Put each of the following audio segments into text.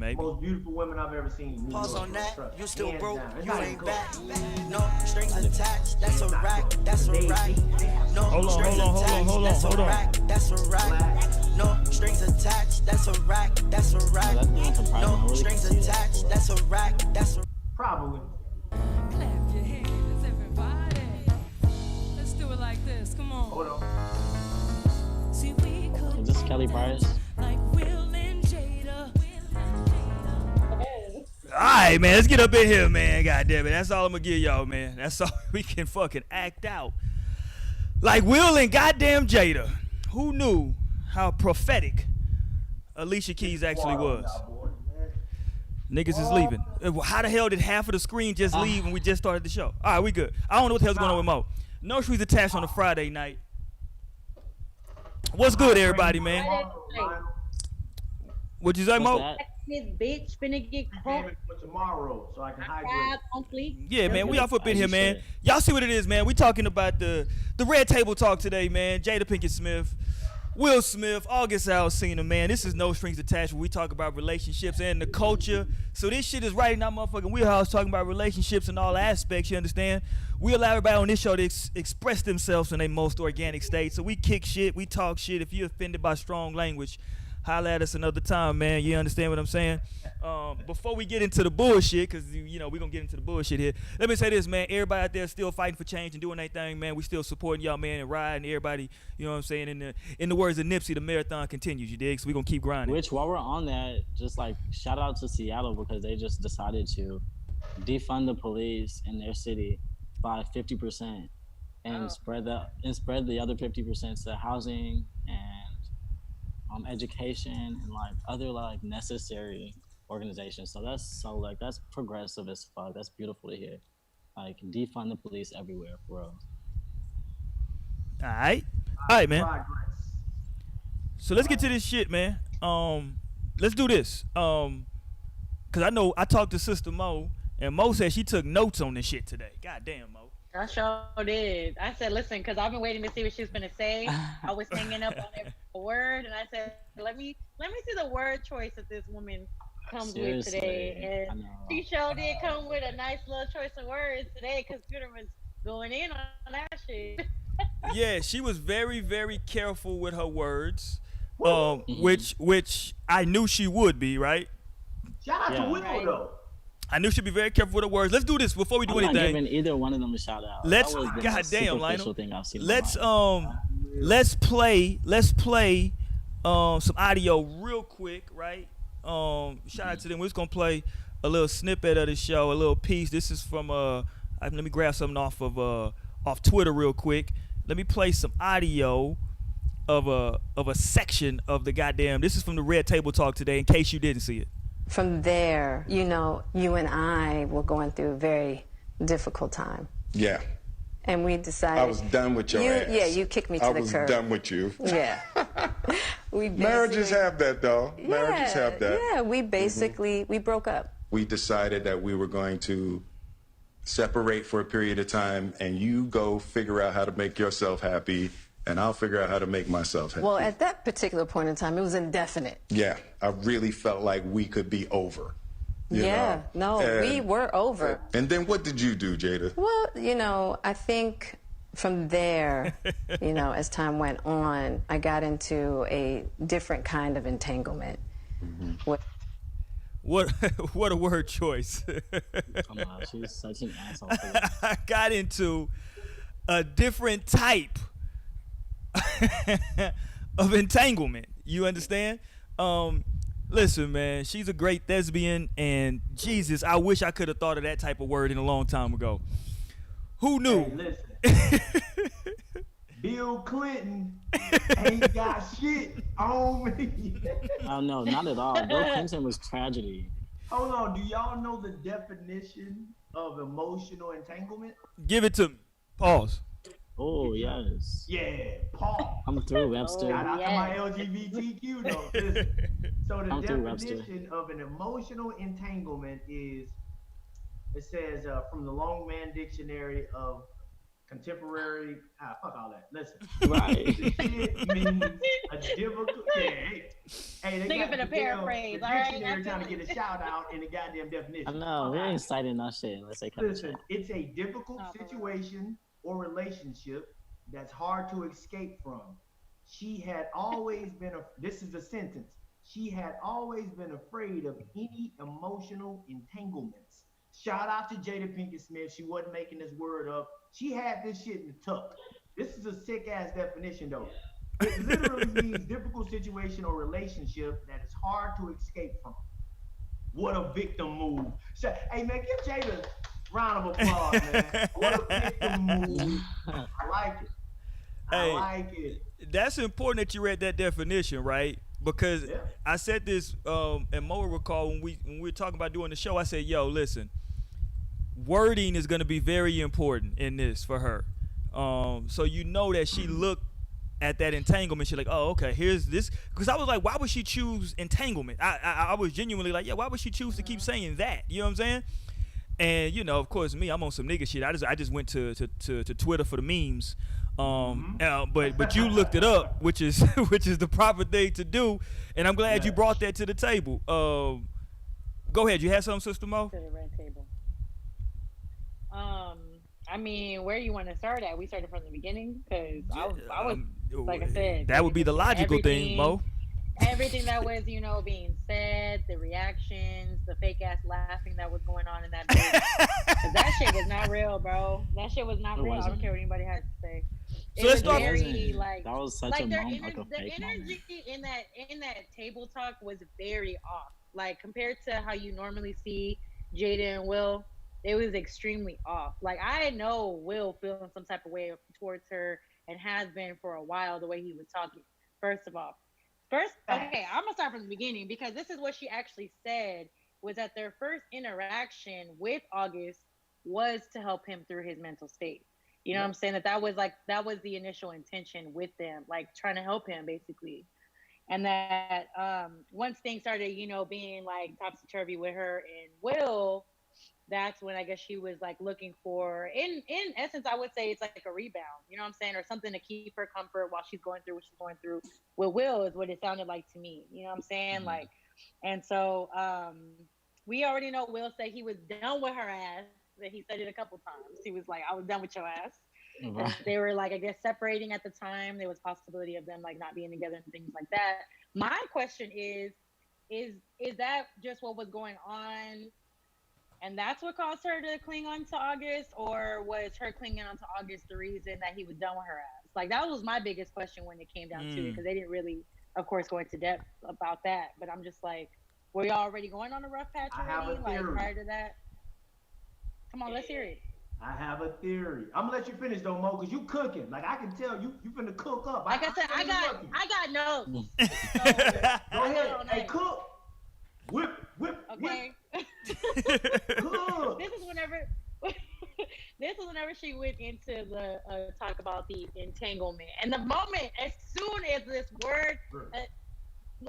Maybe. Most beautiful women I've ever seen in New Pause York. on that, Trust. you still Hands broke, down. It's you not ain't even back. close. No strings attached, that's a rack, that's a rack. No Hold on, strings hold on, attached, hold on, that's a hold on. rack, that's a rack. No strings attached, that's a rack, that's a rack. No strings attached, that's a rack, that's a. Probably. Clap your hands, everybody. Let's do it like this. Come on. Hold on. See, we could Is this Kelly Price? like Will and Jada. All right, man. Let's get up in here, man. God damn it. That's all I'm gonna give y'all, man. That's all we can fucking act out. Like Will and goddamn Jada. Who knew how prophetic Alicia Keys actually was? Niggas is leaving. How the hell did half of the screen just leave when we just started the show? All right, we good. I don't know what the hell's going on with Mo. No Strings Attached on a Friday night. What's good, everybody, man? What'd you say, Mo? This bitch finna get Damn it for tomorrow, so I can hydrate. on fleek. Yeah, man, we off up in here, man. Y'all see what it is, man. We talking about the red table talk today, man. Jada Pinkett Smith, Will Smith, August Alsina, man. This is No Strings Attached where we talk about relationships and the culture. So this shit is right in our motherfucking wheelhouse talking about relationships and all aspects, you understand? We allow everybody on this show to express themselves in their most organic state. So we kick shit, we talk shit. If you're offended by strong language, holla at us another time, man. You understand what I'm saying? Before we get into the bullshit, because, you know, we're going to get into the bullshit here. Let me say this, man. Everybody out there still fighting for change and doing their thing, man. We still supporting y'all, man, and riding everybody, you know what I'm saying? In the words of Nipsey, the marathon continues, you dig? So we're going to keep grinding. Which, while we're on that, just like shout out to Seattle because they just decided to defund the police in their city by 50% and spread the other 50% to housing and education and like other like necessary organizations. So that's progressive as fuck. That's beautiful to hear. Like defund the police everywhere, bro. All right, man. So let's get to this shit, man. Let's do this. Cause I know I talked to Sister Mo, and Mo said she took notes on this shit today. God damn, Mo. I sure did. I said, listen, because I've been waiting to see what she was gonna say. I was hanging up on every word, and I said, let me see the word choice that this woman comes with today. And she sure did come with a nice little choice of words today, because Twitter was going in on that shit. Yeah, she was very, very careful with her words, which I knew she would be, right? Shout out to Will, though. I knew she'd be very careful with her words. Let's do this before we do anything. I'm not giving either one of them a shout out. Let's goddamn, Lionel. Let's play some audio real quick, right? Shout out to them. We're just gonna play a little snippet of the show, a little piece. This is from let me grab something off Twitter real quick. Let me play some audio of a section of the goddamn. This is from the Red Table Talk today, in case you didn't see it. From there, you know, you and I were going through a very difficult time. Yeah. And we decided. I was done with your ass. Yeah, you kicked me to the curb. I was done with you. Yeah. Marriages have that, though. Marriages have that. Yeah, we basically, we broke up. We decided that we were going to separate for a period of time, and you go figure out how to make yourself happy, and I'll figure out how to make myself happy. Well, at that particular point in time, it was indefinite. Yeah, I really felt like we could be over. We were over. And then what did you do, Jada? Well, you know, I think from there, you know, as time went on, I got into a different kind of entanglement. Mm-hmm. What a word choice. Come on, she's such an asshole. I got into a different type of entanglement. You understand? Listen, man, she's a great thespian, and Jesus, I wish I could have thought of that type of word in a long time ago. Who knew? Hey, listen. Bill Clinton ain't got shit on me. Oh, no, not at all. Bill Clinton was tragedy. Hold on, do y'all know the definition of emotional entanglement? Give it to me. Pause. Oh, yes. Yeah, Paul. I'm through, Webster. Shout out to my LGBTQ, though. Listen. So the I'm through, definition of an emotional entanglement is, it says from the Longman Dictionary of contemporary. Fuck all that. Listen, Right. this shit means a difficult. Hey, they Nigga got finna the damn paraphrase, the all right? dictionary trying to get a shout out in the goddamn definition. I know. We Fuck ain't out. citing no shit unless they come to Listen, chat. it's a difficult Oh, for real. situation or relationship that's hard to escape from. She had always been this is a sentence. She had always been afraid of any emotional entanglements. Shout out to Jada Pinkett Smith. She wasn't making this word up. She had this shit in the tuck. This is a sick ass definition though. It literally means difficult situation or relationship that is hard to escape from. What a victim move. Hey man, give Jada a round of applause, man. What a victim move. I like it. I like it. That's important that you read that definition, right? Because Yeah. I said this, and Mo will recall when we were talking about doing the show. I said, "Yo, listen, wording is going to be very important in this for her." So you know that she looked at that entanglement. She's like, "Oh, okay, here's this." Because I was like, "Why would she choose entanglement?" I was genuinely like, "Yeah, why would she choose to keep saying that?" You know what I'm saying? And you know, of course, me, I'm on some nigga shit. I just went to Twitter for the memes. But you looked it up, which is the proper thing to do, and I'm glad you brought that to the table. Go ahead, you had something, Sister Mo? To the red table. I mean, where you want to start at? We started from the beginning because I was like I said, that would be the logical thing, Mo. Everything that was, being said, the reactions, the fake ass laughing that was going on in that video. 'Cause that shit was not real, bro. That shit was not real. I don't care what anybody has to say. So let's start. That was such a moment, like a the fake energy moment. in that table talk was very off. Like compared to how you normally see Jada and Will, it was extremely off. Like I know Will feeling some type of way towards her and has been for a while the way he was talking. First, okay, I'm gonna start from the beginning because this is what she actually said was that their first interaction with August was to help him through his mental state. You know what I'm saying? That was the initial intention with them, like trying to help him basically. And that once things started, being like topsy-turvy with her and Will, that's when I guess she was like looking for, in essence, I would say it's like a rebound, you know what I'm saying? Or something to keep her comfort while she's going through what she's going through with Will is what it sounded like to me. You know what I'm saying? Mm-hmm. Like, and so we already know Will said he was done with her ass, that he said it a couple times. He was like, I was done with your ass. Right. They were like, I guess, separating at the time. There was possibility of them like not being together and things like that. My question is that just what was going on? And that's what caused her to cling on to August, or was her clinging on to August the reason that he was done with her ass? Like that was my biggest question when it came down to it, because they didn't really, of course, go into depth about that. But I'm just like, were y'all already going on a rough patch already? Like prior to that? Come on, let's hear it. I have a theory. I'm gonna let you finish though, Mo, because you cooking. Like I can tell you finna cook up. Like I said, I got notes. So, go ahead. Hey, cook. Whip. Okay. This is whenever she went into the talk about the entanglement, and the moment as soon as this word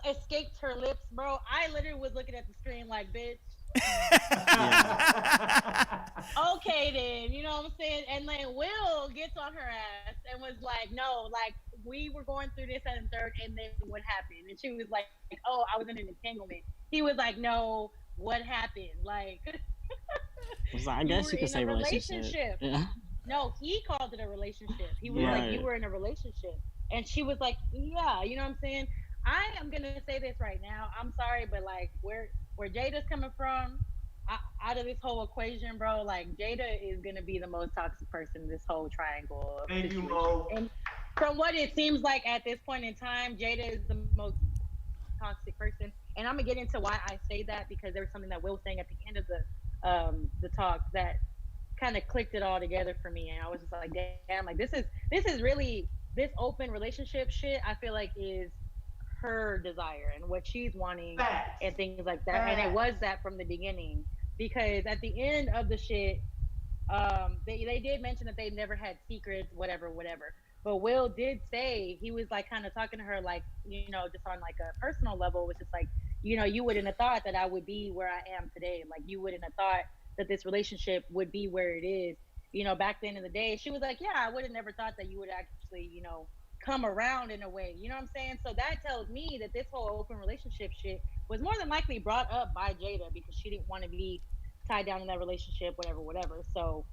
escaped her lips, bro, I literally was looking at the screen like, bitch. Okay then, you know what I'm saying? And then Will gets on her ass and was like, no, like we were going through this and third, and then what happened? And she was like, oh, I was in an entanglement. He was like, no, what happened? Like I guess you could say relationship. Yeah. No, he called it a relationship. He was like, you were in a relationship. And she was like, yeah, you know what I'm saying? I am gonna say this right now. I'm sorry, but like where Jada's coming from, out of this whole equation, bro, like Jada is gonna be the most toxic person in this whole triangle. Thank you, Mo. And from what it seems like at this point in time, Jada is the most toxic person. And I'm gonna get into why I say that, because there was something that Will was saying at the end of the talk that kind of clicked it all together for me, and I was just like, damn, like this is really, this open relationship shit, I feel like is her desire and what she's wanting. Facts. And things like that. Facts. And it was that from the beginning, because at the end of the shit, they did mention that they never had secrets, whatever. But Will did say, he was like kind of talking to her like, just on like a personal level, which is like, you wouldn't have thought that I would be where I am today. Like you wouldn't have thought that this relationship would be where it is. back then in the day, she was like, yeah, I would have never thought that you would actually, come around in a way. You know what I'm saying? So that tells me that this whole open relationship shit was more than likely brought up by Jada because she didn't want to be tied down in that relationship, whatever. So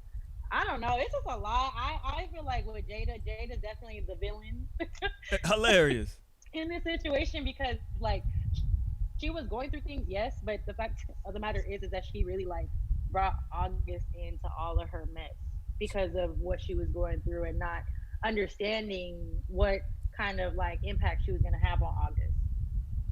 I don't know. It's just a lot. I feel like with Jada's definitely the villain Hilarious. in this situation because like she was going through things, yes, but the fact of the matter is that she really like brought August into all of her mess because of what she was going through and not understanding what kind of like impact she was gonna have on August.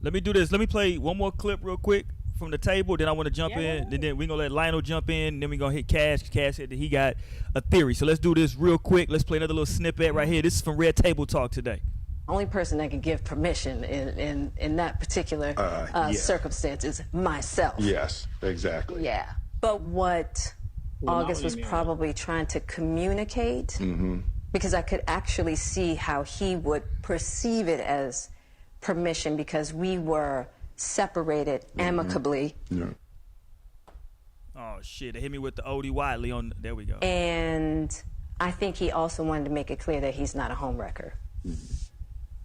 Let me do this. Let me play one more clip real quick from the table. Then I want to jump in. And then we're going to let Lionel jump in. And then we're going to hit Cash. Cash said that he got a theory. So let's do this real quick. Let's play another little snippet right here. This is from Red Table Talk today. Only person that can give permission in that particular circumstance is myself. Yes, exactly. Yeah. But what August was probably trying to communicate, because I could actually see how he would perceive it as permission because we were separated amicably. Yeah. Oh, shit. They hit me with the O.D. Wiley on. There we go. And I think he also wanted to make it clear that he's not a homewrecker,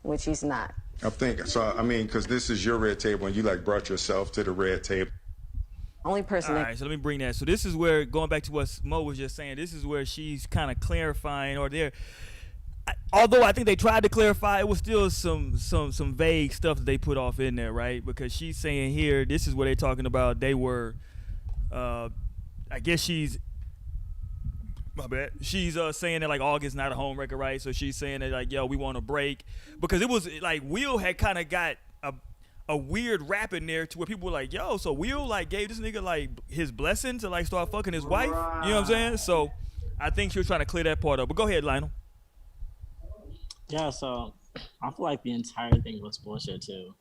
which he's not. I think so. I mean, because this is your red table, and you like brought yourself to the red table. Only person. All right, so let me bring that. So this is where, going back to what Mo was just saying, this is where she's kind of clarifying, or there. Although I think they tried to clarify, it was still some vague stuff that they put off in there, right? Because she's saying here, this is what they're talking about. They were, I guess she's. My bad. She's saying that like August not a home wrecker, right? So she's saying that like, yo, we want a break because it was like Will had kind of got a weird rap in there to where people were like, yo, so Will like gave this nigga like his blessing to like start fucking his wife. You know what I'm saying? So I think she was trying to clear that part up. But go ahead, Lionel. Yeah, so I feel like the entire thing was bullshit too.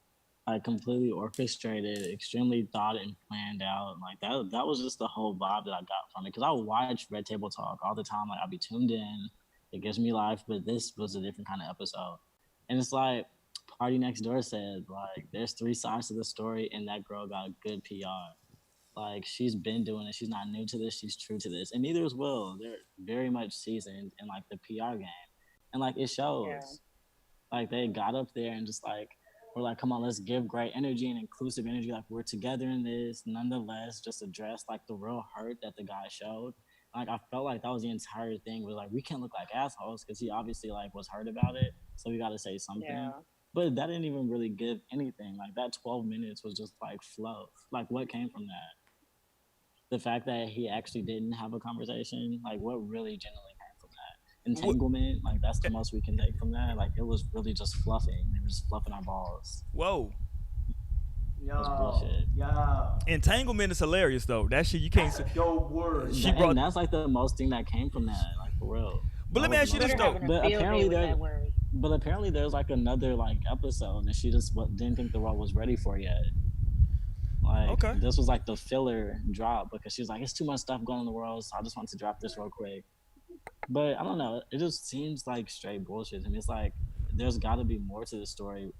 Like completely orchestrated, extremely thought and planned out. Like that was just the whole vibe that I got from it. Cause I watch Red Table Talk all the time. Like I'll be tuned in. It gives me life, but this was a different kind of episode. And it's like Party Next Door said, like there's 3 sides to the story and that girl got good PR. Like she's been doing it. She's not new to this. She's true to this. And neither is Will. They're very much seasoned in like the PR game. And like it shows. Yeah. Like they got up there and just like we're like, come on, let's give great energy and inclusive energy. Like we're together in this. Nonetheless, just address like the real hurt that the guy showed. Like I felt like that was the entire thing. Was like we can't look like assholes because he obviously like was hurt about it. So we got to say something. Yeah. But that didn't even really give anything. Like that 12 minutes was just like fluff. Like what came from that? The fact that he actually didn't have a conversation. Like what really genuinely came from that? Entanglement, like that's the most we can take from that. Like it was really just fluffing. It was just fluffing our balls. Whoa. Yeah. Entanglement is hilarious though. That shit you can't say. Dope word. And that's like the most thing that came from that, like for real. But let me ask you this though. But apparently there's like another like episode that she just didn't think the world was ready for yet. Like this was like the filler drop because she was like, it's too much stuff going on in the world, so I just want to drop this real quick. But I don't know. It just seems like straight bullshit. I mean, it's like there's got to be more to the story.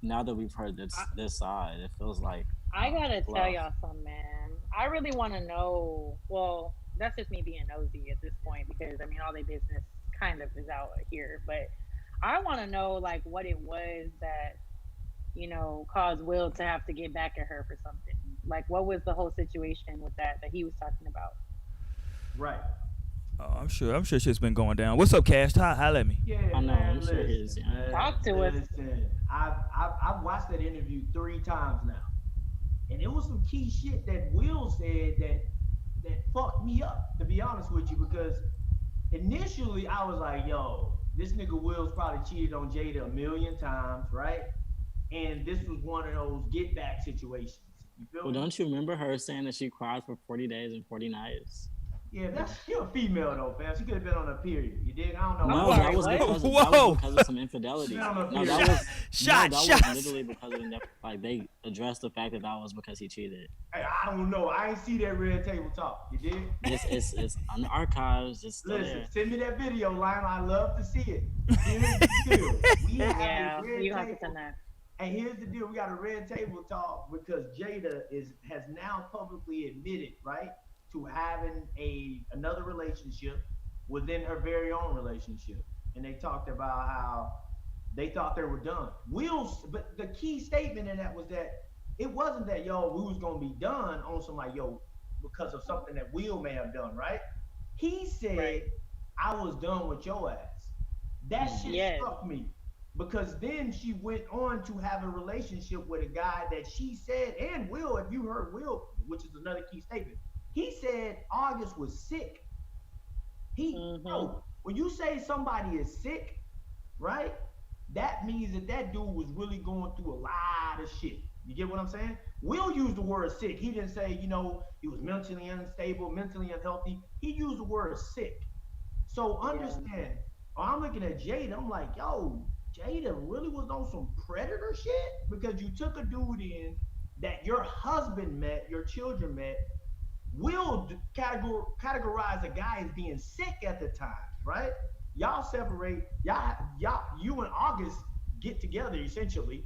Now that we've heard this side, it feels like I gotta tell y'all something, man. I really want to know. Well, that's just me being nosy at this point because I mean, all their business kind of is out here. But I want to know like what it was that caused Will to have to get back at her for something. Like, what was the whole situation with that he was talking about? Right. Oh, I'm sure shit's been going down. What's up, Cash? Holla at me. Yeah, I know. I'm sure it is. Man, talk to us. I've watched that interview 3 times now, and it was some key shit that Will said that fucked me up. To be honest with you, because initially I was like, yo, this nigga Will's probably cheated on Jada a million times, right? And this was one of those get back situations. You feel me? Don't you remember her saying that she cried for 40 days and 40 nights? Yeah, you're a female though, fam. She could have been on a period. You dig? I don't know. No, that was because of some infidelity. That was literally because of like they addressed the fact that was because he cheated. Hey, I don't know. I ain't see that Red Table Talk. You dig? It's on the archives. It's still Listen, there. send me that video, Lionel. I love to see it. Here's the deal. We have a red have to send that. And here's the deal. We got a Red Table Talk because Jada has now publicly admitted, right, to having another relationship within her very own relationship, and they talked about how they thought they were done. But the key statement in that was that it wasn't that yo we was gonna be done on some like yo because of something that Will may have done, right? He said, I was done with your ass. That shit struck me because then she went on to have a relationship with a guy that she said, and Will, if you heard Will, which is another key statement, he said August was sick. When you say somebody is sick, right? That means that dude was really going through a lot of shit. You get what I'm saying? Will used the word sick. He didn't say, he was mentally unstable, mentally unhealthy. He used the word sick. So understand, I'm looking at Jada, I'm like, yo, Jada really was on some predator shit? Because you took a dude in that your husband met, your children met, Will categorize a guy as being sick at the time, right? Y'all separate, you and August get together essentially.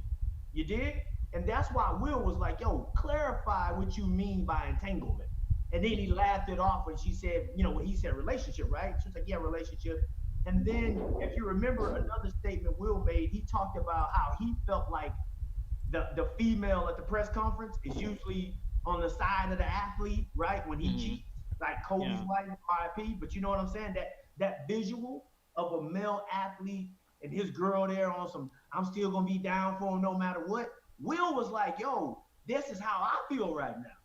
You did? And that's why Will was like, yo, clarify what you mean by entanglement. And then he laughed it off when she said, when he said relationship, right? She was like, yeah, relationship. And then if you remember another statement Will made, he talked about how he felt like the female at the press conference is usually on the side of the athlete, right? When he cheats, like Kobe's wife, RIP. But you know what I'm saying? That visual of a male athlete and his girl there on some, I'm still gonna be down for him no matter what. Will was like, yo, this is how I feel right now.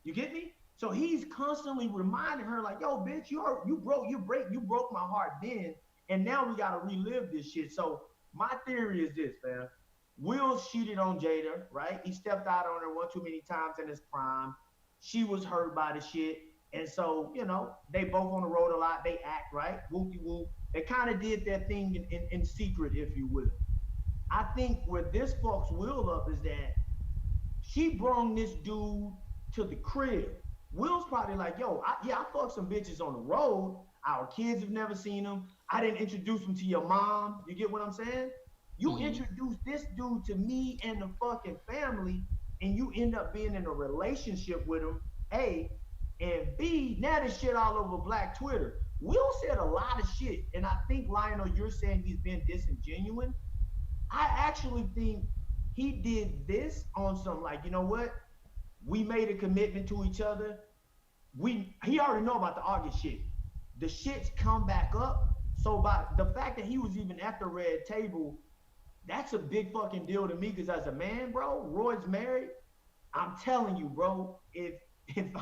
You get me? So he's constantly reminding her, like, yo, bitch, you broke my heart then, and now we gotta relive this shit. So my theory is this, man. Will cheated on Jada, right? He stepped out on her one too many times in his prime. She was hurt by the shit. And so, they both on the road a lot. They act, right? Whoopie-whoop. They kind of did their thing in secret, if you will. I think where this fucks Will up is that she brung this dude to the crib. Will's probably like, yo, I fucked some bitches on the road. Our kids have never seen them. I didn't introduce them to your mom. You get what I'm saying? You introduce this dude to me and the fucking family, and you end up being in a relationship with him, A, and B, now this shit all over Black Twitter. Will said a lot of shit, and I think, Lionel, you're saying he's been disingenuous. I actually think he did this on some, like, you know what? We made a commitment to each other. He already know about the August shit. The shit's come back up. So by the fact that he was even at the red table, that's a big fucking deal to me, because as a man, bro, Roy's married. I'm telling you, bro, if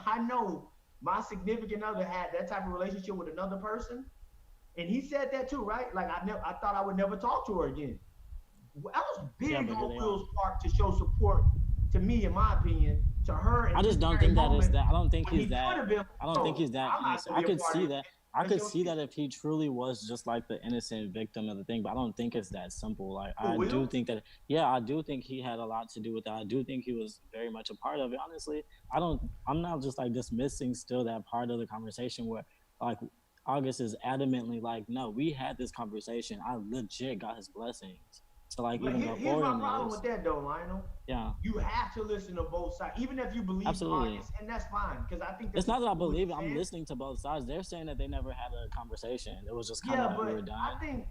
I know my significant other had that type of relationship with another person, and he said that too, right? Like I thought I would never talk to her again. I was big on Will's part to show support to me, in my opinion, to her. I just don't think that is that. I don't think he's that. I don't think he's that. I could see that. I could see that if he truly was just like the innocent victim of the thing, but I don't think it's that simple. Like, I do think that, I do think he had a lot to do with that. I do think he was very much a part of it. Honestly, I'm not just like dismissing still that part of the conversation where like August is adamantly like, no, we had this conversation. I legit got his blessings. So like, even go here's my problem with that though, Lionel. Yeah. You have to listen to both sides, even if you believe August, and that's fine, because I think it's not that I believe it. I'm listening to both sides. They're saying that they never had a conversation. It was just kind of like we were done. I think.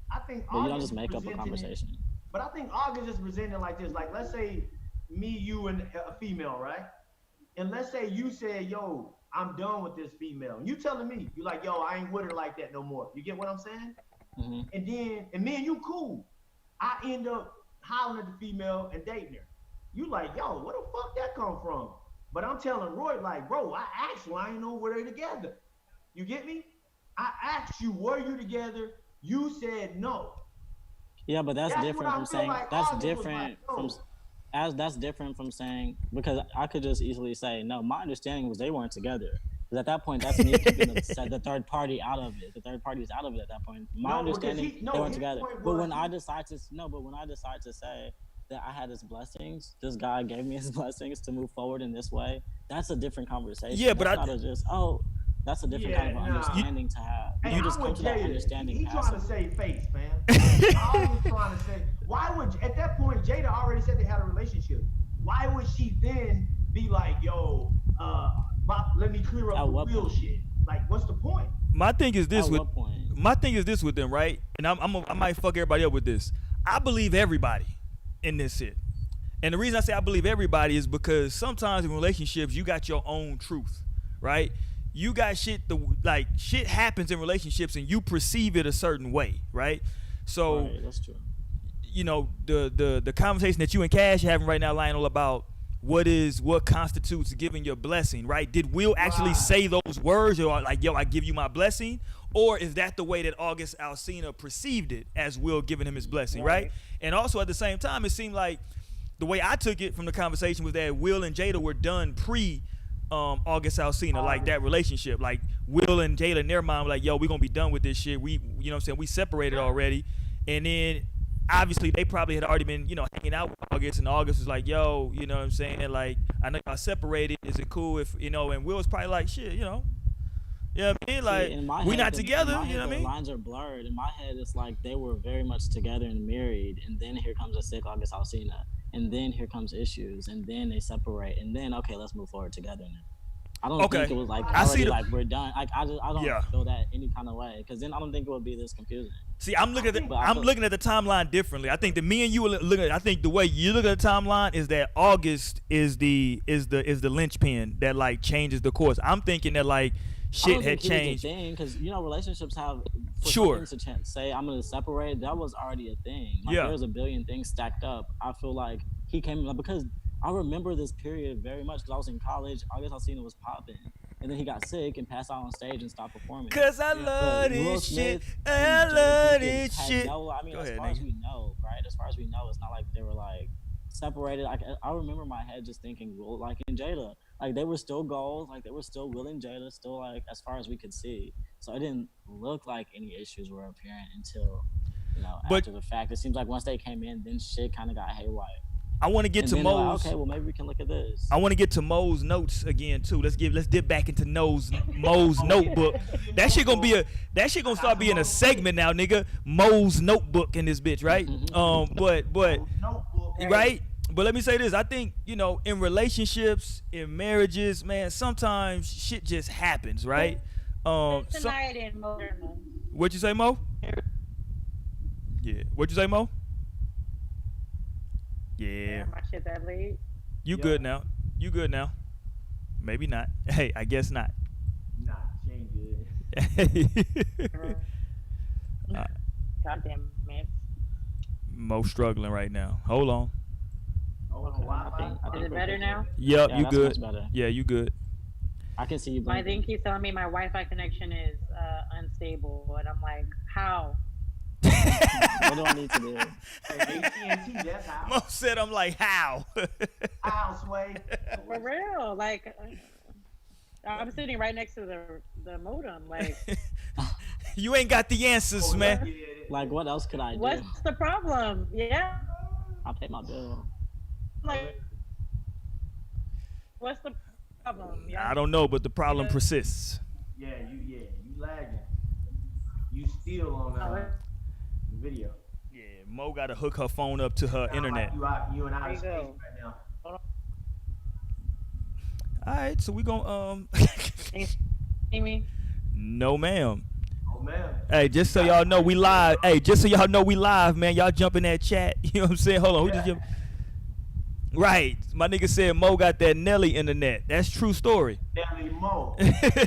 But you don't just make up a conversation. But I think August is presenting like this. Like, let's say me, you, and a female, right? And let's say you said, yo, I'm done with this female. And you telling me, you're like, yo, I ain't with her like that no more. You get what I'm saying? Mm-hmm. And me and you cool. I end up hollering at the female and dating her. You like, yo, where the fuck that come from? But I'm telling Roy, like, bro, I asked you, I ain't know were they together. You get me? I asked you, were you together? You said no. Yeah, but that's different from saying, like that's different from, that's different from saying, because I could just easily say, no, my understanding was they weren't together. Because at that point, that's me keeping the third party out of it. The third party is out of it at that point. My understanding, they weren't together. But when I decide to say that I had his blessings, this guy gave me his blessings to move forward in this way, that's a different conversation. Yeah, but that's a different kind of understanding to have. Hey, you just come to that understanding. He's trying to save face, man. I was trying to say, why would, at that point, Jada already said they had a relationship. Why would she then be like, yo, let me clear up the real shit? Like, what's the point? My thing is this At with what point? my thing is this with them, right? And I might fuck everybody up with this. I believe everybody in this shit. And the reason I say I believe everybody is because sometimes in relationships you got your own truth, right? You got shit shit happens in relationships and you perceive it a certain way, right? So Right, that's true. you know, the conversation that you and Cash are having right now, Lionel, about what constitutes giving your blessing, right? Did Will actually say those words, or like, yo, I give you my blessing? Or is that the way that August Alsina perceived it as Will giving him his blessing, right? And also at the same time, it seemed like the way I took it from the conversation was that Will and Jada were done pre August Alsina, like that relationship. Like Will and Jada in their mind were like, yo, we're gonna be done with this shit. We, you know what I'm saying, we separated already. And then obviously they probably had already been, you know, hanging out with August, and August was like, yo, you know what I'm saying? And like, I know y'all separated. Is it cool if, you know, and Will was probably like, shit, you know. You know what I mean? Like, in my we head, not together, in my you know head, what I the mean? lines are blurred. In my head, it's like they were very much together and married, and then here comes a sick August Alsina, and then here comes issues, and then they separate, and then, okay, let's move forward together now. I don't think it was like already like we're done. Like I don't feel that any kind of way, because then I don't think it would be this confusing. See, I'm looking at the timeline differently. I think that me and you are looking at, I think the way you look at the timeline is that August is the linchpin that like changes the course. I'm thinking that like shit had changed. Because you know relationships have sure to say I'm gonna separate. That was already a thing. Like, there's a billion things stacked up. I feel like he came because I remember this period very much because I was in college. August Alsina was popping, and then he got sick and passed out on stage and stopped performing. Cause I love this shit. I love this shit. I mean, as far as we know, right? As far as we know, it's not like they were like separated. Like I remember my head just thinking, well, like in Jada, like they were still goals, like they were still Will and Jada, still like as far as we could see. So it didn't look like any issues were apparent until, you know, after the fact. It seems like once they came in, then shit kind of got haywire. I want to get to Mo's. Like, okay, well maybe we can look at this. I want to get to Mo's notes again too. Let's dip back into Mo's notebook. That shit gonna start being a segment now, nigga. Mo's notebook in this bitch, right? But right. But let me say this. I think, you know, in relationships, in marriages, man, sometimes shit just happens, right? Tonight in Moderna. What'd you say, Mo? Yeah. What'd you say, Mo? Yeah. My shit that late. You good now. You good now. Maybe not. Hey, I guess not. Nah, she ain't good. God damn it. Mo struggling right now. Hold on. Is it better now? Yep, yeah, you that's good. much better. Yeah, you good. I can see you. I think he's telling me my Wi-Fi connection is unstable, and I'm like, how? What do I need to do? AT&T, that's how. Mo said, I'm like, how? How, Sway? For real, like I'm sitting right next to the modem. Like, you ain't got the answers, man. Like, what else could I do? What's the problem? Yeah. I pay my bill. Like, what's the problem? Yeah. I don't know, but the problem persists. Yeah, you lagging. You still on the video. Yeah, Mo got to hook her phone up to her internet. Like you and I in space right now. All right, so we gonna See me? No, ma'am. Oh man. Hey, just so y'all know we live. Hey, just so y'all know we live, man. Y'all jump in that chat. You know what I'm saying? Hold on, who just jump? Right, my nigga said Mo got that Nelly internet. That's true story. Nelly Mo.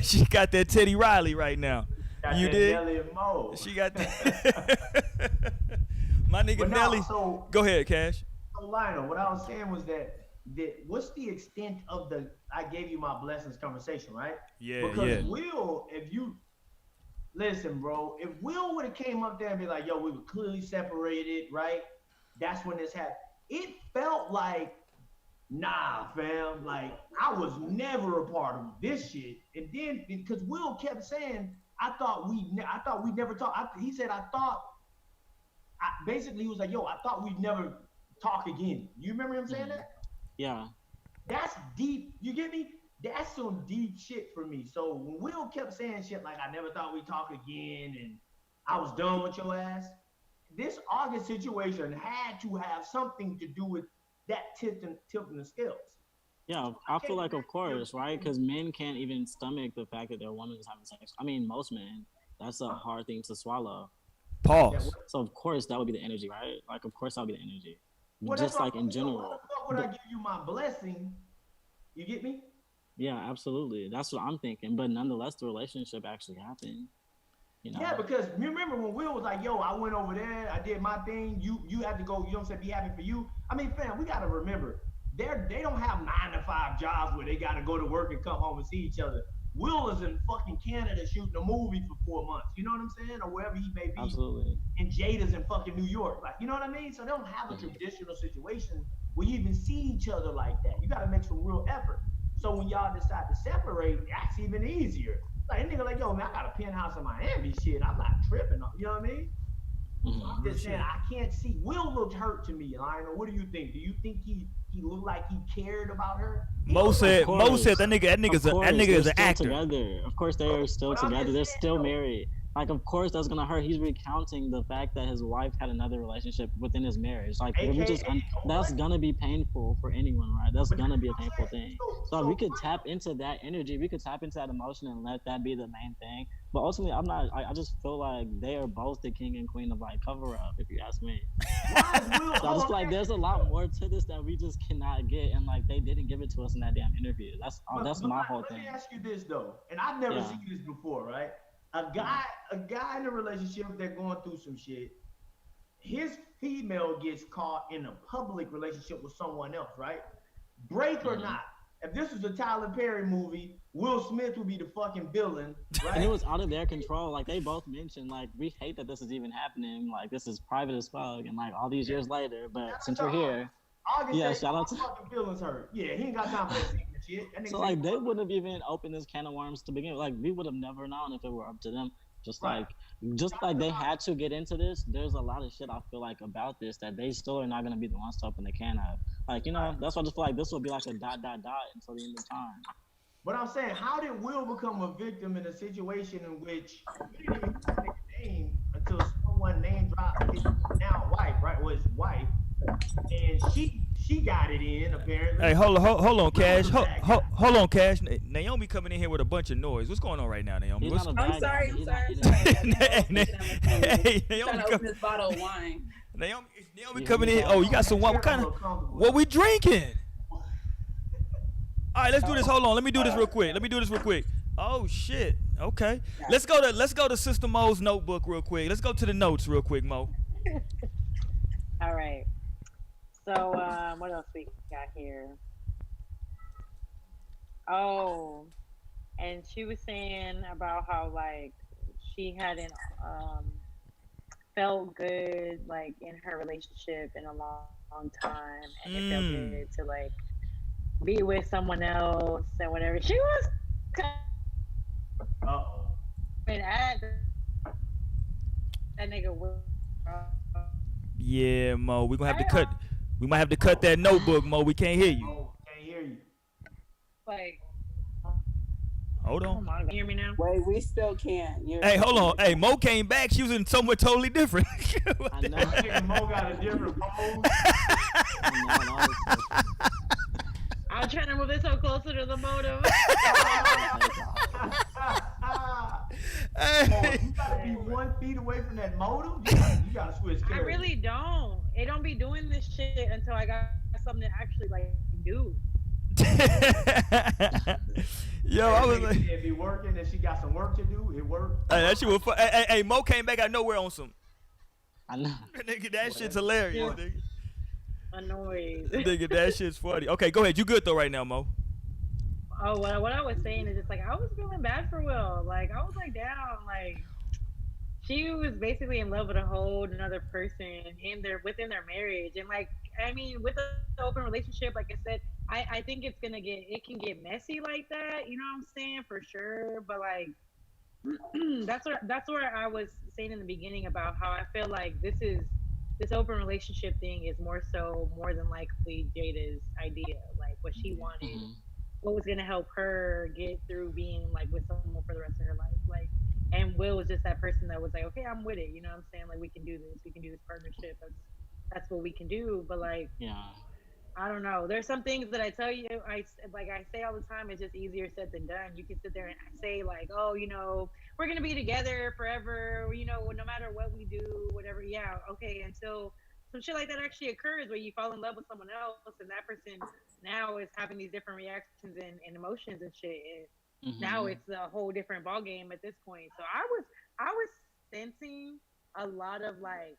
She got that Teddy Riley right now. Got you that did? Nelly and Mo. She got that. My nigga Nelly. So, go ahead, Cash. So Lionel, what I was saying was that what's the extent of the I gave you my blessings conversation, right? Yeah, because Will, if you listen, bro, if Will would have came up there and be like, yo, we were clearly separated, right? That's when this happened. It felt like, nah, fam, like I was never a part of this shit. And then because Will kept saying, I thought we never talked. He said, basically he was like, yo, I thought we'd never talk again. You remember him saying that? Yeah. That's deep. You get me? That's some deep shit for me. So when Will kept saying shit like, I never thought we'd talk again and I was done with your ass, this August situation had to have something to do with that tilting the scales. Yeah, I feel like, of course, right? Because men can't even stomach the fact that their woman is having sex. I mean, most men, that's a hard thing to swallow. Pause. So, of course, that would be the energy, right? Like, of course, that would be the energy. Well, that's Just what like in I'm, why the general. fuck would I give you my blessing? You get me? Yeah, absolutely. That's what I'm thinking. But nonetheless, the relationship actually happened. You know? Yeah, because you remember when Will was like, yo, I went over there, I did my thing, you have to go, you know what I'm saying, be happy for you. I mean, fam, we gotta remember, they don't have 9 to 5 jobs where they gotta go to work and come home and see each other. Will is in fucking Canada shooting a movie for 4 months, you know what I'm saying? Or wherever he may be. Absolutely. And Jada's in fucking New York. Like, you know what I mean? So they don't have a traditional situation where you even see each other like that. You gotta make some real effort. So when y'all decide to separate, that's even easier. Like, nigga, like, yo, man, I got a penthouse in Miami, shit. I'm not tripping on, you know what I mean? So I'm just saying, I can't see. Will looked hurt to me, Lionel. What do you think? Do you think he looked like he cared about her? Mo said that nigga is an actor. Together. Of course, they are still together. They're still married. Like, of course, that's gonna hurt. He's recounting the fact that his wife had another relationship within his marriage. Like, that's gonna be painful for anyone, right? That's gonna be a painful thing. So we could tap into that energy. We could tap into that emotion and let that be the main thing. But ultimately, I just feel like they are both the king and queen of like cover up, if you ask me. So I just feel like there's a lot more to this that we just cannot get, and like they didn't give it to us in that damn interview. That's my whole thing. Let me ask you this though, and I've never seen this before, right? A guy in a relationship, they're going through some shit. His female gets caught in a public relationship with someone else, right? Break or not. If this was a Tyler Perry movie, Will Smith would be the fucking villain, right? And it was out of their control. Like they both mentioned, like we hate that this is even happening. Like this is private as fuck, and like all these years later. But since we're here, shout out to fucking feelings hurt. Yeah, he ain't got time for that shit. So like they wouldn't have even opened this can of worms to begin with. Like we would have never known if it were up to them. Just like they had to get into this. There's a lot of shit I feel like about this that they still are not gonna be the ones to open the can of. Like, you know, that's why I just feel like this will be like a ... until the end of time. But I'm saying, how did Will become a victim in a situation in which he didn't even make a name until someone name dropped his now wife, right? Well, his wife, and she got it in apparently. Hey, hold on, Cash. Hold on, Cash. Naomi coming in here with a bunch of noise. What's going on right now, Naomi? I'm sorry. Hey, Naomi, trying to open this bottle of wine. Naomi coming in. Oh, you got some wine? What we drinking? All right, let's do this. Hold on. Let me do this real quick. Oh shit. Okay. Let's go to Sister Mo's notebook real quick. Let's go to the notes real quick, Mo. All right. So what else we got here? Oh, and she was saying about how like she hadn't felt good like in her relationship in a long time, and it felt good to like be with someone else and whatever. She was and that nigga will. Yeah, Mo, we gonna have to cut. We might have to cut that notebook, Mo. We can't hear you. Can't hear you. Like, hold on. Can you hear me now? Wait, we still can't. Hey, hold on. Hey, Mo came back. She was in somewhere totally different. I know. Mo got a different pose. I'm trying to move this so closer to the modem. Hey. You gotta be 1 feet away from that modem. You gotta switch carriers. I really don't. It don't be doing this shit until I got something to actually like do. Yo, I was like, it be working, and she got some work to do. It worked. Hey, that shit was fun. Hey, Mo came back out of nowhere on some. I know. Nigga, that shit's hilarious, nigga. Annoying. Nigga, that shit's funny. Okay, go ahead. You good though right now, Mo? Oh, what I was saying is just like I was feeling bad for Will. Like I was like down. Like she was basically in love with a whole another person within their marriage, and like I mean, with the open relationship, like I said, I think it can get messy like that. You know what I'm saying? For sure. But like that's where I was saying in the beginning about how I feel like this open relationship thing is more than likely Jada's idea, like what she wanted, what was gonna help her get through being like with someone for the rest of her life. Like, and Will was just that person that was like, okay, I'm with it. You know what I'm saying? Like we can do this partnership. That's what we can do. But like, I don't know. There's some things that I tell you, I say all the time. It's just easier said than done. You can sit there and say like, oh, we're gonna be together forever. No matter what we do, whatever. Yeah, okay. Until some shit like that actually occurs, where you fall in love with someone else, and that person now is having these different reactions and emotions and shit. And now it's a whole different ball game at this point. So I was sensing a lot of like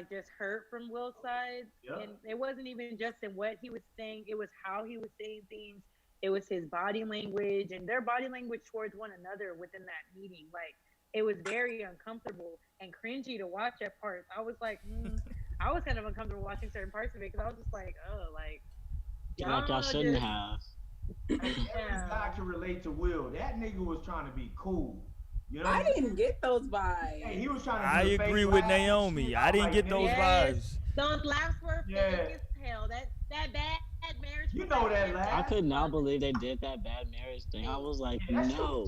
just hurt from Will's side. Yeah. And it wasn't even just in what he was saying, it was how he was saying things. It was his body language and their body language towards one another within that meeting. Like it was very uncomfortable and cringy to watch at parts. I was like, I was kind of uncomfortable watching certain parts of it because I was just like, oh, like y'all shouldn't have. Every guy can relate to Will. That nigga was trying to be cool. I didn't get those vibes. Hey, he was trying to I agree with Naomi. I didn't get those vibes. Those laughs were fake as hell. That bad marriage. You know that laugh. I could not believe they did that bad marriage thing. I was like, no.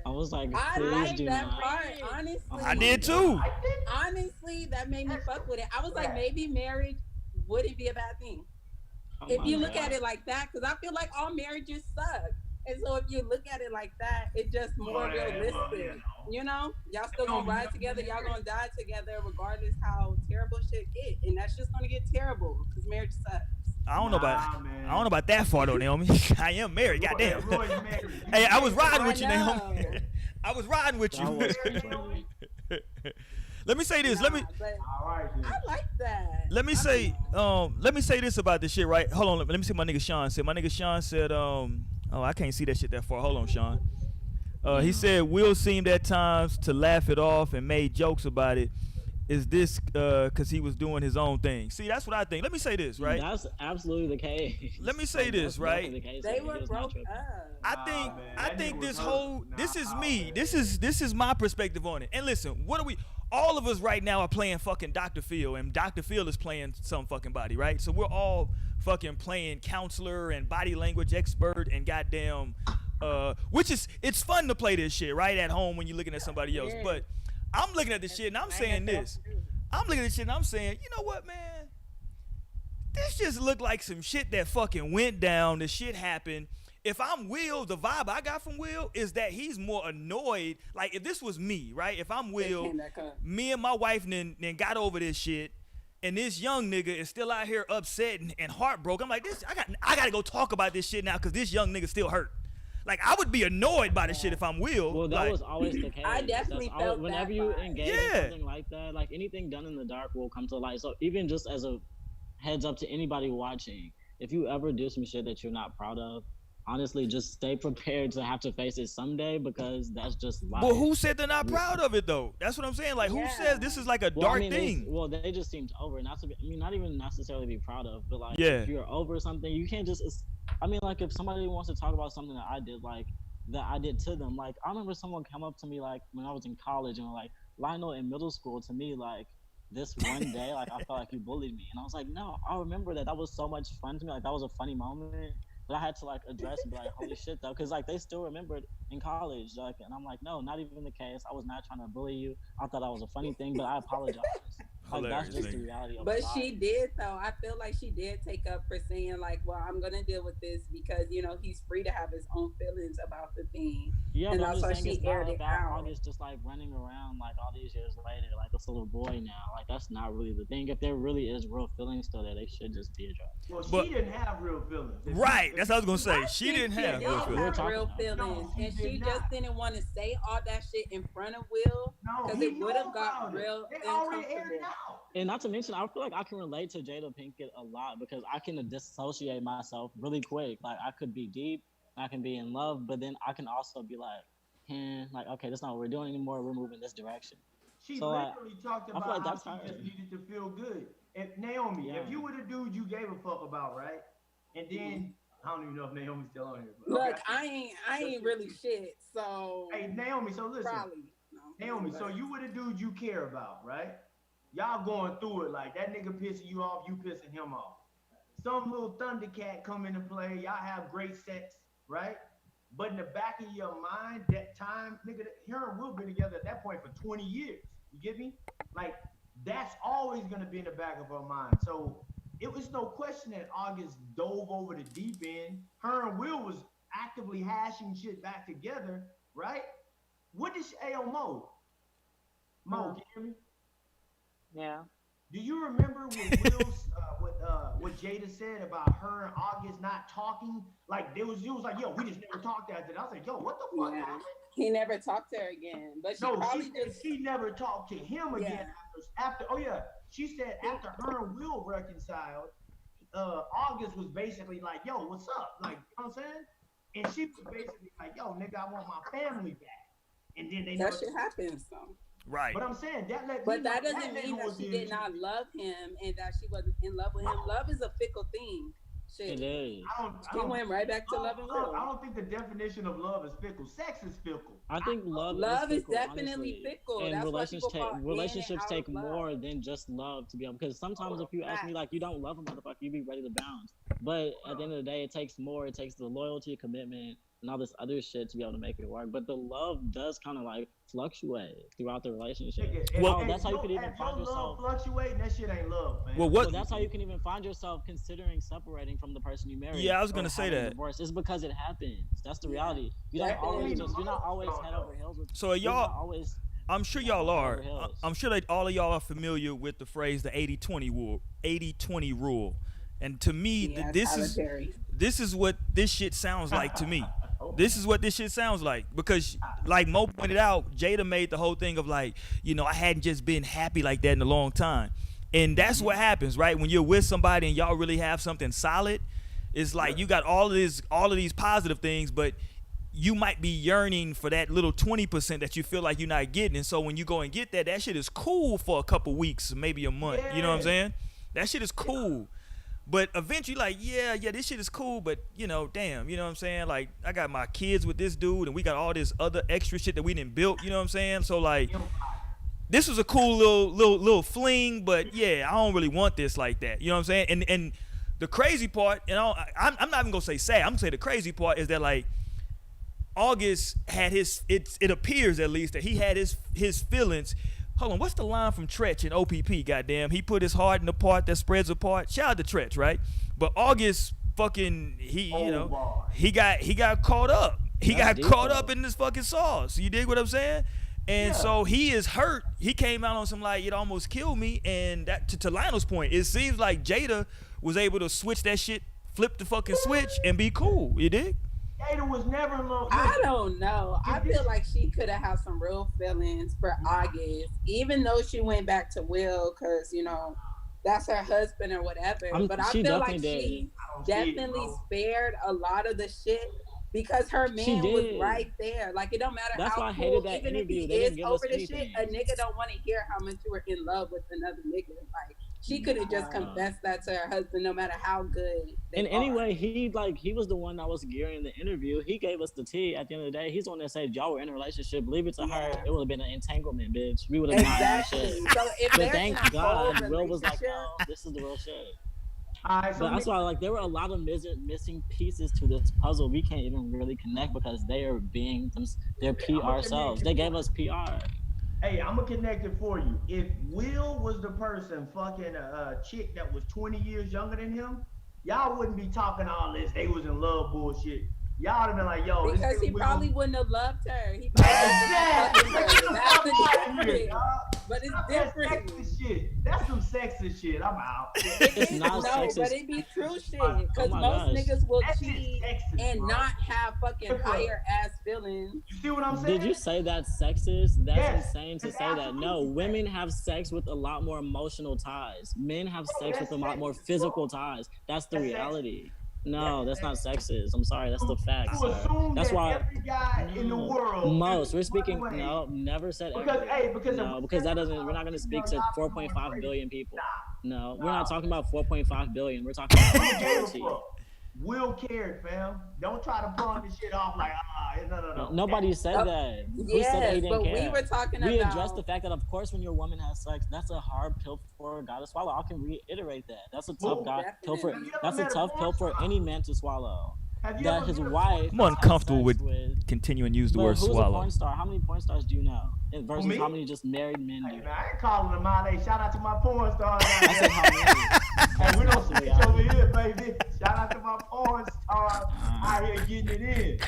I was like, I please liked do that not. part, honestly. I did too. Honestly, that made me fuck with it. I was like, maybe marriage wouldn't be a bad thing. Oh If my you look God. at it like that, because I feel like all marriages suck. And so if you look at it like that, it's just more realistic. Y'all still gonna ride together, y'all gonna die together regardless how terrible shit get. And that's just gonna get terrible because marriage sucks. I don't know about that far though, Naomi. I am married, goddamn. Hey, I was riding with you, Naomi. I was riding with you. Let me say this. All right, I like that. Let me say this about this shit, right? Hold on. Let me see what my nigga Sean said. My nigga Sean said, I can't see that shit that far. Hold on, Sean. He said Will seemed at times to laugh it off and made jokes about it. Is this because he was doing his own thing? See, that's what I think. Let me say this, right? That's absolutely the case. Let me say this, right? They were broke up. I think this is me. This is my perspective on it. And listen, all of us right now are playing fucking Dr. Phil, and Dr. Phil is playing some fucking body, right? So we're all fucking playing counselor and body language expert and goddamn, it's fun to play this shit right at home when you're looking at somebody else. Yeah. But I'm looking at this shit and I'm saying this. I'm looking at this shit and I'm saying, you know what, man? This just looked like some shit that fucking went down. The shit happened. If I'm Will, the vibe I got from Will is that he's more annoyed. Like, if this was me, right? If I'm Will, me and my wife then got over this shit, and this young nigga is still out here upset and heartbroken. I'm like, I got to go talk about this shit now because this young nigga still hurt. Like, I would be annoyed by this shit if I'm Will. Well, that was always the case. I definitely felt whenever that you vibe. engage in something like that, like anything done in the dark will come to light. So even just as a heads up to anybody watching, if you ever do some shit that you're not proud of, honestly, just stay prepared to have to face it someday because that's just life. But who said they're not proud of it though? That's what I'm saying. Like, who says this is like a dark thing? They just seemed over. Not to be, not even necessarily be proud of, but like, Yeah. if you're over something, you can't just. Like, if somebody wants to talk about something that I did, like that I did to them, like I remember someone come up to me like when I was in college and were like, Lionel, in middle school, to me, like this one day, like I felt like you bullied me, and I was like, no, I remember that was so much fun to me, like that was a funny moment. But I had to like address and be like, holy shit though, because like they still remembered in college, like, and I'm like, no, not even the case. I was not trying to bully you. I thought that was a funny thing, but I apologize. Like that's just the reality of But life. she did though. I feel like she did take up for saying like, well, I'm gonna deal with this because he's free to have his own feelings about the thing. Yeah, and but I'm that's why just saying she it's not aired it about out. August just like running around like all these years later, like this little boy now. Like that's not really the thing. If there really is real feelings still there, they should just be addressed. Well, she didn't have real feelings. Right, that's what I was gonna say. She didn't have She real did feelings. have real feelings, and she just didn't want to say all that shit in front of Will because it would have got real uncomfortable. And not to mention, I feel like I can relate to Jada Pinkett a lot because I can dissociate myself really quick. Like I could be deep, I can be in love, but then I can also be like, like okay, that's not what we're doing anymore. We're moving this direction. She literally talked about like how that's she her. just needed to feel good. And Naomi, if you were the dude you gave a fuck about, right? And then I don't even know if Naomi's still on here. But Look, I ain't really shit. So hey, Naomi, so listen. Probably. Naomi, so you were the dude you care about, right? Y'all going through it like that nigga pissing you off, you pissing him off. Some little Thundercat come into play, y'all have great sex, right? But in the back of your mind, that time, nigga, her and Will been together at that point for 20 years. You get me? Like, that's always gonna be in the back of her mind. So it was no question that August dove over the deep end. Her and Will was actively hashing shit back together, right? What did she, Ayo Mo, can you hear me? Yeah. Do you remember what Jada said about her and August not talking? Like it was like, yo, we just never talked after that. I was like, yo, what the fuck happened? He never talked to her again. But she never talked to him again after she said after her and Will reconciled, August was basically like, yo, what's up? Like, you know what I'm saying? And she was basically like, yo, nigga, I want my family back. And then that shit happens though. Right. But I'm saying that doesn't mean that she did not love him and that she wasn't in love with him. Love is a fickle thing. Shit. It is. He went right back to loving Will. I don't think the definition of love is fickle. Sex is fickle. I think love is fickle, definitely honestly. fickle. And That's relationships take more than just love to be able. Because sometimes if you ask me like you don't love a motherfucker, you be ready to bounce. But at the end of the day, it takes more. It takes the loyalty, commitment, and all this other shit to be able to make it work. But the love does kind of like fluctuate throughout the relationship. Well, that's how you could even find yourself fluctuating. That shit ain't love, man. Well, that's how you can even find yourself considering separating from the person you married. Yeah, I was gonna say that. Divorce. It's because it happens. That's the reality. You're not always head over heels with. So y'all, I'm sure y'all are. I'm sure that all of y'all are familiar with the phrase the 80-20 rule. 80-20 rule. And to me, this is what this shit sounds like to me. This is what this shit sounds like, because like Mo pointed out, Jada made the whole thing of like, you know, I hadn't just been happy like that in a long time. And that's what happens, right? When you're with somebody and y'all really have something solid, it's like you got all of these positive things, but you might be yearning for that little 20% that you feel like you're not getting. And so when you go and get that shit is cool for a couple weeks, maybe a month. You know what I'm saying? That shit is cool. But eventually, like, yeah, this shit is cool, but, you know, damn, you know what I'm saying? Like, I got my kids with this dude, and we got all this other extra shit that we didn't build, you know what I'm saying? So, like, this was a cool little fling, but, yeah, I don't really want this like that, you know what I'm saying? And the crazy part, and I'm not even going to say sad, I'm going to say the crazy part is that, like, August had it appears at least that he had his feelings. Hold on, what's the line from Tretch in OPP, goddamn? He put his heart in the part that spreads apart. Shout out to Tretch, right? But August fucking, he got caught up. He got caught up in this fucking sauce. You dig what I'm saying? And so he is hurt. He came out on some like, it almost killed me. And that to Lionel's point, it seems like Jada was able to switch that shit, flip the fucking switch, and be cool. You dig? Jada was never alone. I don't know. I feel like she could have had some real feelings for August, even though she went back to Will, because, you know, that's her husband or whatever. But I feel like she definitely spared a lot of the shit because her man was right there. Like, it don't matter how cool, even if he is over the shit, a nigga don't want to hear how much you were in love with another nigga. Like, she could have just confessed that to her husband, no matter how good. And anyway, he was the one that was gearing the interview. He gave us the tea. At the end of the day, he's the one that said y'all were in a relationship. Leave it to her. It would have been an entanglement, bitch. We would have not done shit. So but thank God, Will was like, "No, this is the real shit." But that's why, like, there were a lot of missing pieces to this puzzle. We can't even really connect because they are being their PR selves. They gave us PR. Hey, I'm gonna connect it for you. If Will was the person fucking a chick that was 20 years younger than him, y'all wouldn't be talking all this. They was in love bullshit. Y'all would have been like, yo, because he probably wouldn't have loved her. He probably That's the difference. But it's different. Sexist shit. That's some sexist shit. I'm out. It's not sexist. But it be true shit. Because most niggas will cheat and not have fucking higher ass feelings. You see what I'm saying? Did you say that's sexist? That's insane to say that. No, women have sex with a lot more emotional ties. Men have sex with a lot more physical ties. That's the reality. No, that's not sexist. I'm sorry, that's the facts. That's why every guy in the world. Most we're speaking. No, never said every. No, because that doesn't. We're not going to speak to 4.5 billion people. No, we're not talking about 4.5 billion. We're talking about majority. Will cared, fam. Don't try to pawn this shit off like no. Nobody said that. We said they didn't care. We were talking about. We addressed the fact that, of course, when your woman has sex, that's a hard pill for a guy to swallow. I can reiterate that. That's a tough pill for. That's a tough pill for any man to swallow. That his wife. I'm uncomfortable with continuing to use the word who's swallow. A porn star? How many porn stars do you know? Versus how many just married men do? I ain't calling them out. Hey, shout out to my porn stars. I said how many. Hey, we don't switch over here, baby. Shout out to my porn stars out here getting it in.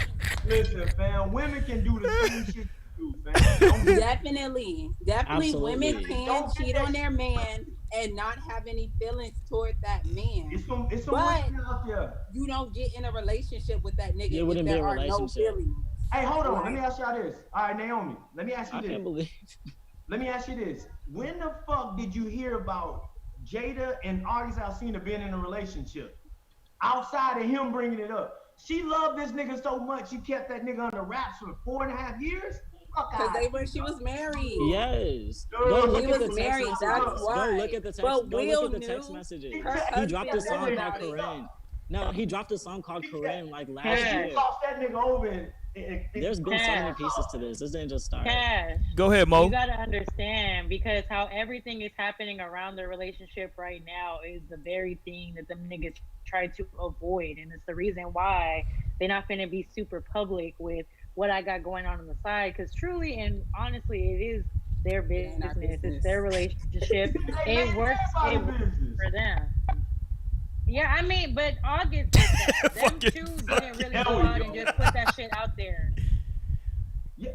Listen, fam, women can do the same shit you do, fam. Definitely. Absolutely. Women can cheat on their man and not have any feelings toward that man. It's some But women out there. you don't get in a relationship with that nigga It wouldn't if be there a are no relationship. feelings. Hey, hold on. Right. Let me ask y'all this. All right, Naomi. Let me ask you I this. can't believe. Let me ask you this. When the fuck did you hear about Jada and August Alsina being in a relationship? Outside of him bringing it up. She loved this nigga so much, she kept that nigga under wraps for 4.5 years? Because she was married. Yes. Go Go look look at at the the text text messages. That's Go why. look at the text. But Go Will look at the knew text messages. her He dropped a husband song knew called about it. Corinne. No, he dropped a song called Corinne like last Yeah. year. She tossed that nigga over and There's been so many pieces to this. This didn't just start. Cash. Go ahead, Mo. You gotta understand, because how everything is happening around the relationship right now is the very thing that them niggas try to avoid, and it's the reason why they're not gonna be super public with what I got going on the side. Because truly and honestly, it is their business. It's their relationship. It works for them. Yeah, I mean, but August did that. Them two didn't really go out and just put that shit out there. Yeah.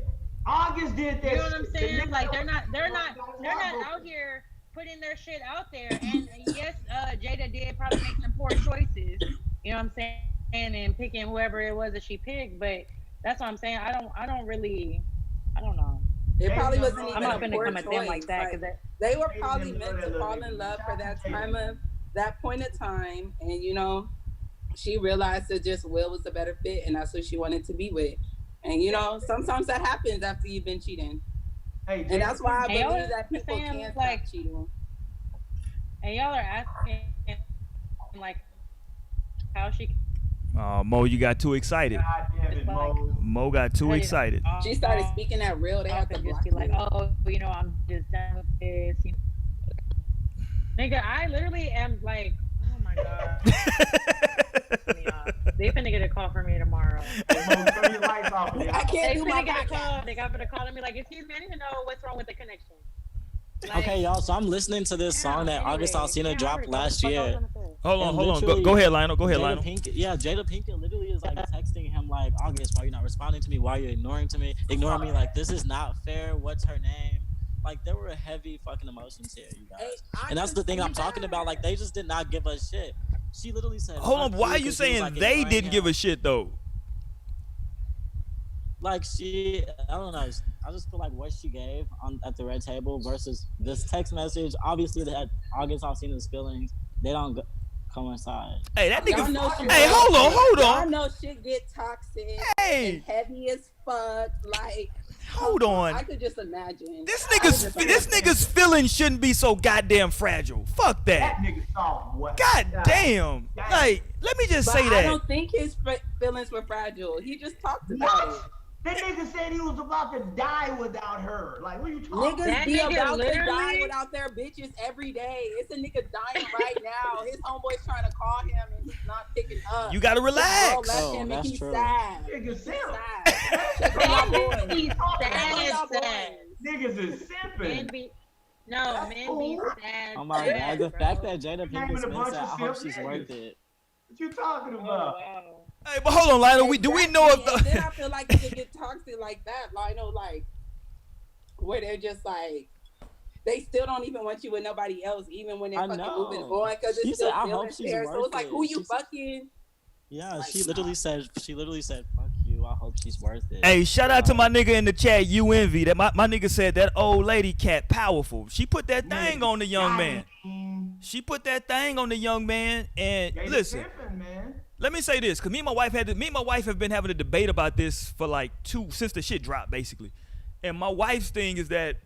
August did that. You know what I'm shit. saying? Like they're not out here putting their shit out there. And yes, Jada did probably make some poor choices. You know what I'm saying? And picking whoever it was that she picked, but that's what I'm saying. I don't know. It probably wasn't even I'm not a gonna poor come at them like choice. that because They were probably meant to fall in love for that point of time, and you know, she realized that just Will was a better fit, and that's who she wanted to be with. And you know, sometimes that happens after you've been cheating, and that's why I believe that people can't stop cheating. And y'all are asking like how she. Mo, you got too excited. God damn it, Mo. Mo got too excited. She started speaking that real. They have to just be like, oh, you know, I'm just done with this. You know. Nigga, I literally am like, oh my god. They finna get a call from me tomorrow. Turn your lights off. I can't do my call. They got to call me like, excuse me, I need to know what's wrong with the connection. Like, Okay, y'all. So I'm listening to this song that August Alsina dropped last year. Hold on. Go ahead, Lionel. Jada Pinkett literally is like texting him like, August, why you not responding to me? Why you ignoring me? Like, this is not fair. What's her name? Like, there were heavy fucking emotions here, you guys. And that's the thing I'm talking about. Like, they just did not give a shit. She literally said, hold on, why are you saying they didn't give a shit though? Like, I don't know. I just feel like what she gave at the red table versus this text message. Obviously, that August Alsina's feelings, they don't coincide. Hey, that nigga. Hey, hold on. I know shit get toxic. Hey, and heavy as fuck. Like, hold on. I could just imagine. This nigga's feelings shouldn't be so goddamn fragile. Fuck that. That nigga soft, boy. God damn. Like, let me just say that. I don't think his feelings were fragile. He just talked about it. That nigga said he was about to die without her. Like, what are you talking about? Niggas be about to die without their bitches every day. It's a nigga dying right now. His homeboy's trying to call him and he's not picking up. You gotta relax. That's true. Sad. Niggas Niggas is simping. Men be sad. Oh my god, the fact that Jada Pinkett Smith said, I hope she's worth it. What you talking about? Hey, but hold on, Lionel. Do we know if and then I feel like it can get toxic like that, Lionel, like where they're just like they still don't even want you with nobody else, even when they're fucking moving on, because it's still feelings there. So it's like, who you fucking? Yeah, like, she literally said, "Fuck you. I hope she's worth it." Hey, shout out to my nigga in the chat, you envy. That my nigga said that old lady cat powerful. She put that thing on the young man. She put that thing on the young man, and listen. Let me say this, cause me and my wife have been having a debate about this for like since the shit dropped, basically. And my wife's thing is that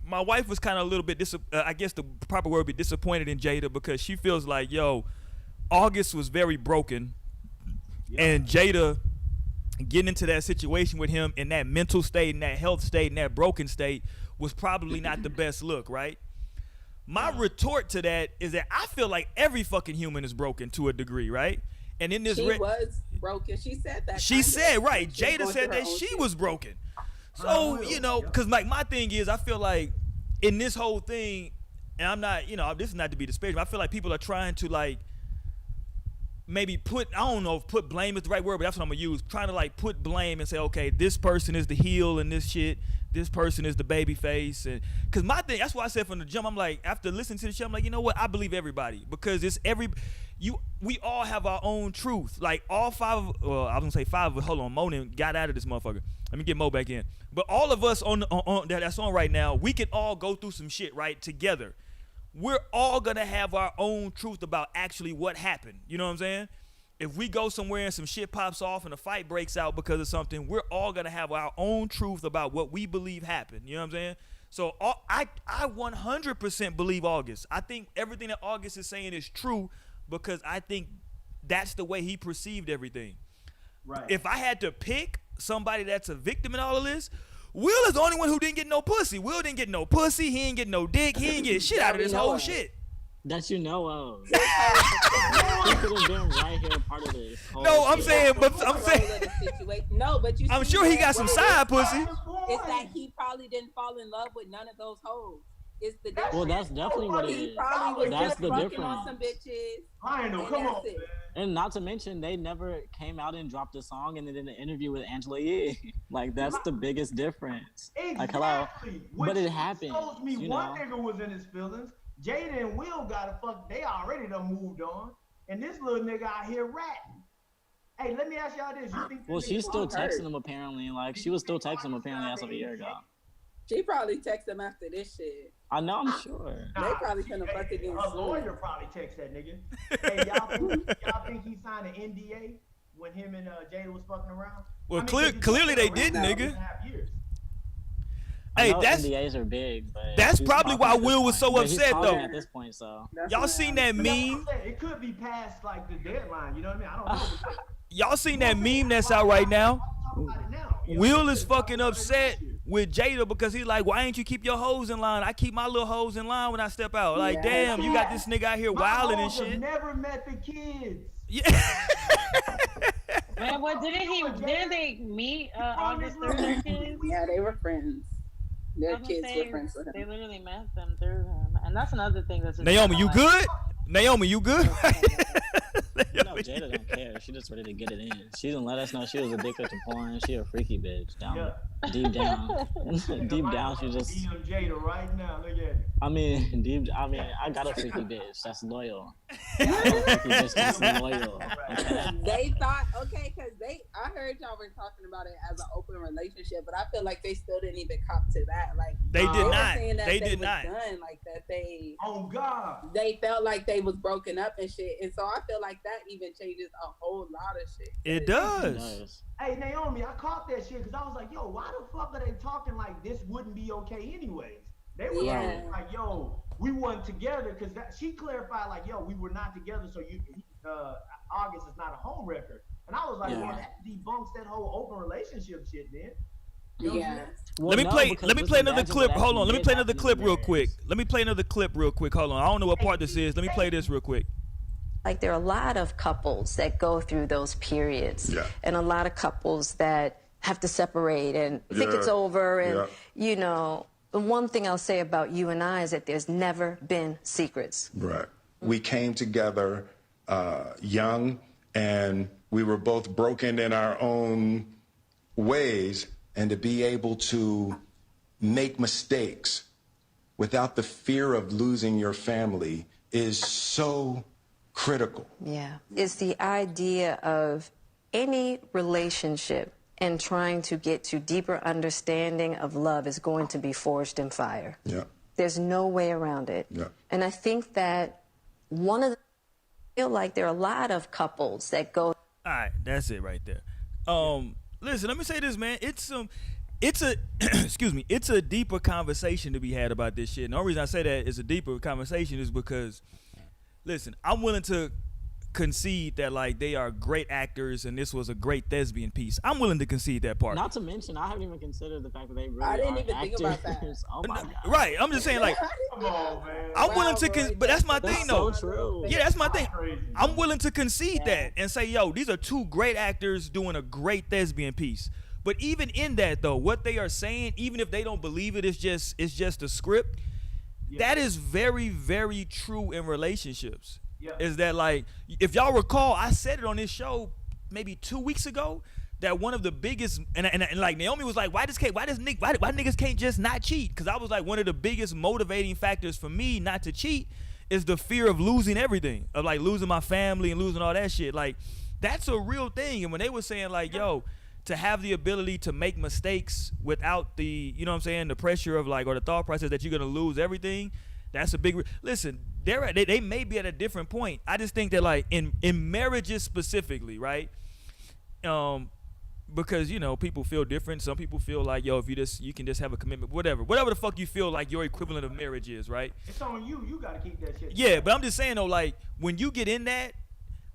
my wife was kind of a little bit I guess the proper word would be disappointed in Jada, because she feels like, yo, August was very broken, and Jada getting into that situation with him in that mental state, in that health state, in that broken state was probably not the best look, right? My retort to that is that I feel like every fucking human is broken to a degree, right? And in this she was broken. She said that. She said, right. Jada said that she was broken. So, you know, because like my thing is, I feel like in this whole thing, and I'm not, this is not to be disparaging. I feel like people are trying to like maybe I don't know if put blame is the right word, but that's what I'm gonna use. Trying to like put blame and say, okay, this person is the heel in this shit. This person is the baby face. And cause my thing, that's why I said from the jump, I'm like, after listening to the shit, I'm like, you know what? I believe everybody because it's we all have our own truth. Like all five of, well, I was gonna say five, but hold on, Mo got out of this motherfucker. Let me get Mo back in. But all of us on that's on right now, we can all go through some shit, right, together. We're all gonna have our own truth about actually what happened. You know what I'm saying? If we go somewhere and some shit pops off and a fight breaks out because of something, we're all gonna have our own truth about what we believe happened. You know what I'm saying? So I 100% believe August. I think everything that August is saying is true because I think that's the way he perceived everything. Right. If I had to pick somebody that's a victim in all of this, Will is the only one who didn't get no pussy. Will didn't get no pussy. He ain't get no dick. He ain't get shit out of this whole shit. That you know of. He could have been right here part of this. No, I'm saying. No, but you. I'm sure he got some side pussy. It's that he probably didn't fall in love with none of those hoes. It's the difference. Well, that's definitely what it is. He probably was that's just the fucking difference. on some bitches. I know. Come on. And not to mention, they never came out and dropped a song and then did an interview with Angela Yee. Like, that's the biggest difference. Exactly. Like, hello. But it happened. Shows me one nigga was in his feelings. Jada and Will gotta fuck. They already done moved on. And this little nigga out here ratting. Hey, let me ask y'all this. You think this she's still texting him apparently. Like, she was still texting him apparently as of a year ago. She probably texted him after this shit. I know, I'm sure. They probably couldn't fuck again. A lawyer probably text that nigga. Hey, y'all think he signed an NDA when him and Jada was fucking around? Well, clearly they did, nigga. Hey, NDAs are big, but that's probably why Will was so upset though. At this point, so y'all seen that meme? It could be past like the deadline. You know what I mean? I don't know. Y'all seen that meme that's out right now? Will is fucking upset with Jada because he's like, why ain't you keep your hoes in line? I keep my little hoes in line when I step out. Like, damn, you got this nigga out here wilding and shit. Never met the kids. Yeah. Man, what didn't they meet August through their kids? Yeah, they were friends. Their kids were friends with him. They literally met them through him, and that's another thing that's. Naomi, you good? Naomi, you good? No, Jada don't care. She just ready to get it in. She didn't let us know she was addicted to porn. She a freaky bitch. Deep down, deep down, she just. Jada right now. Look at it. I got a freaky bitch that's loyal. I got a freaky bitch that's loyal. Okay? They thought, because I heard y'all were talking about it as an open relationship, but I feel like they still didn't even cop to that. Like they did not. They did not. Done, like that they. Oh God. They felt like they was broken up and shit, and so I feel like that even changes a whole lot of shit. It does. Hey Naomi, I caught that shit because I was like, yo, why the fuck are they talking like this wouldn't be okay anyways? They were like, yo, we weren't together because she clarified like, yo, we were not together, so August is not a home record. And I was like, well, that debunks that whole open relationship shit then. You know let me play another clip. Hold on. Let me play another clip real quick. Hold on. I don't know what part this is. Let me play this real quick. Like there are a lot of couples that go through those periods, and a lot of couples that have to separate and think it's over. And the one thing I'll say about you and I is that there's never been secrets. Right. We came together young, and we were both broken in our own ways, and to be able to make mistakes without the fear of losing your family is so critical. Yeah. It's the idea of any relationship and trying to get to deeper understanding of love is going to be forged in fire. Yeah. There's no way around it. Yeah. And I think that I feel like there are a lot of couples that go. All right, that's it right there. Listen, let me say this, man. It's a it's a deeper conversation to be had about this shit. And the only reason I say that is a deeper conversation is because, listen, I'm willing to concede that like they are great actors and this was a great thespian piece. I'm willing to concede that part. Not to mention, I haven't even considered the fact that they really I didn't are even actors. think about that. Oh my God. Right, I'm just saying like Come on, man. I'm willing to but that's my thing though. So true. Yeah, that's my thing. I'm willing to concede that and say, yo, these are two great actors doing a great thespian piece. But even in that though, what they are saying, even if they don't believe it, it's just a script. that is very, very true in relationships. Yeah. Is that like, if y'all recall, I said it on this show maybe 2 weeks ago, that one of the biggest, and like Naomi was like, why niggas can't just not cheat? Because I was like, one of the biggest motivating factors for me not to cheat is the fear of losing everything, of like losing my family and losing all that shit. Like, that's a real thing. And when they were saying like, yo, to have the ability to make mistakes without the, you know what I'm saying, the pressure of like, or the thought process that you're gonna lose everything, that's a big listen, they may be at a different point. I just think that like in marriages specifically, right? Because, you know, people feel different. Some people feel like, yo, if you can just have a commitment, whatever the fuck you feel like your equivalent of marriage is, right? It's on you. You gotta keep that shit. Yeah, but I'm just saying though, like when you get in that,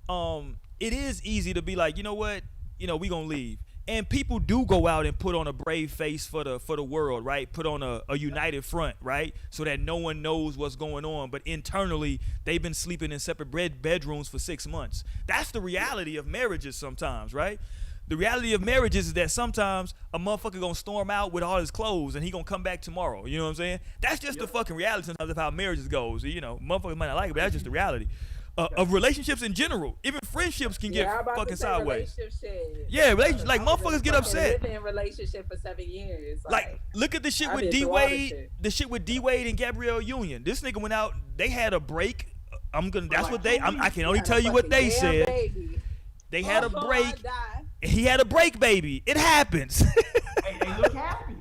it is easy to be like, you know what, you know, we gonna leave. And people do go out and put on a brave face for the world, right? Put on a united front, right? So that no one knows what's going on. But internally, they've been sleeping in separate bedrooms for 6 months. That's the reality of marriages sometimes, right? The reality of marriages is that sometimes a motherfucker gonna storm out with all his clothes and he gonna come back tomorrow. You know what I'm saying? That's just the fucking reality sometimes of how marriages goes. You know, motherfuckers might not like it, but that's just the reality. Of relationships in general. Even friendships can get fucking sideways. Yeah, like motherfuckers get upset. Living in a relationship for 7 years. Like look at the shit with D Wade, and Gabrielle Union. This nigga went out. They had a break. That's what they. I can only tell you what they said. Baby. They had a break. He had a break, baby. It happens. Hey, they look happy.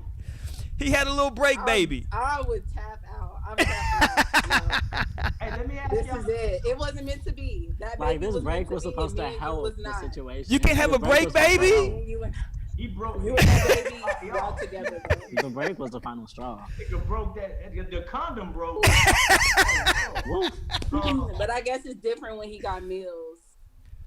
He had a little break, baby. I would tap out. I'm tapping out. No. Hey, let me ask this y'all. is it. It wasn't meant to be. That like baby this was break was meant supposed to be, help was the not. situation. You can't have a break, baby. He broke. You and that baby y'all together. The break was the final straw. Nigga broke that. The condom broke. But I guess it's different when he got meals.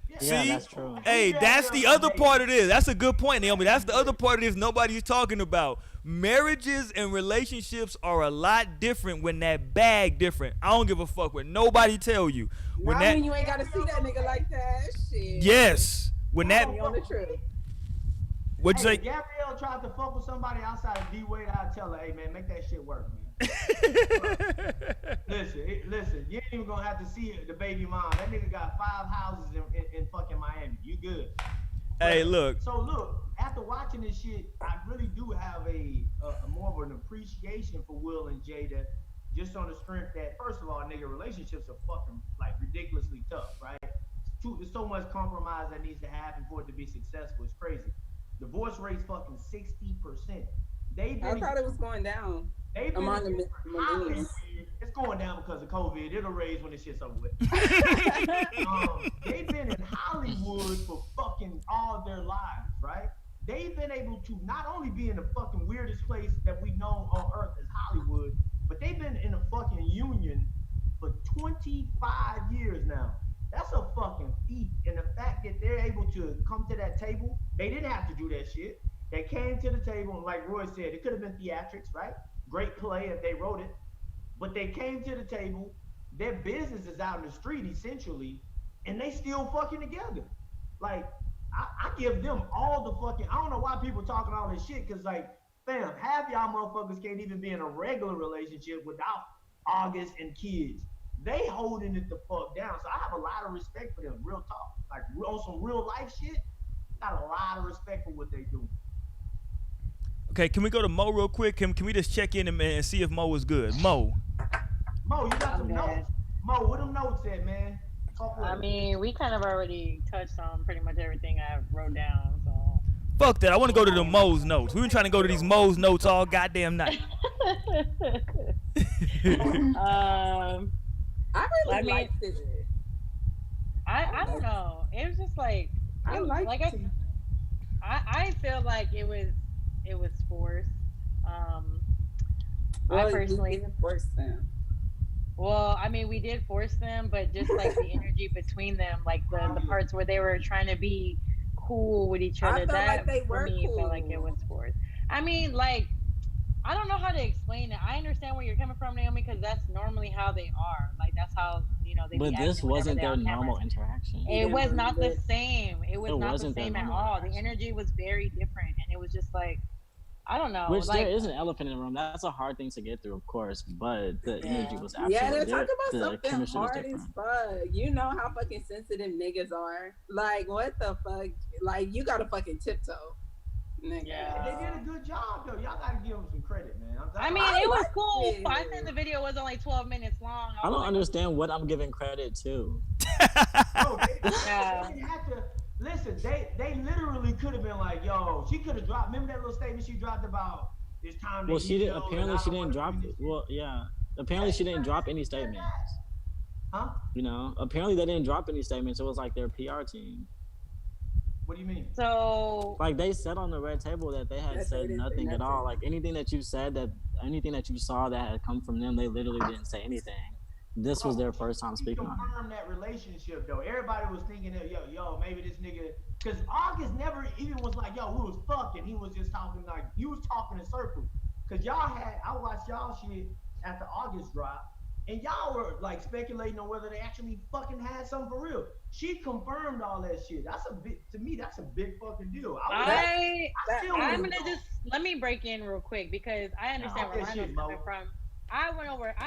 Yeah, See? that's true. Hey, that's the other part of this. That's a good point, Naomi. That's the other part of this nobody's talking about. Marriages and relationships are a lot different when that bag different. I don't give a fuck what nobody tell you. When you ain't gotta see that nigga like that. Shit. Yes. When that on the truth. What'd you say? Gabrielle tried to fuck with somebody outside of D Wade, I'd tell her, hey man, make that shit work, man. Listen, you ain't even gonna have to see the baby mom. That nigga got 5 houses in fucking Miami. You good. Hey, look. So look, after watching this shit, I really do have a more of an appreciation for Will and Jada, just on the strength that, first of all, nigga, relationships are fucking like ridiculously tough, right? There's so much compromise that needs to happen for it to be successful. It's crazy. Divorce rate's fucking 60%. I thought it was going down. Among the millennials. It's going down because of COVID. It'll raise when this shit's over with. They've been in Hollywood for fucking all their lives, right? They've been able to not only be in the fucking weirdest place that we know on earth as Hollywood, but they've been in a fucking union for 25 years now. That's a fucking feat. And the fact that they're able to come to that table, they didn't have to do that shit. They came to the table, and like Roy said, it could have been theatrics, right? Great play if they wrote it. But they came to the table, their business is out in the street, essentially, and they still fucking together. Like, I give them all the fucking, I don't know why people talking all this shit, because, like, fam, half y'all motherfuckers can't even be in a regular relationship without August and kids. They holding it the fuck down. So I have a lot of respect for them, real talk. Like, on some real life shit, got a lot of respect for what they do. Okay, can we go to Mo real quick? Can we just check in and see if Mo is good? Mo, you got some notes? Mo, what them notes at, man? I mean, we kind of already touched on pretty much everything I wrote down, so. Fuck that. I want to go to the Mo's notes. We've been trying to go to these Mo's notes all goddamn night. I really liked it. I don't know. It was just like I feel like it was forced. Well, I personally didn't force them. Well, I mean, we did force them, but just like the energy between them, like the parts where they were trying to be cool with each other, that like for me cool. Felt like it was forced. I mean, like, I don't know how to explain it. I understand where you're coming from, Naomi, because that's normally how they are. Like, that's how, you know, they But this wasn't their normal interaction. It was not the same. It was not the same at all. The energy was very different, and it was just like, I don't know. Which like, there is an elephant in the room. That's a hard thing to get through, of course. But the energy was absolutely Yeah, they're talking the about something chemistry was hard as different. fuck. You know how fucking sensitive niggas are. Like, what the fuck? Like, you gotta fucking tiptoe. Nigga. Yeah. They did a good job though. Y'all gotta give them some credit, man. I mean, it was cool. I think the video was only 12 minutes long. I don't understand what I'm giving credit to. No, they didn't have to. Listen, they literally could have been like, yo, she could have dropped. Remember that little statement she dropped about it's time to Well, she did. heal, Apparently, and I she don't didn't wanna drop. do this Well, yeah. Apparently, she didn't drop any statements. Huh? You know, apparently they didn't drop any statements. It was like their PR team. What do you mean? So, like they said on the red table that they had said nothing at all. Like anything that you said, anything that you saw that had come from them, they literally didn't say anything. This was their first time speaking on it. Confirm that relationship though. Everybody was thinking that yo, maybe this nigga, because August never even was like, yo, we was fucking. He was just talking like he was talking in circles. Cause I watched y'all shit after August drop, and y'all were like speculating on whether they actually fucking had something for real. She confirmed all that shit. That's a big, to me, that's a big fucking deal. I'm gonna just let me break in real quick because I understand where Lionel's coming from. I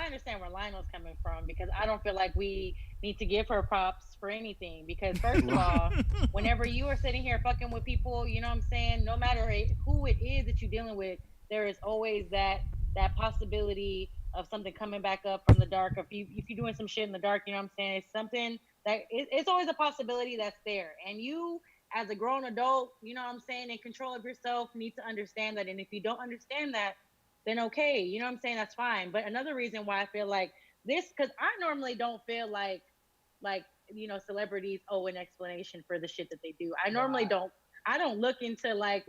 understand where Lionel's coming from because I don't feel like we need to give her props for anything. Because first of all, whenever you are sitting here fucking with people, you know what I'm saying? No matter who it is that you're dealing with, there is always that possibility of something coming back up from the dark. If you're doing some shit in the dark, you know what I'm saying? It's something that it's always a possibility that's there. And you, as a grown adult, you know what I'm saying, in control of yourself, need to understand that. And if you don't understand that, then okay, you know what I'm saying, that's fine. But another reason why I feel like this, because I normally don't feel like you know, celebrities owe an explanation for the shit that they do. I normally don't. I don't look into like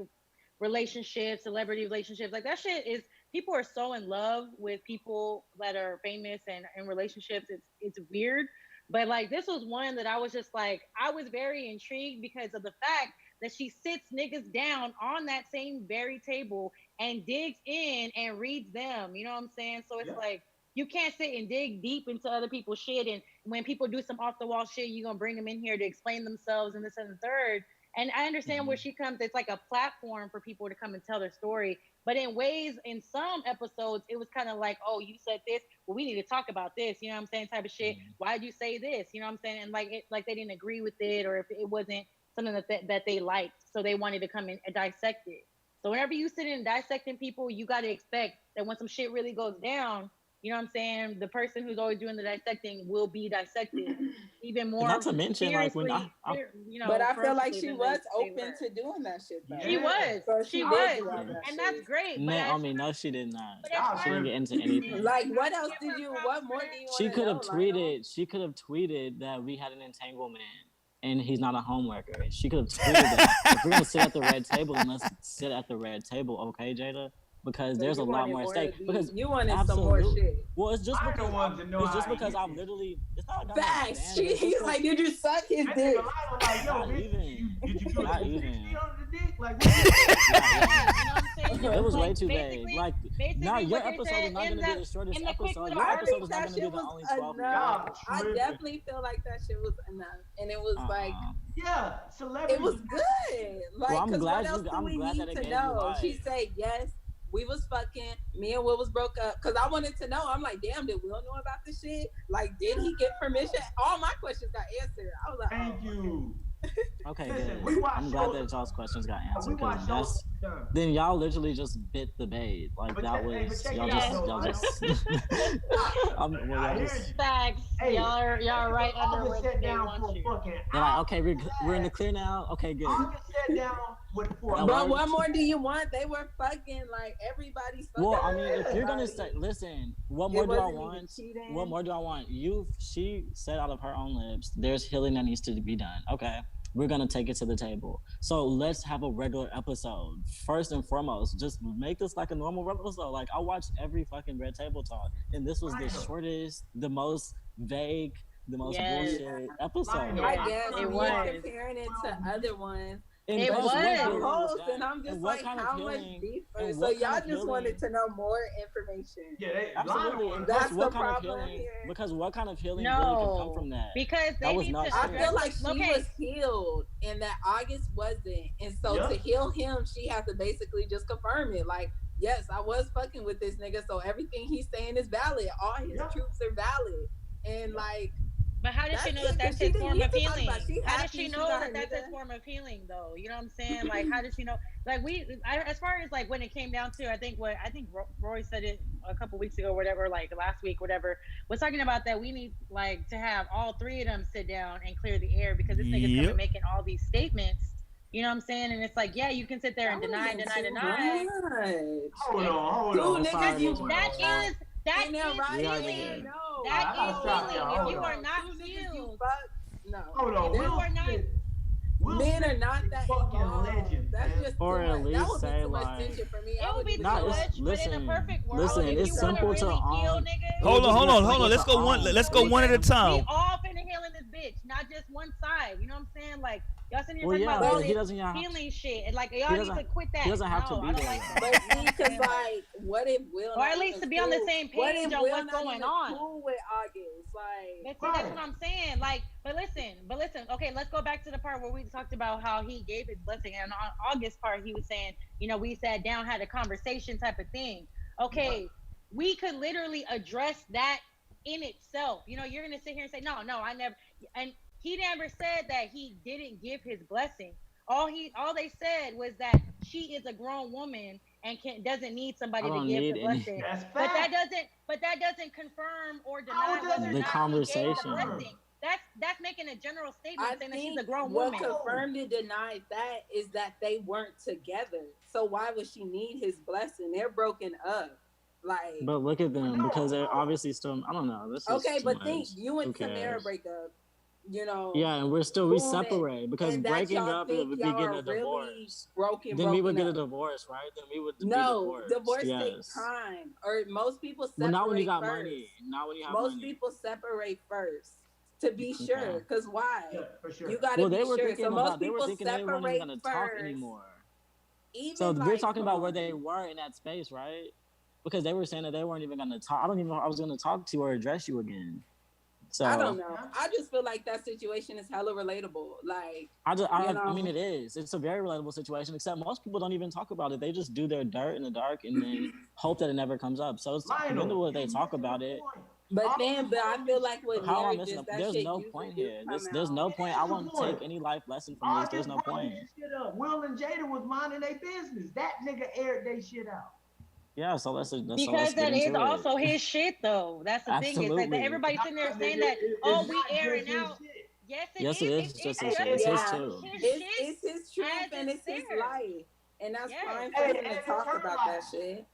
relationships, celebrity relationships. Like that shit is, people are so in love with people that are famous and in relationships. It's weird. But like this was one that I was just like, I was very intrigued because of the fact that she sits niggas down on that same very table and digs in and reads them. You know what I'm saying? So it's like, you can't sit and dig deep into other people's shit. And when people do some off the wall shit, you're going to bring them in here to explain themselves and this and the third. And I understand where she comes. It's like a platform for people to come and tell their story. But in ways, in some episodes, it was kind of like, oh, you said this. Well, we need to talk about this. You know what I'm saying? Type of shit. Why did you say this? You know what I'm saying? And like they didn't agree with it, or if it wasn't something that they liked, so they wanted to come in and dissect it. So whenever you sit in dissecting people, you got to expect that when some shit really goes down, you know what I'm saying, the person who's always doing the dissecting will be dissected even more. Not to mention, like when you know, but I feel like she was open to doing that shit though. She was. So she was. And that's great. No, I mean, no, she did not. She didn't get into anything. Like, what else did you? What more do you want? She could have tweeted. She could have tweeted that we had an entanglement and he's not a homeworker. She could have tweeted that. If we're gonna sit at the red table, then let's sit at the red table, okay, Jada? Because there's a lot more at stake. Because you wanted some more shit. Well, it's just because I'm literally. It's not like facts. He's like, did you suck his dick? Like, yo, did you put not the even. on the dick? Like, it was way too vague. Like, now your episode is not going to be the shortest episode. Your episode is not going to be the only 12 minutes. I definitely feel like that shit was enough, and it was like, celebrity. It was good. Like, well, I'm glad what else do we need to know? She said yes. We was fucking, me and Will was broke up. Cause I wanted to know. I'm like, damn, did Will know about this shit? Like, did he get permission? All my questions got answered. I was like, thank you. Okay, good. I'm glad that y'all's questions got answered. Because then y'all literally just bit the bait. Like that was y'all just facts. Y'all are right under where they want you. They're like, okay, we're in the clear now. Okay, good. Sat down but what more do you want? They were fucking like everybody's fucking. Well, I mean, if you're gonna say, listen, what more do I want? What more do I want? She said out of her own lips, there's healing that needs to be done. Okay, we're gonna take it to the table. So let's have a regular episode. First and foremost, just make this like a normal episode. Like I watched every fucking Red Table Talk, and this was the shortest, the most vague, the most bullshit episode. I guess it was comparing it to other ones. And It that's was. what a healing was host, that. and I'm just And what like, kind of how much healing? deeper? And So what y'all kind of just wanted healing? to know more information. Yeah, they Absolutely. Lana And was. plus, That's what the kind of problem healing? here. Because what kind of healing really could come from No, that? because That they was need to not I address. feel shit. like she Okay, was healed and that August wasn't. And so to Yep. heal him, she has to basically just confirm it. Like, yes, I was fucking with this nigga, so everything he's saying is valid. All his Yep. truths are valid. And like, but how does she that's know it, that because that's she his didn't form need of to talk healing? about it. She How does happy she she know got that her that's his nigga. form of healing, though? You know what I'm saying? Like, how does she know? Like, as far as like when it came down to, I think Roy said it a couple weeks ago, whatever, like last week, whatever, was talking about that we need like to have all three of them sit down and clear the air because this nigga's coming Yep. making all these statements. You know what I'm saying? And it's like, yeah, you can sit there That and deny, wasn't deny, too deny. much. Hold Two on. niggas you Hold That on. is that in there is right already here. healing. here. No, That I gotta is stop healing. y'all. If Hold you are on. not two niggas you healed, fuck. No. Hold on. if you Will are not Smith. Will Men are Smith not is that fucking involved. legend, That's man. just Or too at much. That least would be say too much like, tension for me. it I will would be be too not. shut It's up. much, but in a perfect I world, would listen. if be It's you shut want to simple up. to really heal, own. nigga, It would Hold on, just hold be on, we hold on. simple Let's to go one. own. Let's go one at a we time. all finna heal in this bitch, not just one side. You know what I'm saying? Like y'all sitting here Well, talking yeah, about all but But he this doesn't have. healing shit, and like He y'all need doesn't. to quit He that. doesn't have to No, be I don't there like though. that. but You know see, what I'm cause saying? Like, like, what if Will or not at least even to be on the cool? same What if page on Will what's not going even on. cool with August? Like, But see, that's Right. what I'm saying. Like, but listen. Okay, let's go back to the part where we talked about how he gave his blessing, and on August part, he was saying, you know, we sat down, had a conversation, type of thing. Yep. Okay, we could literally address that in itself. You know, you're gonna sit here and say, no, I never, and he never said that he didn't give his blessing. All they said was that she is a grown woman and doesn't need I somebody to don't give need the any. blessing. That's But fact. that doesn't confirm or How deny does whether or it The not not he gave the conversation. blessing. That's making a general statement I saying that she's think a grown what woman. confirmed and denied that is that they weren't together. So why would she need his blessing? They're broken up. Like, But look at them because No, they're no. obviously still. I don't know. This is okay, too but much. think you Who and Tamara cares? break up, you know, Yeah, and we boom, separate because and that breaking y'all up think would be y'all getting are a really divorce. Then we would broken get a up. divorce, right? Then we would be No, divorced. divorce takes Yes. time, or most people Well, not when you separate got first. money. Not when you have Most money. people separate first to be Okay. sure. Cause why? Yeah, for sure. You gotta Well, be they were sure. thinking So most about. They were people thinking they weren't even separate gonna talk first. anymore. So Even we're like, talking come about where on. they were in that space, right? Because they were saying that they weren't even gonna talk. I don't even know if I was gonna talk to you or address you again. I don't So know. I just feel like that situation is hella relatable. Like, you I know, mean, it is. It's a very relatable situation. Except most people don't even talk about it. They just do their dirt in the dark and then hope that it never comes up. So it's Lionel, commendable that you they talk missing the about it. point. but All then, this but I feel August like with shit, How am I missing marriages, up? that There's shit no usually point do here. come There's out. no it point. is I the won't point. take any life lesson from this. There's August no brought point. that shit up. Will and Jada was minding their business. That nigga aired they shit out. Yeah. So let's Because get that is into it. also his shit, though. That's the thing. Is like that Absolutely. everybody's sitting there Nah, saying nigga, that, it's oh, we not airing just his out. shit. Yes, it Yes, it is. is just It's his Hey, shit. just It's his Yeah, too. his it's shit his truth as and it's it's his there. life, and that's Yes. fine for Hey, him and to it's talk her about life. that shit.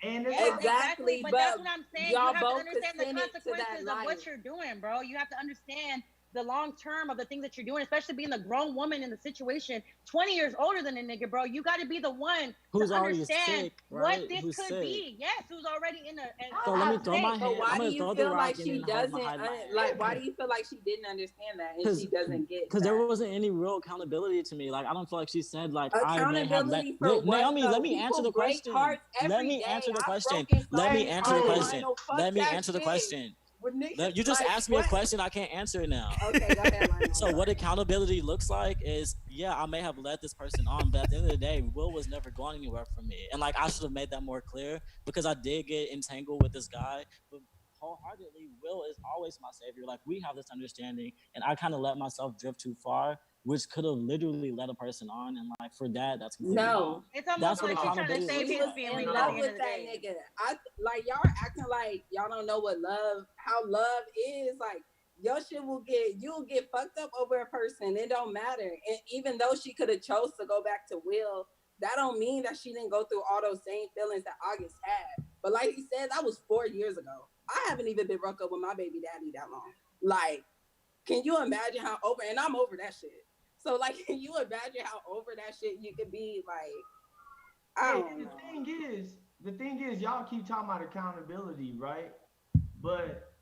And it's Yes, her life. exactly. Exactly, But that's but what I'm saying. You y'all have to both understand the consented to that consequences of life. what you're doing, bro. You have to understand the long term of the things that you're doing, especially being a grown woman in the situation, 20 years older than a nigga, bro. You got to be the one Who's to already understand sick, what right? this Who's could sick? be. Yes, who's already in a So let me bad throw my state. But hand. I'm why do gonna you throw the feel like rock and she then hide doesn't my hand. like? Why do you feel like she didn't understand that and she doesn't get Because there that? wasn't any real accountability to me. Like I don't feel like she said like I may have Accountability for what Naomi. though? Let me answer People the break question. hearts Let every me day. answer the I've question. broken so Let me many answer the hearts, question. Lionel. Fuck Let me that answer the shit. question. When niggas, You just like, asked me a what? question. I can't answer it now. Okay, go ahead, Lionel. So what accountability looks like is, yeah, I may have led this person on, but at the end of the day, Will was never going anywhere from me. And like I should have made that more clear because I did get entangled with this guy. But wholeheartedly, Will is always my savior. Like we have this understanding, and I kind of let myself drift too far, which could have literally led a person on. And like for that, that's completely wrong. No. It's almost That's what like she's trying to accountability save looks his like. In feelings at love the end with of the that day. nigga. Like y'all are acting like y'all don't know what love, how love is. Like your shit you'll get fucked up over a person. It don't matter. And even though she could have chose to go back to Will, that don't mean that she didn't go through all those same feelings that August had. But like he said, that was 4 years ago. I haven't even been broke up with my baby daddy that long. Like, can you imagine how over? And I'm over that shit. So like, can you imagine how over that shit you could be? Like, I don't know. The thing is, y'all keep talking about accountability, right?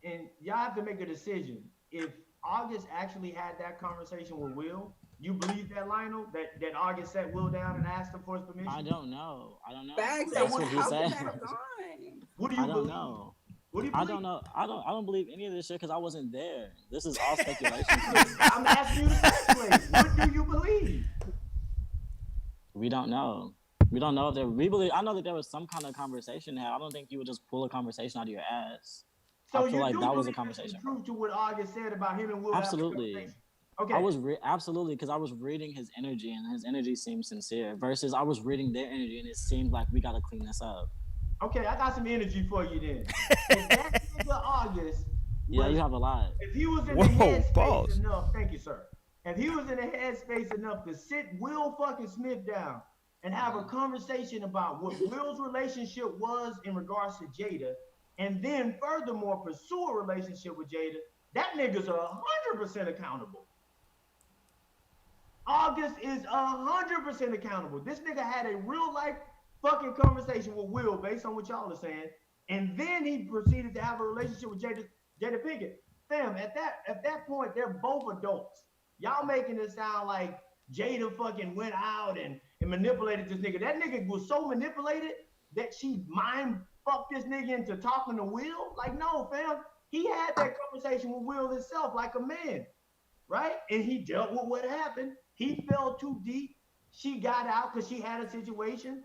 And y'all have to make a decision. If August actually had that conversation with Will, You believe that, Lionel? That August sat Will down and asked him for his permission? I don't know. Facts. That's what he said. What do you I don't believe? know. What do you I believe? don't know. I don't believe any of this shit because I wasn't there. This is all speculation. I'm asking you to speculate. What do you believe? We don't know. We don't know if there. We believe. I know that there was some kind of conversation had. I don't think you would just pull a conversation out of your ass. So I feel like do that was a believe conversation. there's True to what August said about him and Will. Absolutely. Okay. I was absolutely because I was reading his energy and his energy seemed sincere. Versus I was reading their energy and it seemed like we gotta clean this up. Okay, I got some energy for you then. If that nigga August, Yeah, you have a lot. if he was in the headspace enough, thank you, sir. If he was in the headspace enough to sit Will fucking Smith down and have a conversation about what Will's relationship was in regards to Jada, and then furthermore pursue a relationship with Jada, that nigga's 100% accountable. August is 100% accountable. This nigga had a real life fucking conversation with Will based on what y'all are saying, and then he proceeded to have a relationship with Jada Pinkett. Fam, at that point, they're both adults. Y'all making it sound like Jada fucking went out and manipulated this nigga. That nigga was so manipulated that she mind fucked this nigga into talking to Will. Like, no, fam. He had that conversation with Will himself like a man, right? And he dealt with what happened. He fell too deep. She got out because she had a situation.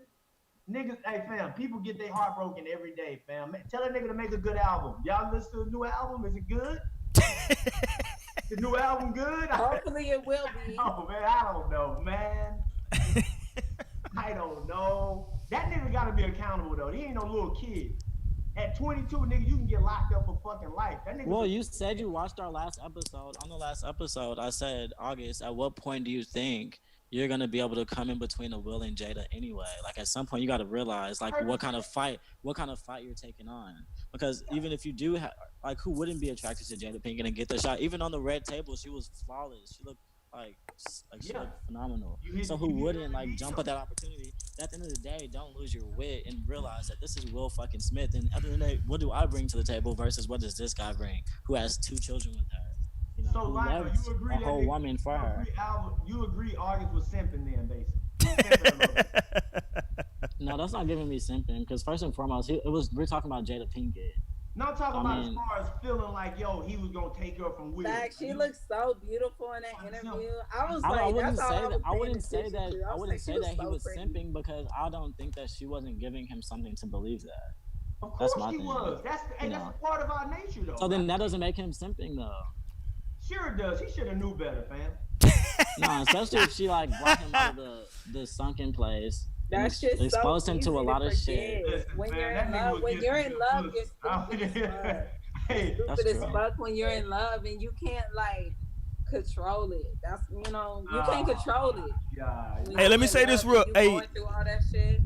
Niggas, hey fam, people get their heart broken every day, fam. Tell that nigga to make a good album. Y'all listen to the new album? Is it good? The new album good? Hopefully it will be. Oh man, I don't know, man. I don't know. That nigga gotta be accountable though. He ain't no little kid. At 22, nigga, you can get locked up for fucking life. That nigga. Well, you said you watched our last episode. On the last episode, I said, August, at what point do you think you're gonna be able to come in between a Will and Jada anyway? Like at some point, you got to realize like what kind of fight you're taking on. Because even if you do have, like, who wouldn't be attracted to Jada Pinkett and get the shot? Even on the red table, she was flawless. She looked like she looked phenomenal. So who wouldn't like jump at that opportunity? At the end of the day, don't lose your wit and realize that this is Will fucking Smith. And at the end of the day, what do I bring to the table versus what does this guy bring, who has 2 children with her? You know, so, who Lionel, loves you agree a whole woman for her. You agree August was simping then, basically. No, that's not giving me simping because first and foremost, we're talking about Jada Pinkett. No, I'm talking about as far as feeling like, yo, he was gonna take her from Will. Like, she looks so beautiful in that interview. I wouldn't say that he was simping because I don't think that she wasn't giving him something to believe that. Of course he was. That's a part of our nature, though. So then that doesn't make him simping, though. Sure it does. He should have knew better, fam. No, especially if she like brought him out of the sunken place. That shit exposed him to a lot of shit. Listen, when you're in love, you're stupid as fuck. Hey, stupid as fuck when you're in love and you can't like control it. That's you can't control it. Hey, let me say this real. Hey,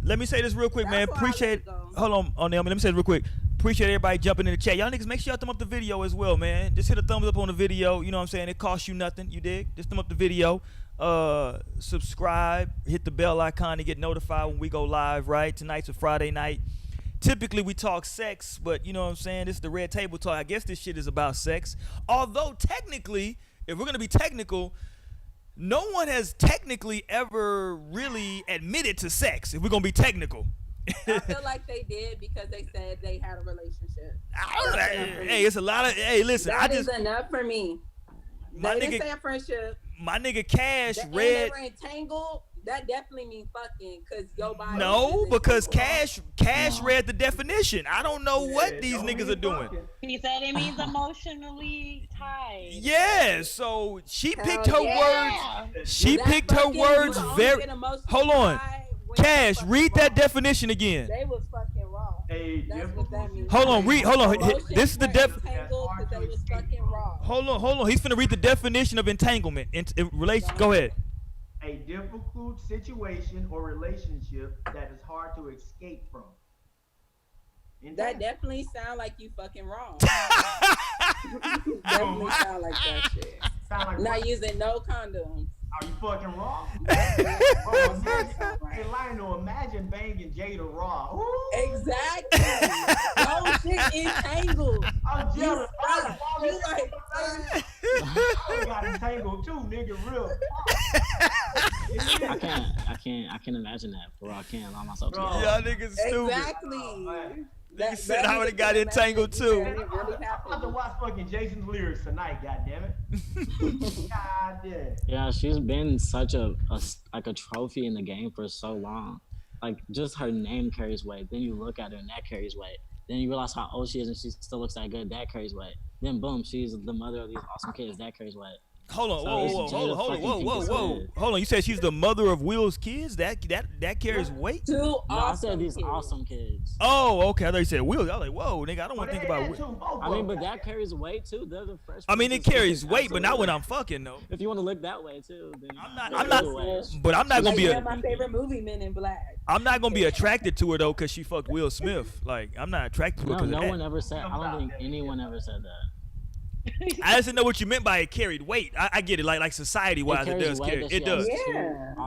let me say this real quick, man. Appreciate. Hold on, Naomi. Let me say this real quick. Appreciate everybody jumping in the chat. Y'all niggas, make sure y'all thumb up the video as well, man. Just hit a thumbs up on the video. You know what I'm saying? It costs you nothing. You dig? Just thumb up the video. Subscribe. Hit the bell icon to get notified when we go live. Right? Tonight's a Friday night. Typically we talk sex, but you know what I'm saying? This is the Red Table Talk. I guess this shit is about sex. Although technically, if we're gonna be technical, no one has technically ever really admitted to sex. If we're gonna be technical. I feel like they did because they said they had a relationship. Hey, it's a lot of. Hey, listen, that is enough for me. They didn't say a friendship. My nigga Cash read. They were entangled. That definitely means fucking because your body. No, because Cash read the definition. I don't know what these niggas are doing. He said it means emotionally tied. Yeah, so she picked her words. She picked her words very. Hold on, Cash, read that definition again. They was fucking wrong. That's what that means. Hold on, hold on. This is the Hold on. He's finna read the definition of entanglement. Go ahead. A difficult situation or relationship that is hard to escape from. That definitely sound like you fucking wrong. Definitely sound like that shit. Not using no condoms. Are you fucking wrong? Hey, Lionel, imagine banging Jada raw. Ooh. Exactly. No shit entangled. I'm jealous. You like, I got entangled too, nigga. Real. can't imagine that. Bro, I can't allow myself to. Y'all niggas stupid. Exactly. Niggas said I would have got entangled too. I'm about to watch fucking Jason's lyrics tonight. Goddamn it. Goddamn. Yeah, she's been such a trophy in the game for so long. Like, just her name carries weight. Then you look at her and that carries weight. Then you realize how old she is and she still looks that good. That carries weight. Then boom, she's the mother of these awesome kids. That carries weight. Hold on, So hold on. You said she's the mother of Will's kids? That carries weight? No, I said these awesome kids. Oh, okay. I thought you said Will. I was like, whoa, nigga, I don't want to think about Will. I mean, but that carries weight too. They're the fresh. I mean, it carries weight, but not when I'm fucking though. If you want to look that way too, then I'm not. But I'm not gonna be my favorite movie, Men in Black. I'm not gonna be attracted to her though, cause she fucked Will Smith. Like, I'm not attracted to her. No one ever said. I don't think anyone ever said that. I just didn't know what you meant by it carried weight. I get it, like society wise, it does carry. It does.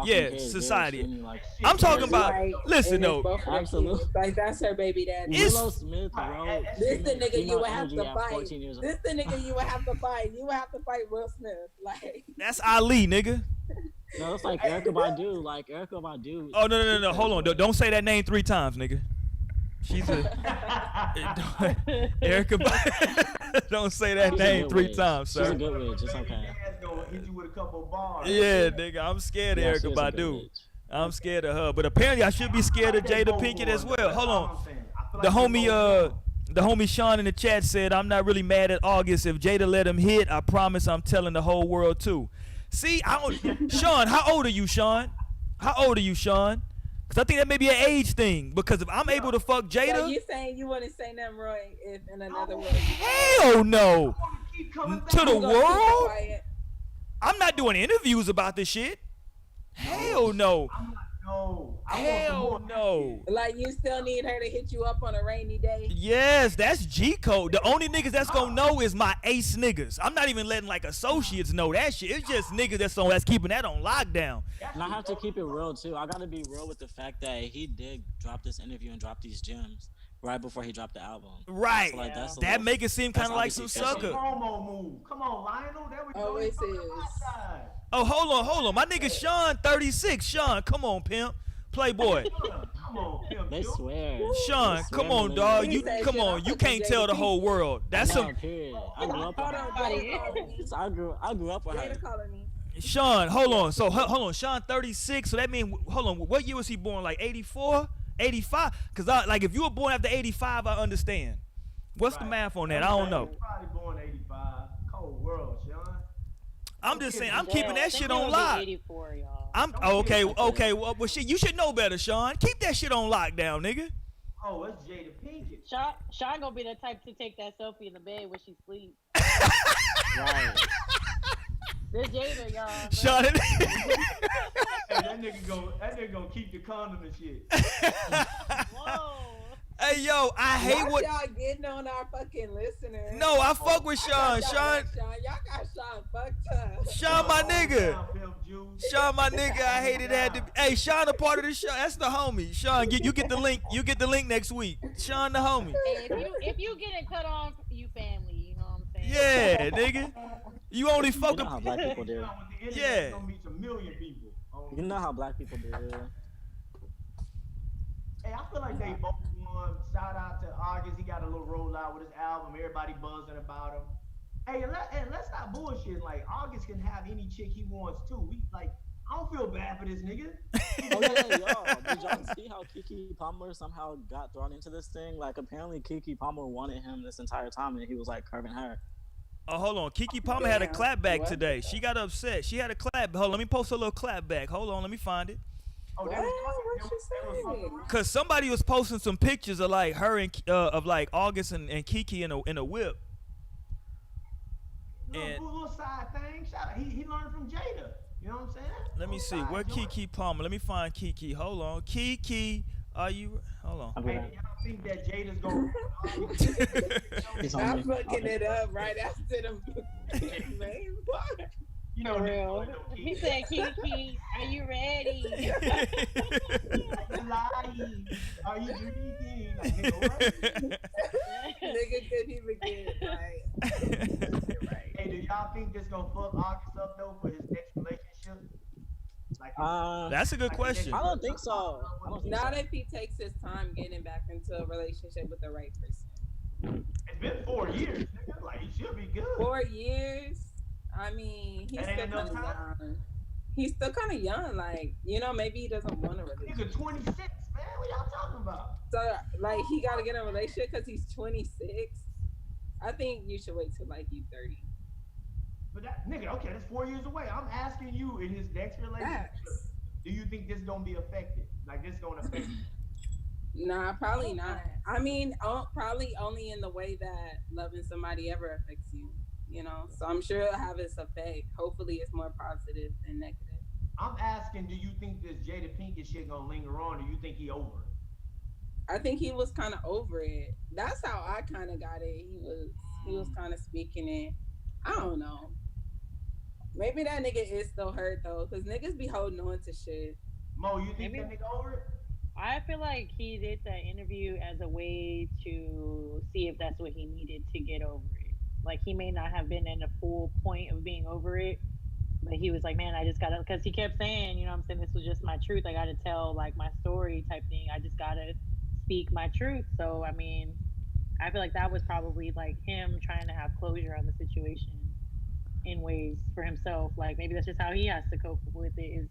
Yeah, society. I'm talking about. Listen though. Absolutely. Like that's her baby daddy. Willow Smith wrote. This the nigga you would have to fight. This the nigga you would have to fight. You would have to fight Will Smith. Like. That's Ali, nigga. No, it's like Erykah Badu. Like Erykah Badu. Oh no! Hold on! Don't say that name 3 times, nigga. She's Erykah. Don't say that name 3 times, sir. She's a good witch. It's okay. Hit you with a couple bars. Yeah, nigga, I'm scared of Erykah Badu. I'm scared of her, but apparently I should be scared of Jada Pinkett as well. Hold on, the homie Sean in the chat said I'm not really mad at August. If Jada let him hit, I promise I'm telling the whole world too. See, Sean, how old are you, Sean? How old are you, Sean? Because I think that may be an age thing. Because if I'm able to fuck Jada. So you saying you wouldn't say nothing wrong if in another world? Hell no. To the world? I'm not doing interviews about this shit. Hell no. Hell no. Like you still need her to hit you up on a rainy day? Yes, that's G code. The only niggas that's gonna know is my ace niggas. I'm not even letting like associates know that shit. It's just niggas that's keeping that on lockdown. And I have to keep it real too. I gotta be real with the fact that he did drop this interview and drop these gems right before he dropped the album. Right. So, like, that make it seem kind of like some sucker. Promo move. Come on, Lionel. There we go. Always is. Oh, hold on. My nigga Sean 36. Sean, come on, pimp. Playboy. Come on, pimp. They swear. Sean, come on, dog. You can't tell the whole world. That's some. Period. I grew up with her. Sean, hold on. So hold on. Sean 36. So that means hold on. What year was he born? Like 84, 85? Cause like if you were born after 85, I understand. What's the math on that? I don't know. Probably born 85. Cold world, Sean. I'm just saying. I'm keeping that shit on lock. 84, y'all. Okay. Well, shit. You should know better, Sean. Keep that shit on lockdown, nigga. Oh, it's Jada Pinkett. Sean gonna be the type to take that selfie in the bed when she sleeps. Right. This Jada, y'all. Sean. Hey, that nigga gonna keep the condom and shit. Whoa. Hey, yo, I hate what y'all getting on our fucking listeners. No, I fuck with Sean. Sean, y'all got Sean fucked up. Sean, my nigga. Sean, my nigga. I hated that. Hey, Sean, a part of the show. That's the homie. Sean, you get the link. You get the link next week. Sean, the homie. Hey, if you getting cut off, you family. You know what I'm saying? Yeah, nigga. You only fuck You know how black people do. Yeah. You know how black people do. Hey, I feel like they both won. Shout out to August. He got a little rollout with his album. Everybody buzzing about him. Hey, and let's not bullshit. Like, August can have any chick he wants too. I don't feel bad for this nigga. Oh yeah, yo. Did y'all see how Keke Palmer somehow got thrown into this thing? Like, apparently Keke Palmer wanted him this entire time, and he was like curving her. Oh, hold on. Keke Palmer had a clapback today. She got upset. She had a clap. Hold on, let me post a little clapback. Hold on, let me find it. Oh, What she saying? Cause somebody was posting some pictures of like her and of like August and Keke in a whip. Little side thing. Shout out. He learned from Jada. You know what I'm saying? Let me see. Where Keke Palmer? Let me find Keke. Hold on. Keke, are you? Hold on. Hey, y'all think that Jada's gonna? I'm fucking it up right after the main part. You know, real. He said, Keke, are you ready? Are you drinking? Like, nigga, what? Nigga couldn't even get it right. Hey, do y'all think this gonna fuck August up though for his next relationship? Like, That's a good question. I don't think so. Not if he takes his time getting back into a relationship with the right person. It's been 4 years, nigga. Like, he should be good. 4 years? I mean, he's still kind of young. He's still kind of young. Like, maybe he doesn't want a relationship. Nigga, 26, man. What y'all talking about? So, like, he got to get in a relationship because he's 26. I think you should wait till, like, you 30. But that, nigga, okay, that's 4 years away. I'm asking you, in his next relationship, do you think this gonna be affected? Like, this gonna affect you? Nah, probably not. I mean, probably only in the way that loving somebody ever affects you, So I'm sure it'll have its effect. Hopefully it's more positive than negative. I'm asking, do you think this Jada Pinkett shit gonna linger on, or you think he over it? I think he was kind of over it. That's how I kind of got it. He was kind of speaking it. I don't know. Maybe that nigga is still hurt though, because niggas be holding on to shit. Mo, you think that nigga over it? I feel like he did that interview as a way to see if that's what he needed to get over it. Like, he may not have been in a full point of being over it, but he was like, man, I just gotta, because he kept saying, this was just my truth. I gotta tell, like, my story type thing. I just gotta speak my truth. So, I mean, I feel like that was probably, like, him trying to have closure on the situation in ways for himself. Like, maybe that's just how he has to cope with it, is,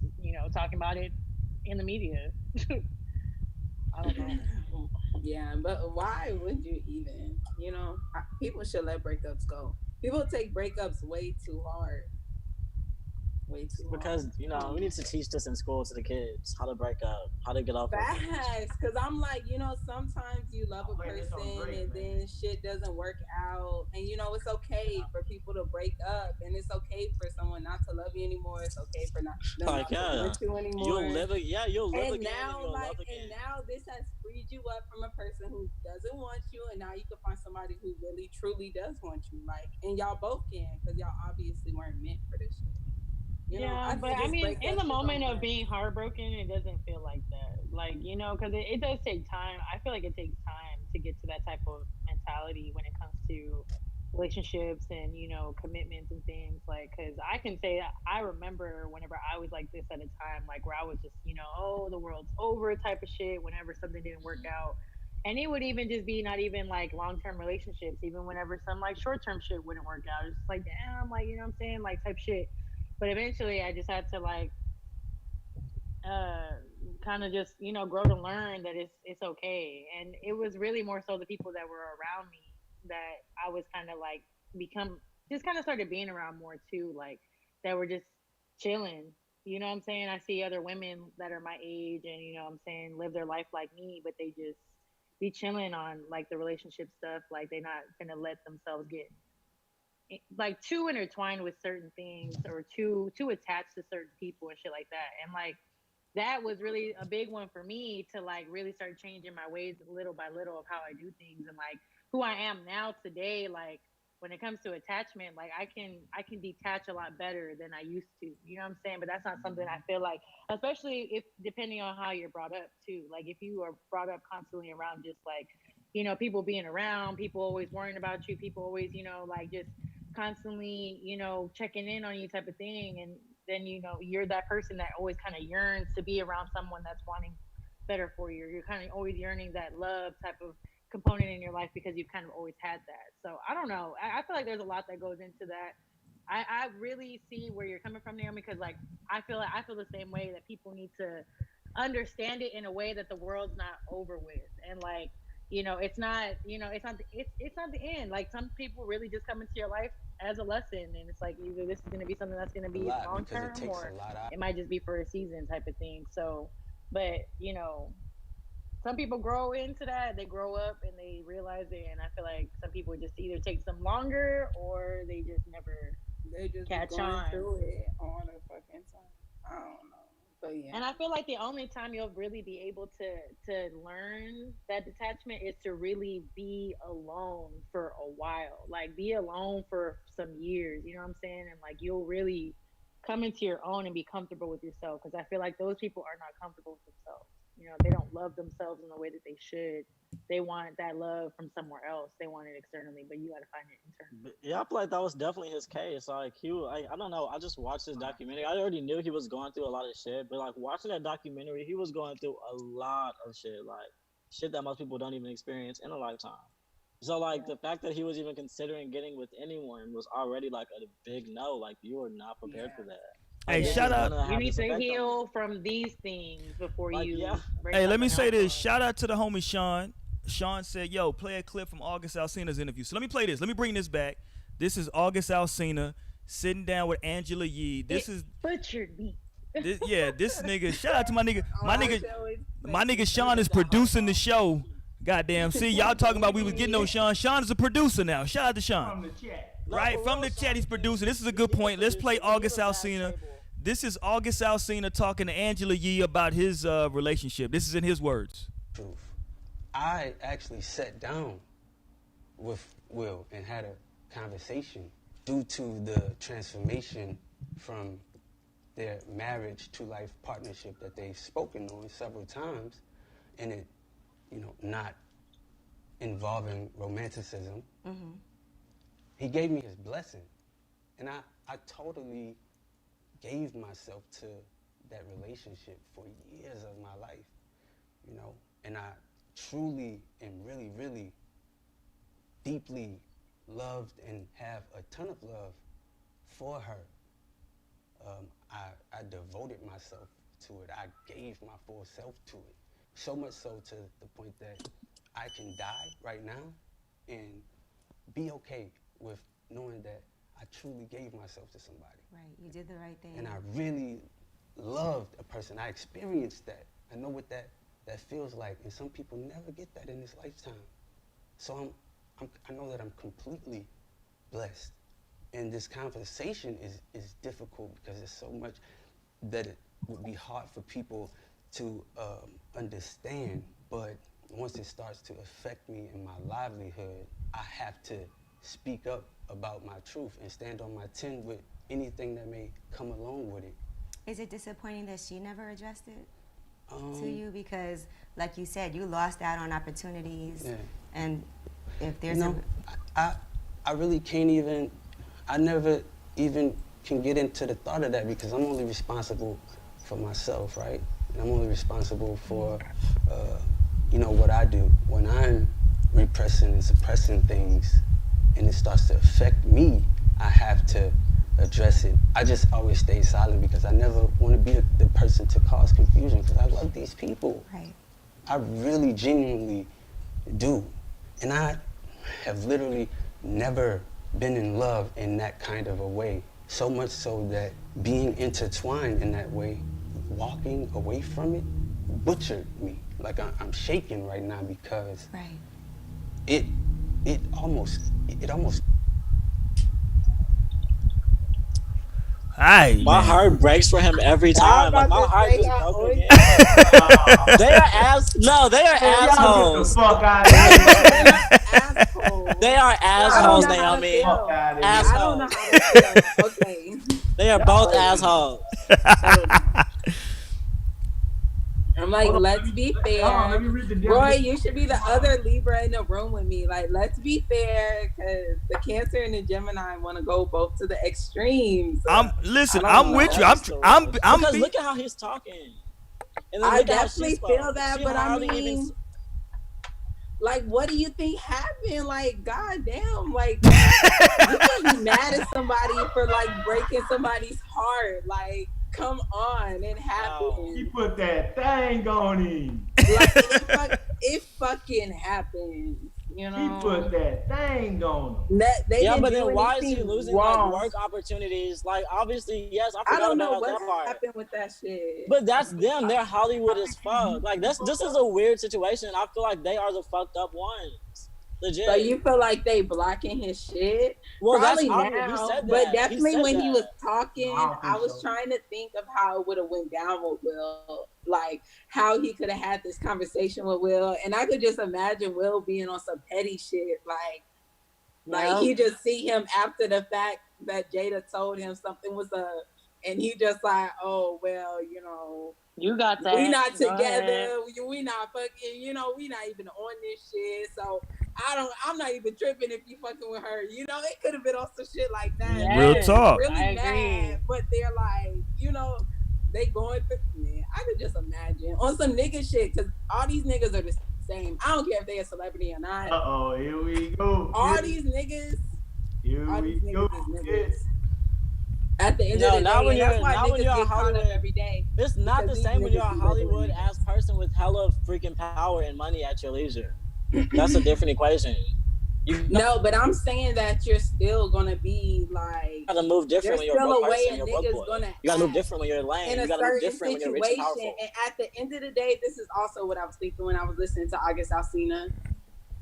talking about it in the media. I don't know. Yeah, but why would you even? People should let breakups go. People take breakups way too hard. Because we need to teach this in school to the kids, how to break up, how to get off. Facts, because I'm like, sometimes you love a person and then shit doesn't work out, and it's okay for people to break up, and it's okay for someone not to love you anymore. It's okay for not to want you anymore. You'll live again. And now this has freed you up from a person who doesn't want you, and now you can find somebody who really truly does want you. Like, and y'all both can, because y'all obviously weren't meant for this shit. But I mean, in the moment of being heartbroken, it doesn't feel like that. Like, because it does take time. I feel like it takes time to get to that type of mentality when it comes to relationships and, commitments and things. Like, because I can say that I remember whenever I was like this at a time, like where I was just, oh, the world's over type of shit whenever something didn't work out. And it would even just be not even like long-term relationships, even whenever some like short-term shit wouldn't work out. It's just like, damn, like, what I'm saying? Like, type shit. But eventually I just had to like kind of just, grow to learn that it's okay. And it was really more so the people that were around me that I was kind of like started being around more too, like that were just chilling. You know what I'm saying? I see other women that are my age and, live their life like me, but they just be chilling on like the relationship stuff. Like they're not gonna let themselves get like too intertwined with certain things or too attached to certain people and shit like that. And like that was really a big one for me to like really start changing my ways little by little of how I do things and like who I am now today. Like when it comes to attachment, like I can detach a lot better than I used to. You know what I'm saying? But that's not something I feel like, especially if depending on how you're brought up too. Like if you are brought up constantly around just like, people being around, people always worrying about you, people always, like just constantly, checking in on you type of thing. And then, you're that person that always kind of yearns to be around someone that's wanting better for you. You're kind of always yearning that love type of component in your life because you've kind of always had that. So I don't know. I feel like there's a lot that goes into that. I really see where you're coming from, Naomi, because like I feel the same way that people need to understand it in a way that the world's not over with. And like, it's not the end. Like some people really just come into your life as a lesson, and it's like either this is going to be something that's going to be long term, or it might just be for a season type of thing. So, but some people grow into that. They grow up and they realize it, and I feel like some people just either takes them longer or they just never catch on through it all the fucking time. I don't know. But yeah. And I feel like the only time you'll really be able to learn that detachment is to really be alone for a while. Like be alone for some years, you know what I'm saying? And like you'll really come into your own and be comfortable with yourself, because I feel like those people are not comfortable with themselves. they don't love themselves in the way that they should. They want that love from somewhere else. They want it externally, but you got to find it internally. Yeah, I feel like that was definitely his case. Like I don't know. I just watched this documentary. I already knew he was going through a lot of shit, but like watching that documentary, he was going through a lot of shit, like shit that most people don't even experience in a lifetime. So like the fact that he was even considering getting with anyone was already like a big no. Like you are not prepared for that. Hey, Like, this shout is out. gonna You have need this to effect on you. heal from these things before Like, you yeah. bring Hey, let me something say else this. on. Shout out to the homie Sean. Sean said, "Yo, play a clip from August Alsina's interview." So let me play this. Let me bring this back. This is August Alsina sitting down with Angela Yee. This It is butchered me. this, yeah. This nigga. Shout out to my nigga. My Our nigga. show is My nigga Sean is producing the show. Goddamn. See, y'all talking about we was getting on Sean. Sean is a producer now. Shout out to Sean. From the chat. Right, for from real, the Sean, chat, he's producing. This is a good point. Let's play August Alsina. This is August Alsina talking to Angela Yee about his relationship. This is in his words. Truth. I actually sat down with Will and had a conversation due to the transformation from their marriage to life partnership that they've spoken on several times, and it, not involving romanticism. Mm-hmm. He gave me his blessing, and I totally gave myself to that relationship for years of my life, and I truly and really, really deeply loved and have a ton of love for her. I devoted myself to it. I gave my full self to it. So much so to the point that I can die right now and be okay with knowing that I truly gave myself to somebody. Right, you did the right thing. And I really loved a person. I experienced that. I know what that feels like, and some people never get that in this lifetime. So I know that I'm completely blessed. And this conversation is difficult because there's so much that it would be hard for people to understand. But once it starts to affect me in my livelihood, I have to speak up about my truth and stand on my 10 with anything that may come along with it. Is it disappointing that she never addressed it to you? Because, like you said, you lost out on opportunities. Yeah. And if there's I really can't even, I never even can get into the thought of that because I'm only responsible for myself, right? And I'm only responsible for, what I do. When I'm repressing and suppressing things and it starts to affect me, I have to address it. I just always stay silent because I never want to be the person to cause confusion because I love these people. Right. I really genuinely do. And I have literally never been in love in that kind of a way. So much so that being intertwined in that way, walking away from it, butchered me. Like I'm shaking right now because it almost My heart breaks for him every time. Like my heart just broke again. They are they are assholes. Get the fuck out of here. They are assholes, Naomi. I Assholes. don't know how to feel. Okay. They are both assholes. I'm like, let's be fair. Let me read the Roy, you should be the other Libra in the room with me. Like, let's be fair, because the Cancer and the Gemini want to go both to the extremes. I'm with you. I'm because look at how he's talking. And then I look at how definitely she spoke. feel that, She but I hardly mean, even- like, what do you think happened? Like, goddamn, like, you can't be mad at somebody for like breaking somebody's heart. Like, come on, it happened. He put that thing on him. Like, it fucking happened. You know, He put that thing on him. But then why is he losing like work opportunities? Like obviously, yes, I I forgot don't know about what that part. happened with that shit. But that's them. They're Hollywood as fuck. Like this is a weird situation. I feel like they are the fucked up ones. Legit. So you feel like they blocking his shit? Well, probably that's obvious. He now, said but that. definitely He said when he that. was talking, I was so. trying to think of how it would have went down with Will, like how he could have had this conversation with Will, and I could just imagine Will being on some petty shit, like he just see him after the fact that Jada told him something was up, and he just like, oh well, You got that. We not Go together. ahead. We not fucking. You know, we not even on this shit. So I'm not even tripping if you fucking with her. You know, it could have been on some shit like that. Yes, Real talk. Really I mad, agree. but they're like, you know, they going through. Man, I could just imagine on some nigga shit because all these niggas are the same. I don't care if they a celebrity or not. Here we go. All these niggas. Here All we these go. niggas is niggas. At the end of the not day, when and that's you're- why not when niggas you're get in caught up Hollywood. every day. It's not the Because same these when you're a niggas be Hollywood regular ass person with hella freaking power and money at your leisure. That's a different equation. You No, but I'm saying that you're still gonna be like. gotta move different when There's you're a still broke a way person. a You're a broke nigga's boy. gonna You gotta move act different when you're lame. in a You gotta move certain different when you're rich and situation. powerful. And at the end of the day, this is also what I was thinking when I was listening to August Alsina.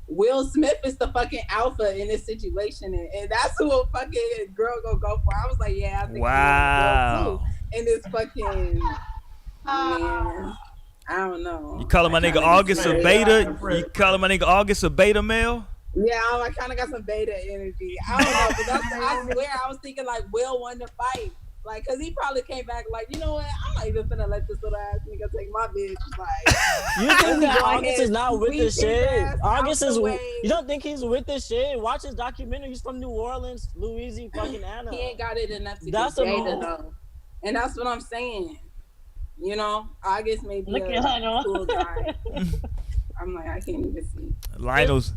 Will Smith is the fucking alpha in this situation, and that's who a fucking girl gonna go for. I was like, yeah, I think Wow. Will too. In this fucking man, I don't know. You calling my I nigga kinda August a get beta? some- You calling my nigga August a beta male? Yeah, I kind of got some beta energy. I don't know, but I swear I was thinking like Will won the fight. Like, cause he probably came back like, you know what? I'm not even finna let this little ass nigga take my bitch. Like, You think that Go August ahead, is not with sweep this his shit? ass August out is. the way. You don't think he's with this shit? Watch his documentary. He's from New Orleans, Louisiana, fucking Anna. he ain't got it enough to That's get a Jada move. though, and that's what I'm saying. You know, August may be Look a at Lionel. cool guy. I'm like, I can't even see. Lionel's.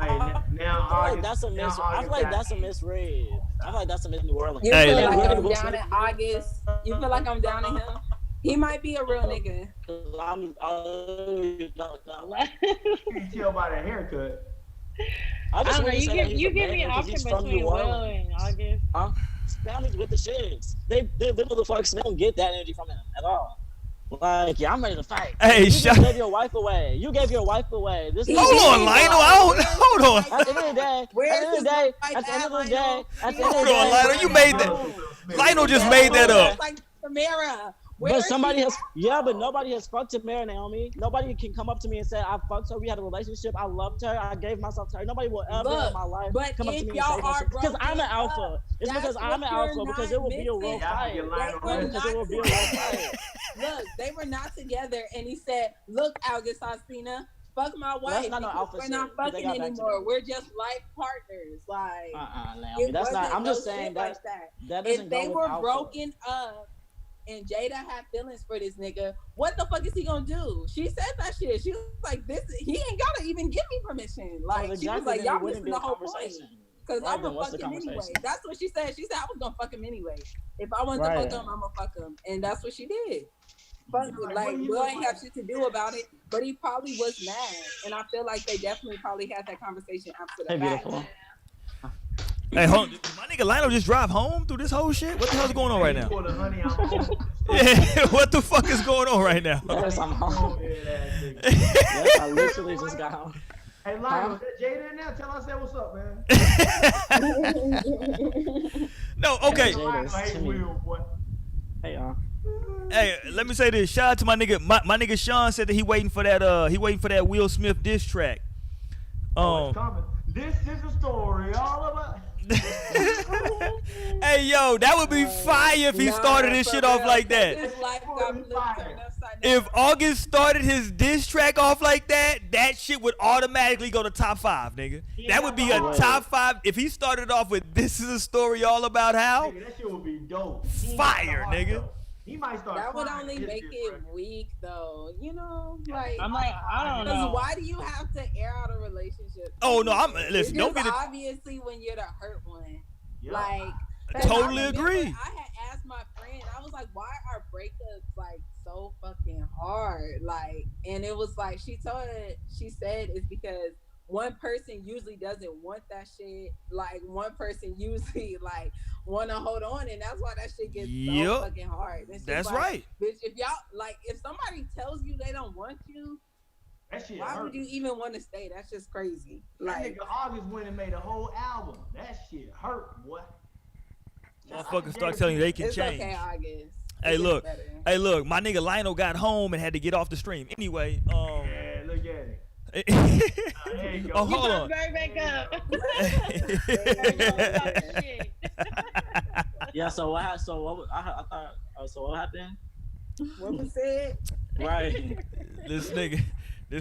Hey, now I feel like August, that's a now mis. I August feel like got- that's a misread. I feel like that's a mis New Orleans. You Hey, feel look. like I'm Will down Smith- at August? You feel like I'm down at him? He might be a real nigga. I'm, You can tell by the haircut. I just I don't know. wouldn't You say that give he's you a give me beta an 'cause option he's from between New Will Orleans. and August. Huh? Families with the shits. They little the fucks. They don't get that energy from him at all. Like, yeah, I'm ready to fight. Hey, you just shut- gave your wife away. You gave your wife away. This Hold on, Lionel. Hold on. At the end of the day, Where's at the end of his the day, wife at the end of the at, day, Lionel? at the end of Hold the on, day, Lionel. You made that. Lionel just made that up. Like Tamara. But Where's somebody she has, at? yeah, but nobody has fucked Tamara, Naomi. Nobody can come up to me and say, I fucked her, we had a relationship, I loved her, I gave myself to her. Nobody will ever Look, in my life but come up to if me and y'all say are that because I'm an broken alpha. up, It's that's because I'm an what alpha you're because not it will be a real mixing. fight. Y'all get They were Because it will be a real not fight. Look, they were not together, and he said, "Look, August Alsina, fuck my wife. not no because alpha we're shit, not 'cause they fucking got back anymore. together. We're just life partners." Like, Naomi, it that's not, wasn't I'm no just saying shit like that, that. that doesn't If go they with were alpha. broken up and Jada had feelings for this nigga, what the fuck is he gonna do? She said that shit. She was like, "This, he ain't gotta even give me permission." Like, Well, she was exactly, like, then "Y'all it wouldn't missing be the a whole point." conversation. Cause Right, I'm then gonna what's fuck the him anyway. conversation? That's what she said. She said I was gonna fuck him anyway. If I wanted Right. to fuck him, I'm gonna fuck him, and that's what she did. But Like, like, what do you Will look ain't like? have shit to do about it. But he probably was mad, and I feel like they definitely probably had that conversation after the Hey, fact. beautiful. Hey, hold on. Did my nigga Lionel just drive home through this whole shit? What the hell's going on right now? For the honey, I'm home. Yeah, what the fuck is going on right now? Yes, I'm home. Hey, Yes, I literally just got home. Lionel, is that Jada in there? Tell her I said what's up, man. No, okay. Lionel, Jada's hey, Timmy. Will, boy. Hey, y'all. Hey, let me say this. Shout out to my nigga. My nigga Sean said that he waiting for that Will Smith diss track. Oh, it's coming. This is a story all about. Hey yo, that would be fire if he started his for shit off real, like that. His life got flipped turned upside down. If August started his diss track off like that, that shit would automatically go to top 5, nigga. That would be a Right. top 5. If he started off with "This is a story all about how," Nigga, that shit would be dope. He ain't Fire, got the heart, nigga. though. He might start. that would crying only his make diss it record. weak, though. You know, like. I'm like, I don't Because know. why do you have to air out a relationship? Oh, no, I'm- It's listen, don't just get it- obviously when you're the hurt one. Yeah. Like, I 'cause totally remember agree. I had asked my friend, I was like, why are breakups like so fucking hard? Like, and it was like she said it's because one person usually doesn't want that shit. Like one person usually like want to hold on, and that's why that shit gets Yep. so fucking hard. It's just That's like, right. bitch. If y'all like, if somebody tells you they don't want you, That shit why hurt. would you even want to stay? That's just crazy. That Like, nigga August went and made a whole album. That shit hurt, boy. Motherfuckers start telling you they can it's change. okay, August. Hey, It gets look. better. Hey, look. My nigga Lionel got home and had to get off the stream. Anyway, Yeah, look at it. There you go. Oh, You hold popped on. right back up. Shit. Yeah, so what? So what? I thought. So what happened? What was said? Right. This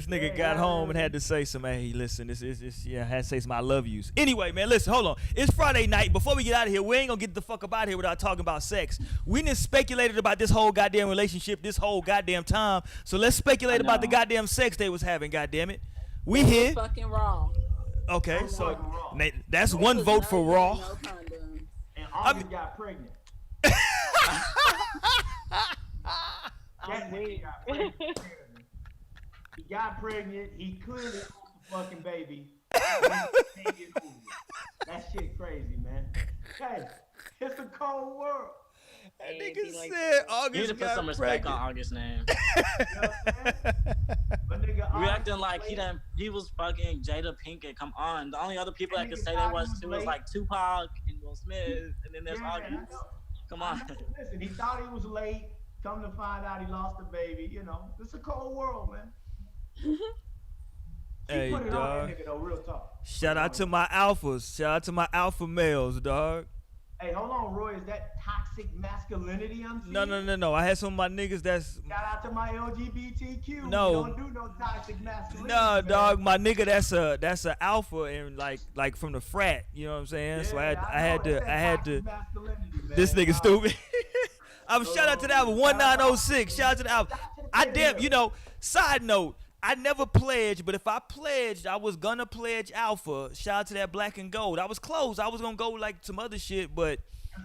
nigga got home and had to say some, hey, listen, this is I had to say some I love yous. Anyway, man, listen, hold on. It's Friday night. Before we get out of here, we ain't gonna get the fuck up out of here without talking about sex. We done speculated about this whole goddamn relationship this whole goddamn time. So let's speculate about the goddamn sex they was having, goddamn it. We here. Fucking raw. Okay, so that's one vote for raw. No condoms. And August got pregnant. That nigga got pregnant. He got pregnant. He clearly owned the fucking baby. That shit crazy, man. Hey, it's a cold world. That nigga said August. You need to put some respect on August's name. We acting like he was fucking Jada Pinkett. Come on. The only other people that could say that was like Tupac and Will Smith, and then there's August. Come on. Listen, he thought he was late. Come to find out he lost the baby. You know, it's a cold world, man. Hey, put it dog. on that nigga, though, real talk. Shout out to my alphas. Shout out to my alpha males, dog. Hey, hold on, Roy. Is that toxic masculinity I'm seeing? No. I had some of my niggas that's. Shout out to my LGBTQ. No. We don't do no toxic masculinity. No, man. dog. My nigga, that's a alpha and like from the frat. You know what I'm saying? Yeah, So I I had to. masculinity, man. This nigga stupid. Shout out to the album 1906. Shout out to the album. Side note. I never pledged, but if I pledged, I was gonna pledge Alpha. Shout out to that Black and Gold. I was close. I was gonna go like some other shit, but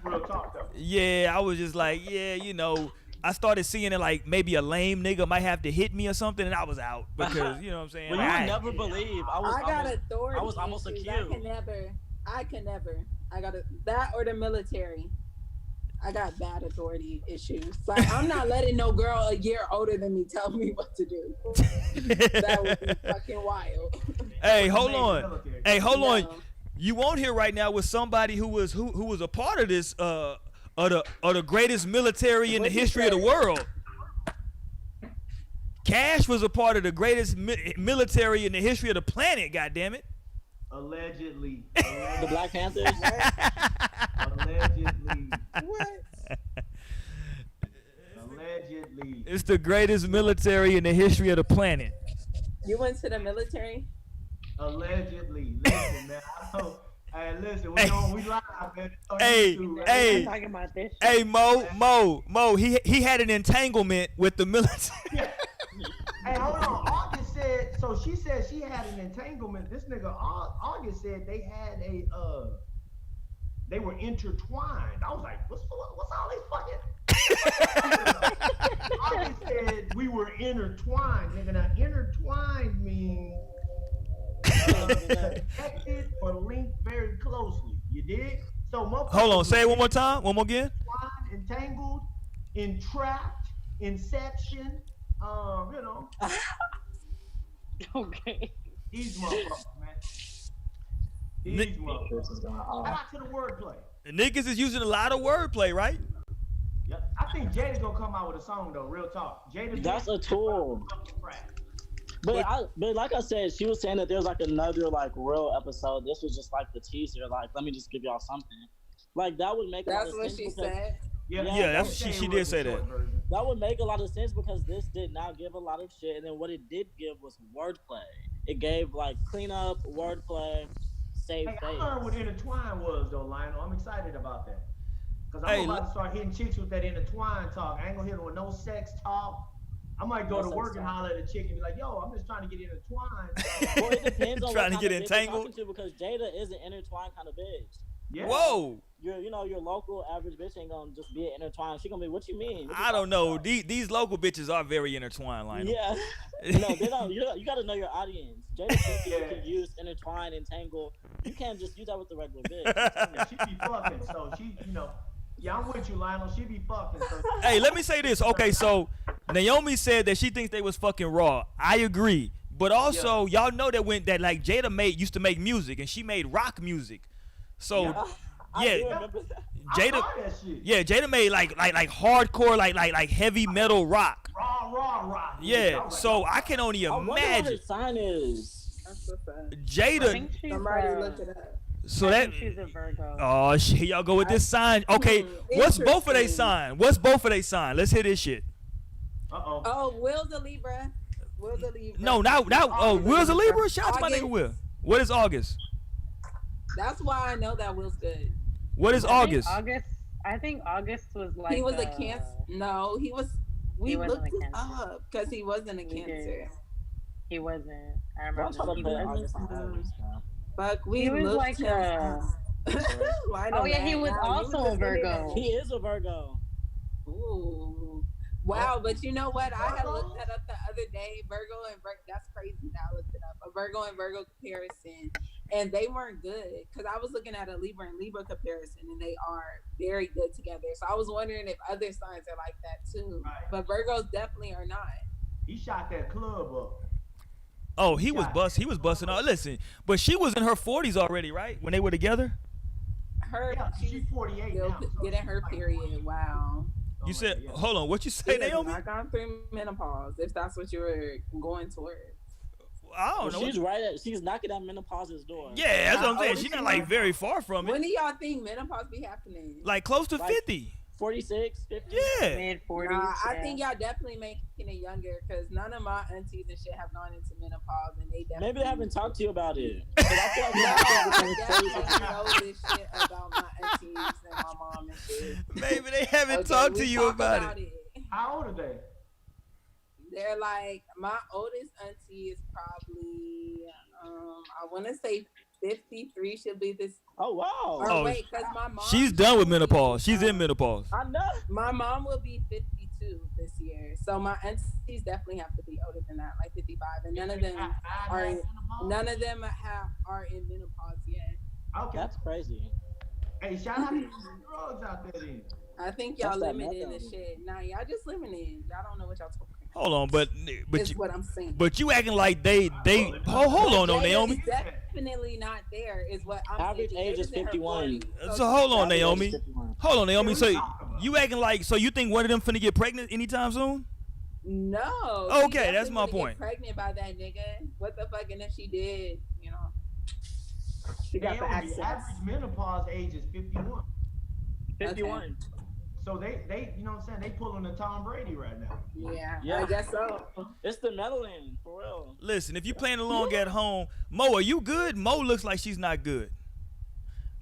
real talk though. Yeah, I was just like, I started seeing it like maybe a lame nigga might have to hit me or something, and I was out because you know what I'm saying. Well, like, you would never believe. I was almost accused. I can never. I got that or the military. I got bad authority issues. Like, I'm not letting no girl a year older than me tell me what to do. That would be fucking wild. Hey, hold on. You on here right now with somebody who was a part of this of the greatest military in the history of the world. Cash was a part of the greatest military in the history of the planet. God damn it. Allegedly. The Black Panthers. Allegedly. What? Allegedly. It's the greatest military in the history of the planet. You went to the military? Allegedly. Listen, man. Hey, listen, we live, man. Hey, Mo, he had an entanglement with the military. Hey, hold on. August said, so she said she had an entanglement. This nigga August said they had they were intertwined. I was like, what's all these fucking? August said we were intertwined. Nigga, now intertwined means connected or linked very closely. You dig? So hold on, say it one more time. One more again. Entangled, entrapped, inception. You know. Okay. These motherfuckers, man. These motherfuckers. Shout out to the wordplay. The niggas is using a lot of wordplay, right? Yeah. I think Jada's gonna come out with a song though. Real talk. That's a tool. But like I said, she was saying that there's like another like real episode. This was just like the teaser. Like, let me just give y'all something. Like that would make. That's what she said. Yeah, she did say that. That would make a lot of sense because this did not give a lot of shit, and then what it did give was wordplay. It gave like cleanup, wordplay, save face. I learned what intertwine was though, Lionel. I'm excited about that because I'm about to start hitting chicks with that intertwine talk. I ain't gonna hit them with no sex talk. I might go to work and holler at a chick and be like, "Yo, I'm just trying to get intertwined." Well, it depends on trying what to kind get of bitch you're entangled. talking to because Jada is an intertwined kind of bitch. Yeah. Whoa. Your local average bitch ain't gonna just be intertwined. She gonna be, what you mean? I don't know. These local bitches are very intertwined, Lionel. Yeah. No, they don't. You gotta know your audience. Jada Pinkett can use intertwine, entangle. You can't just use that with the regular bitch. Yeah, she be fucking, so she, yeah, I'm with you, Lionel. She be fucking. So Hey, let me say this. Okay, so Naomi said that she thinks they was fucking raw. I agree. But also, y'all know that like Jada used to make music and she made rock music. So Jada made like hardcore like heavy metal rock. Raw rock. Yeah, so I can only imagine. I wonder what her sign is. Jada. Somebody look it up. So that she's a Virgo. Oh shit, y'all go with this sign. Okay, what's both of they sign? Let's hear this shit. Uh-oh. Oh, Will's a Libra. Will's a Libra. No, Will's a Libra. Shout out to my nigga Will. What is August? That's why I know that Will's good. What is August? I think August was like he was a Cancer. No, he was. We looked it up because he wasn't a Cancer. He wasn't. I remember. Fuck, we was looked like oh yeah, he was also a Virgo. He is a Virgo. Ooh. Wow, but you know what? I had looked that up the other day. Virgo and Virgo, that's crazy that I looked it up. A Virgo and Virgo comparison. And they weren't good because I was looking at a Libra and Libra comparison and they are very good together. So I was wondering if other signs are like that too. Right. But Virgos definitely are not. He shot that club up. Oh, he was busting out. Listen, but she was in her 40s already, right? When they were together? She's 48 now. Getting her period. Wow. You said, hold on, what you say, Naomi? I gone through menopause, if that's what you were going towards. I don't know. She's right at, she's knocking at menopause's door. Yeah, that's what I'm saying. She's not like very far from it. When do y'all think menopause be happening? Like close to 50. 46, 50? Yeah. Mid-40s. Nah, I think y'all definitely making it younger because none of my aunties and shit have gone into menopause and they definitely. Maybe they haven't talked to you about it. I definitely know this shit about my aunties and my mom and shit. Maybe they haven't talked to you about it. How old are they? They're like, my oldest auntie is probably, I want to say 53. She'll be this. Oh, wow. Or wait, because my mom. She's done with menopause. She's in menopause. I know. My mom will be 52 this year. So my aunties definitely have to be older than that, like 55. And none of them are in menopause yet. Okay. That's crazy. Hey, shout out to the drugs out there then. I think y'all living in the shit. Nah, y'all just living in. Y'all don't know what y'all talking about. Hold on, but That's what I'm saying. But you acting like they hold on, though, Naomi. Definitely not there is what I'm average saying. age is 51. So hold on, Naomi. Hold on, Naomi. So you acting like you think one of them finna get pregnant anytime soon? No. Okay, that's my point. Get pregnant by that nigga. What the fuck? And if she did, you know, she got the access. Average menopause age is 51. 51. Okay. So they, you know what I'm saying? They pulling the Tom Brady right now. Yeah, I guess so. It's the melanin, for real. Listen, if you playing along at home, Mo, are you good? Mo looks like she's not good.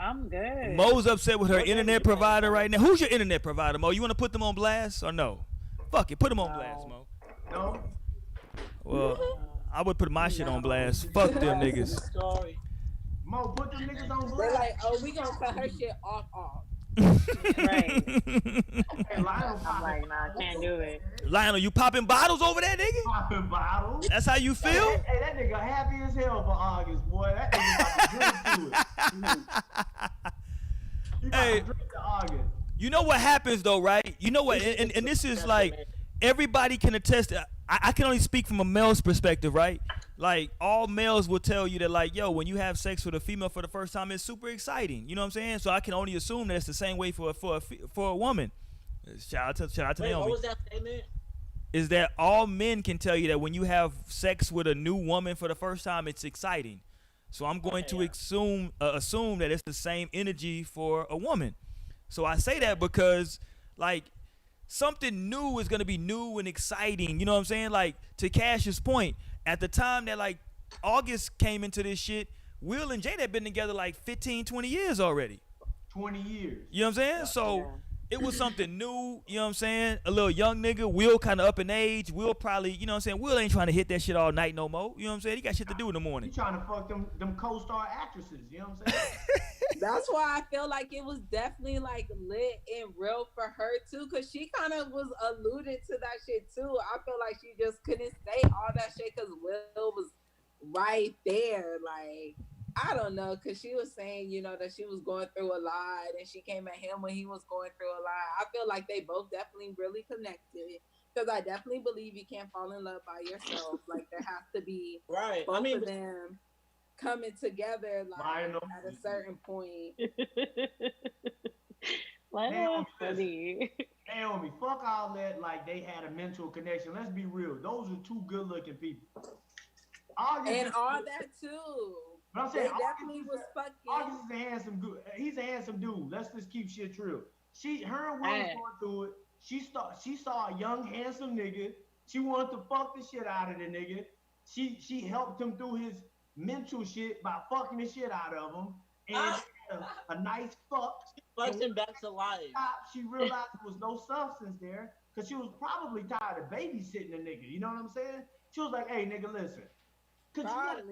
I'm good. Mo's upset with her internet provider right now. Who's your internet provider, Mo? You want to put them on blast or no? Fuck it, put them on blast, Mo. No. Well, I would put my shit on blast. Fuck them niggas. Mo, put them niggas on blast. They're like, oh, we gonna cut her shit off. Right. I'm like, nah, I can't do it. Lionel, you popping bottles over there, nigga? Popping bottles? That's how you feel? Hey, that nigga happy as hell for August, boy. That nigga about to drink to it. He about to drink to August. You know what happens though, right? You know what? And this is like, everybody can attest. I can only speak from a male's perspective, right? Like, all males will tell you that, like, yo, when you have sex with a female for the first time, it's super exciting. You know what I'm saying? So I can only assume that it's the same way for a woman. Shout out to Naomi. What was that statement? Is that all men can tell you that when you have sex with a new woman for the first time, it's exciting. So I'm going to assume that it's the same energy for a woman. So I say that because, like, something new is going to be new and exciting. You know what I'm saying? Like, to Cash's point, at the time that, like, August came into this shit, Will and Jada had been together like 15, 20 years already. 20 years. You know what I'm saying? So it was something new, you know what I'm saying? A little young nigga, Will kind of up in age. Will probably, you know what I'm saying? Will ain't trying to hit that shit all night no more. You know what I'm saying? He got shit to do in the morning. He trying to fuck them co-star actresses, you know what I'm saying? That's why I feel like it was definitely like lit and real for her too, because she kind of was alluded to that shit too. I feel like she just couldn't say all that shit because Will was right there. Like, I don't know, because she was saying, you know, that she was going through a lot and she came at him when he was going through a lot. I feel like they both definitely really connected, because I definitely believe you can't fall in love by yourself. Like, there has to be both of them coming together, like, at a certain point. Naomi, fuck all that, like, they had a mental connection. Let's be real. Those are two good-looking people. And all that, too. But I'm saying, they definitely was fucking. August is a handsome dude. He's a handsome dude. Let's just keep shit real. Her and Will was going through it. She saw a young, handsome nigga She wanted to fuck the shit out of the nigga. She helped him through his mental shit by fucking the shit out of him. And a nice fuck. Fucked him back to life. She realized there was no substance there because she was probably tired of babysitting the nigga. You know what I'm saying? She was like, hey, nigga, listen. Cause Jada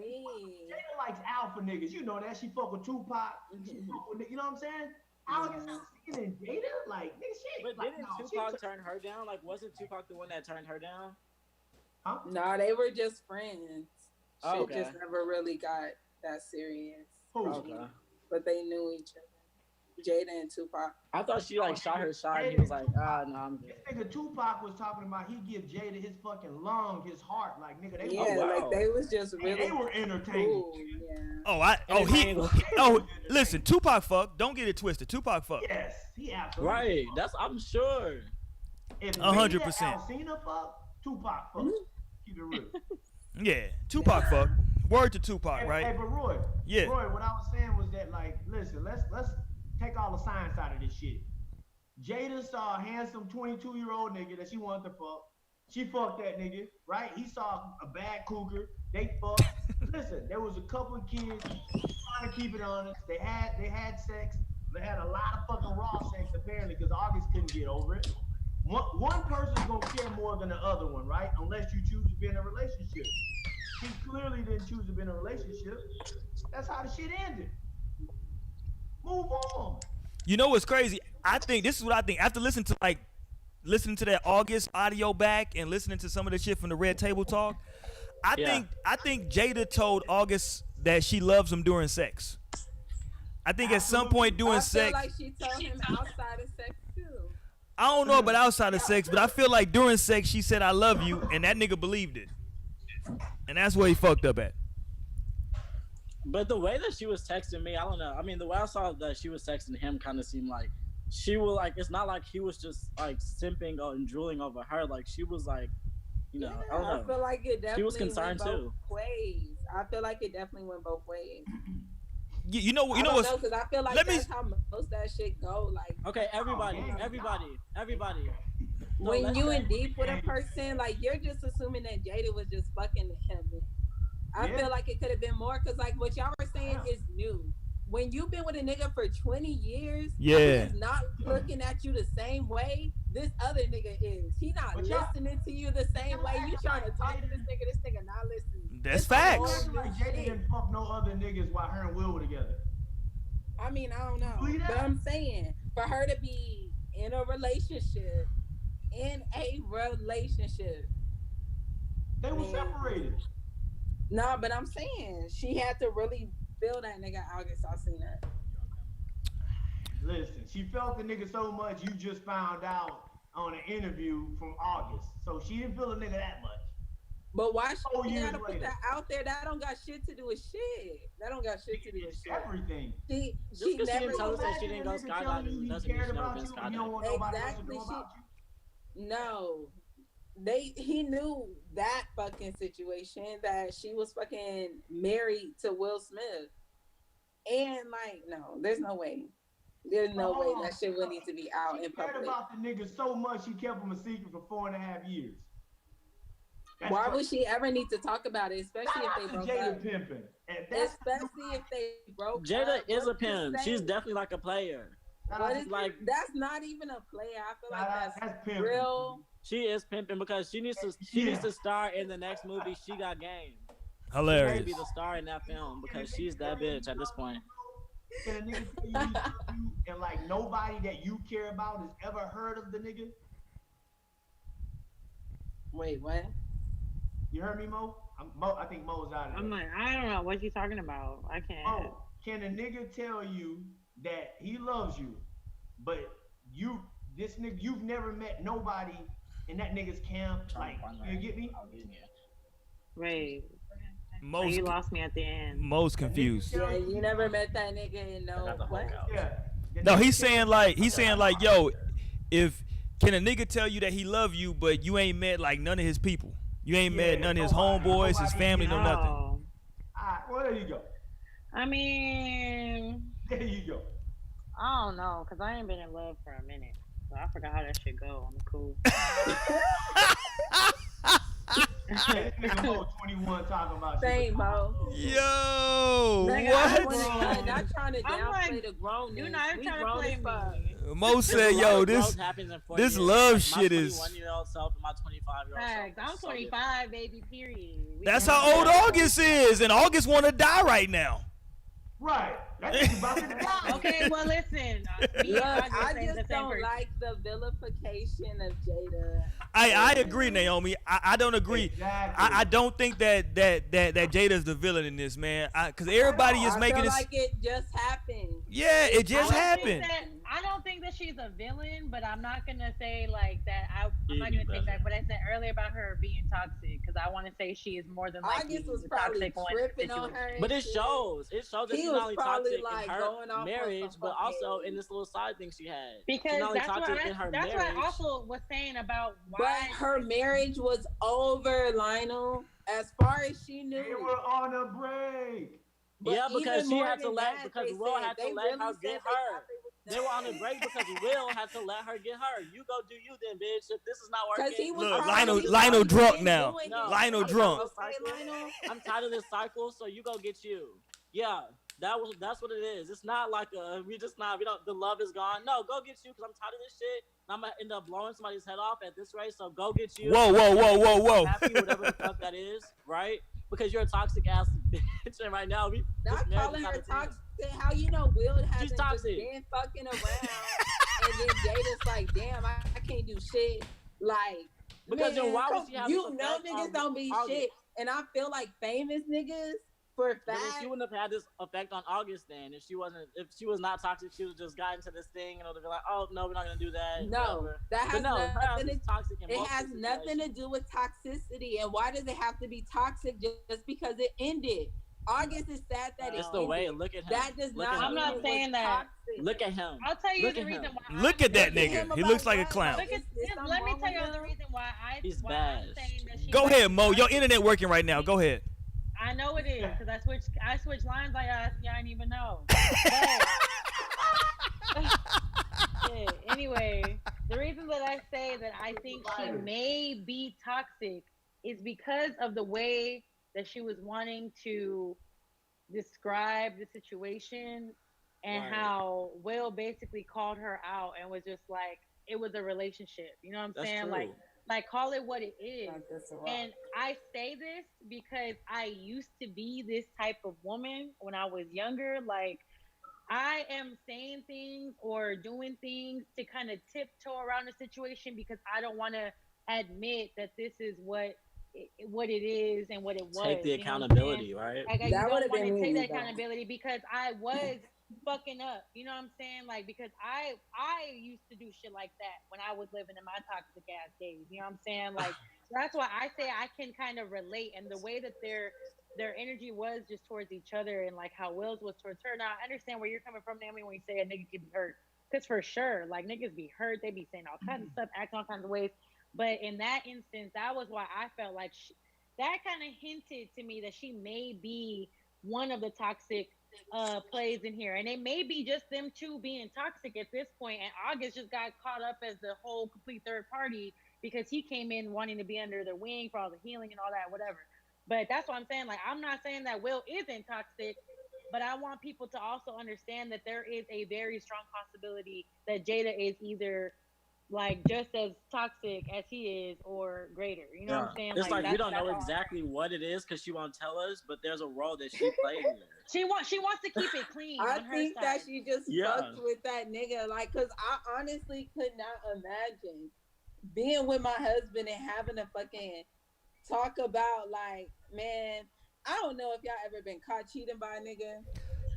likes alpha niggas. You know that. She fuck with Tupac. She fuck with, you know what I'm saying? Alsina and Jada, like, nigga, shit. But like, didn't Tupac turn her down? Like, wasn't Tupac the one that turned her down? Huh? No, they were just friends. Oh, Shit just never really got that serious. Okay. But they knew each other. Jada and Tupac. I thought she like shot her shot and he was like, no, I'm good. This nigga Tupac was talking about he give Jada his fucking lung, his heart, like nigga. They like they was just really. They were entertaining. Yeah. Listen, Tupac fuck. Don't get it twisted. Tupac fuck. Yes, he absolutely. Right. That's I'm sure. If 100%. Alsina fuck, Tupac fuck. Keep it real. Yeah, Tupac fuck. Word to Tupac, right? Hey, but Roy. Yeah. Roy, what I was saying was that, like, listen, let's take all the science out of this shit. Jada saw a handsome 22-year-old nigga that she wanted to fuck. She fucked that nigga, right? He saw a bad cougar. They fucked. Listen, there was a couple of kids trying to keep it honest. They had sex. They had a lot of fucking raw sex apparently because August couldn't get over it. One person's gonna care more than the other one, right? Unless you choose to be in a relationship. She clearly didn't choose to be in a relationship. That's how the shit ended. Move on. You know what's crazy? I think this is what I think. After listening to that August audio back and listening to some of the shit from the Red Table Talk, I think Jada told August that she loves him during sex. I think at some point during sex. I feel like she told him outside of sex too. I don't know about outside of sex, but I feel like during sex she said I love you, and that nigga believed it. And that's where he fucked up at. But the way that she was texting me, I don't know. I mean, the way I saw that she was texting him kind of seemed like she was like, it's not like he was just like simping and drooling over her. Like she was like, you know, I don't know. I feel like it definitely she was concerned went both too. ways. I feel like it definitely went both ways. You know what? Because I feel like that's how most of that shit go. Like, okay, everybody. When you in deep with a person, like you're just assuming that Jada was just fucking him. I feel like it could have been more because like what y'all were saying is new. When you've been with a nigga for 20 years, he's not looking at you the same way this other nigga is. He not listening to you the same way. You trying to talk to this nigga not listening. That's facts. Like Jada didn't fuck no other niggas while her and Will were together. I mean, I don't know. But I'm saying, for her to be in a relationship, they were separated. No, but I'm saying she had to really feel that nigga August Alsina. Listen, she felt the nigga so much you just found out on an interview from August. So she didn't feel the nigga that much. But why she gotta put that out there? That don't got shit to do with shit. That don't got shit to do with shit. Everything. She never told us that she didn't go skydiving. Doesn't mean she never been skydiving. Exactly. No. He knew that fucking situation that she was fucking married to Will Smith. And like, no, there's no way. There's no way that shit would need to be out in public. She cared about the nigga so much she kept him a secret for 4.5 years. Why would she ever need to talk about it, especially if they broke Jada up? Pimping. Especially if they broke Jada up. is a pimp. She's definitely like a player. What is like? That's not even a player. I feel like that's pimping. Real. She is pimping because she needs to star in the next movie. She Got Game. Hilarious. She needs to be the star in that film because she's that bitch at this point. Can a nigga tell you he love you and like nobody that you care about has ever heard of the nigga? Wait, what? You heard me, Mo? I think Mo's out of there. I'm like, I don't know what you talking about. I can't. Oh, can a nigga tell you that he loves you, but this nigga, you've never met nobody in that nigga's camp? Like, you get me? Wait. You lost me at the end. Most confused. Yeah, you never met that nigga and know what? Yeah. No, he's saying like, yo, if can a nigga tell you that he love you, but you ain't met like none of his people? You ain't met none of his homeboys, his family, no nothing. All right, well, there you go. I mean, there you go. I don't know, cause I ain't been in love for a minute. So I forgot how that shit go. I'm cool. This nigga Mo 21 talking about Same, Mo. Yo, Nigga, what? Not trying to I'm downplay like, the grownness. you're not We trying to grown play as fuck. me. Mo said, "Yo, this love shit is." My 21-year-old self and my 25-year-old self. I'm 25, baby. Period. That's how old August is, and August want to die right now. Right. That's about to die. Okay, well, listen. Look, I just don't like the vilification of Jada. I agree, Naomi. I don't agree. Exactly. I don't think that Jada's the villain in this, man. Because everybody is making this. I feel like it just happened. Yeah, it just happened. I don't think that she's a villain, but I'm not gonna say like that. I'm not gonna take back what I said earlier about her being toxic, because I want to say she is more than likely August was the probably toxic one. tripping on her. But it shows that she's not only toxic like in her marriage, but also in this little side thing she had. Because that's what I also was saying about why. But her marriage was over, Lionel. As far as she knew, They were on a break. But yeah, because she had to that, let Will had to let her get her. They were on a break because Will had to let her get her. You go do you then, bitch. If this is not working, look, Lionel drunk now. No, Lionel drunk. I'm tired of this cycle, so you go get you. Yeah, that's what it is. It's not like the love is gone. No, go get you because I'm tired of this shit. I'm gonna end up blowing somebody's head off at this rate. So go get you. Whoa. I'm happy, whatever the fuck that is, right? Because you're a toxic ass bitch, and right now not calling her toxic. How you know Will hasn't just been fucking around, and then Jada's like, damn, I can't do shit. Like, because man, then why would she have niggas don't be shit, and I feel like famous niggas. For a fact, she wouldn't have had this effect on August then if she was not toxic. She would have just got into this thing and it would have been like, oh no, we're not gonna do that. No, whatever. that has nothing to toxic. It has nothing to do with toxicity. And why does it have to be toxic just because it ended? August is sad that it's it the ended. way. Look at him. That does not. I'm not saying that. Look at him. I'll tell you the reason why. Look at that nigga. He looks like a clown. Let me tell you the reason why I'm saying that. Go ahead, Mo. Your internet working right now. Go ahead. I know it is because I switched lines like y'all didn't even know. Yeah, anyway, the reason that I say that I think she may be toxic is because of the way that she was wanting to describe the situation and how Will basically called her out and was just like, it was a relationship. You know what I'm saying? True. Like call it what it is. And I say this because I used to be this type of woman when I was younger. Like I am saying things or doing things to kind of tiptoe around the situation because I don't want to admit that this is what it is and what it was. Take the accountability, right? Like I don't want to take that accountability because I was fucking up. You know what I'm saying? Like because I used to do shit like that when I was living in my toxic ass days. You know what I'm saying? Like so that's why I say I can kind of relate, and the way that their energy was just towards each other and like how Will's was towards her. Now I understand where you're coming from, Naomi, when you say a nigga can be hurt. Because for sure, like niggas be hurt, they be saying all kinds of stuff, acting all kinds of ways. But in that instance, that was why I felt like that kind of hinted to me that she may be one of the toxic plays in here. And it may be just them two being toxic at this point. And August just got caught up as the whole complete third party because he came in wanting to be under their wing for all the healing and all that, whatever. But that's what I'm saying. Like, I'm not saying that Will isn't toxic, but I want people to also understand that there is a very strong possibility that Jada is either like just as toxic as he is or greater. You know what I'm saying? It's like we don't know exactly what it is because she won't tell us, but there's a role that she played here. She wants to keep it clean. I think that she just fucked with that nigga. Like, cause I honestly could not imagine being with my husband and having to fucking talk about like, man, I don't know if y'all ever been caught cheating by a nigga.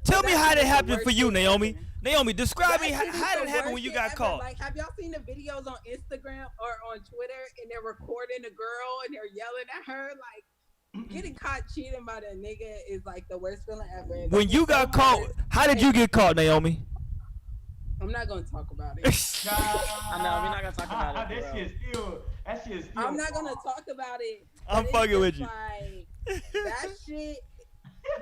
Tell me how that happened for you, Naomi. Naomi, describe me how did it happen when you got caught. Like, have y'all seen the videos on Instagram or on Twitter and they're recording a girl and they're yelling at her? Like, getting caught cheating by the nigga is like the worst feeling ever. When you got caught, how did you get caught, Naomi? I'm not gonna talk about it. I know we're not gonna talk about it. That shit's still. I'm not gonna talk about it. I'm fucking with you. Like, that shit,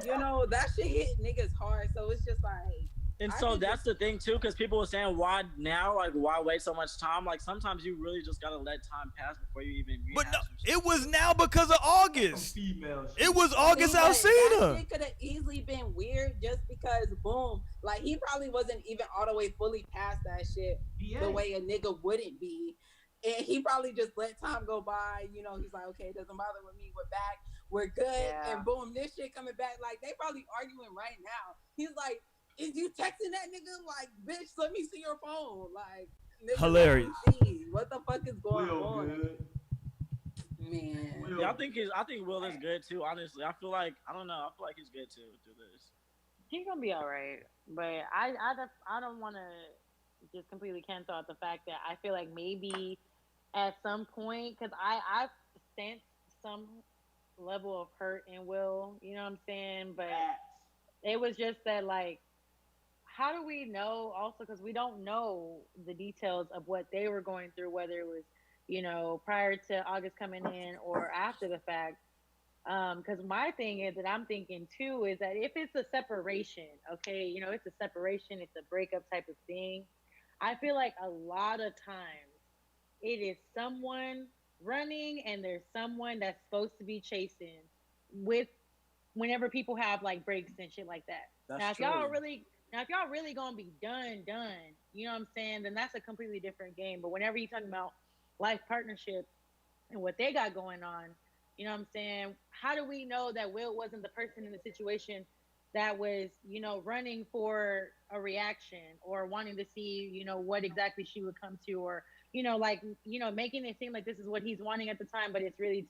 you know, that shit hit niggas hard. So it's just like, And so that's the thing too, because people were saying, why now? Like, why wait so much time? Like, sometimes you really just gotta let time pass before you even. But no, it was now because of August. It was August Alsina. That shit could have easily been weird just because, boom, like he probably wasn't even all the way fully past that shit the way a nigga wouldn't be. And he probably just let time go by. You know, he's like, okay, it doesn't bother with me. We're back. We're good. Yeah. And boom, this shit coming back. Like, they probably arguing right now. He's like, is you texting that nigga? Like, bitch, let me see your phone. Like, nigga, hilarious. What the fuck is going on? Man. Yeah, I think Will is good too, honestly. I feel like he's good too through this. He's gonna be all right. But I don't want to just completely cancel out the fact that I feel like maybe at some point, because I've sensed some level of hurt in Will, you know what I'm saying? But it was just that, like, how do we know also, because we don't know the details of what they were going through, whether it was, you know, prior to August coming in or after the fact. Because my thing is that I'm thinking too is that if it's a separation, okay, you know, it's a separation, it's a breakup type of thing. I feel like a lot of times it is someone running and there's someone that's supposed to be chasing with whenever people have like breaks and shit like that. Now if y'all really gonna be done, you know what I'm saying, then that's a completely different game. But whenever you're talking about life partnership and what they got going on, you know what I'm saying, how do we know that Will wasn't the person in the situation that was, you know, running for a reaction or wanting to see, you know, what exactly she would come to, or, you know, like, you know, making it seem like this is what he's wanting at the time, but it's really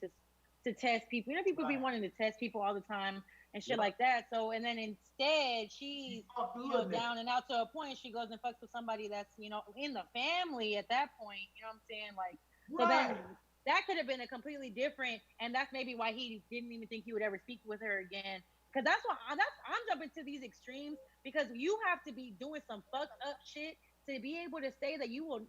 to test people. You know, people be wanting to test people all the time and shit like that. So, and then instead she's, you know, down and out to a point, she goes and fucks with somebody that's, you know, in the family at that point, you know what I'm saying? Like, so then that could have been a completely different, and that's maybe why he didn't even think he would ever speak with her again. Because I'm jumping to these extremes, because you have to be doing some fucked up shit to be able to say that you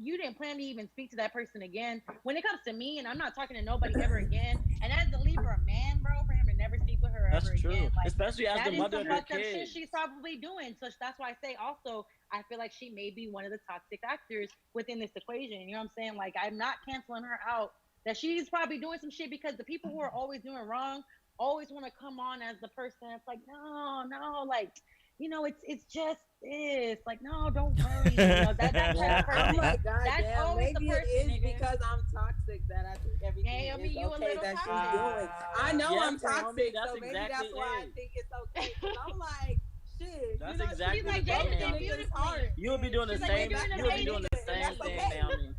didn't plan to even speak to that person again. When it comes to me, and I'm not talking to nobody ever again, and that's to leave her a man, bro, for him to never speak with her ever again. Like, especially as the mother of her kids. Shit she's probably doing. So that's why I say also, I feel like she may be one of the toxic actors within this equation. You know what I'm saying? Like, I'm not canceling her out. That she's probably doing some shit, because the people who are always doing wrong always want to come on as the person that's like, no, like, you know, it's just this. Like, no, don't worry. You know, that type of person. Oh my God, that's damn. always Maybe the person, it is nigga. Because I'm toxic that I think everything hey, I mean, is you okay that toxic. she's doing. I know I'm toxic, that's so maybe exactly that's why I think it's okay. But I'm like, shit. That's you know, exactly she's like, Jada beautifully. You would be doing the same. You would be doing the same thing, Naomi.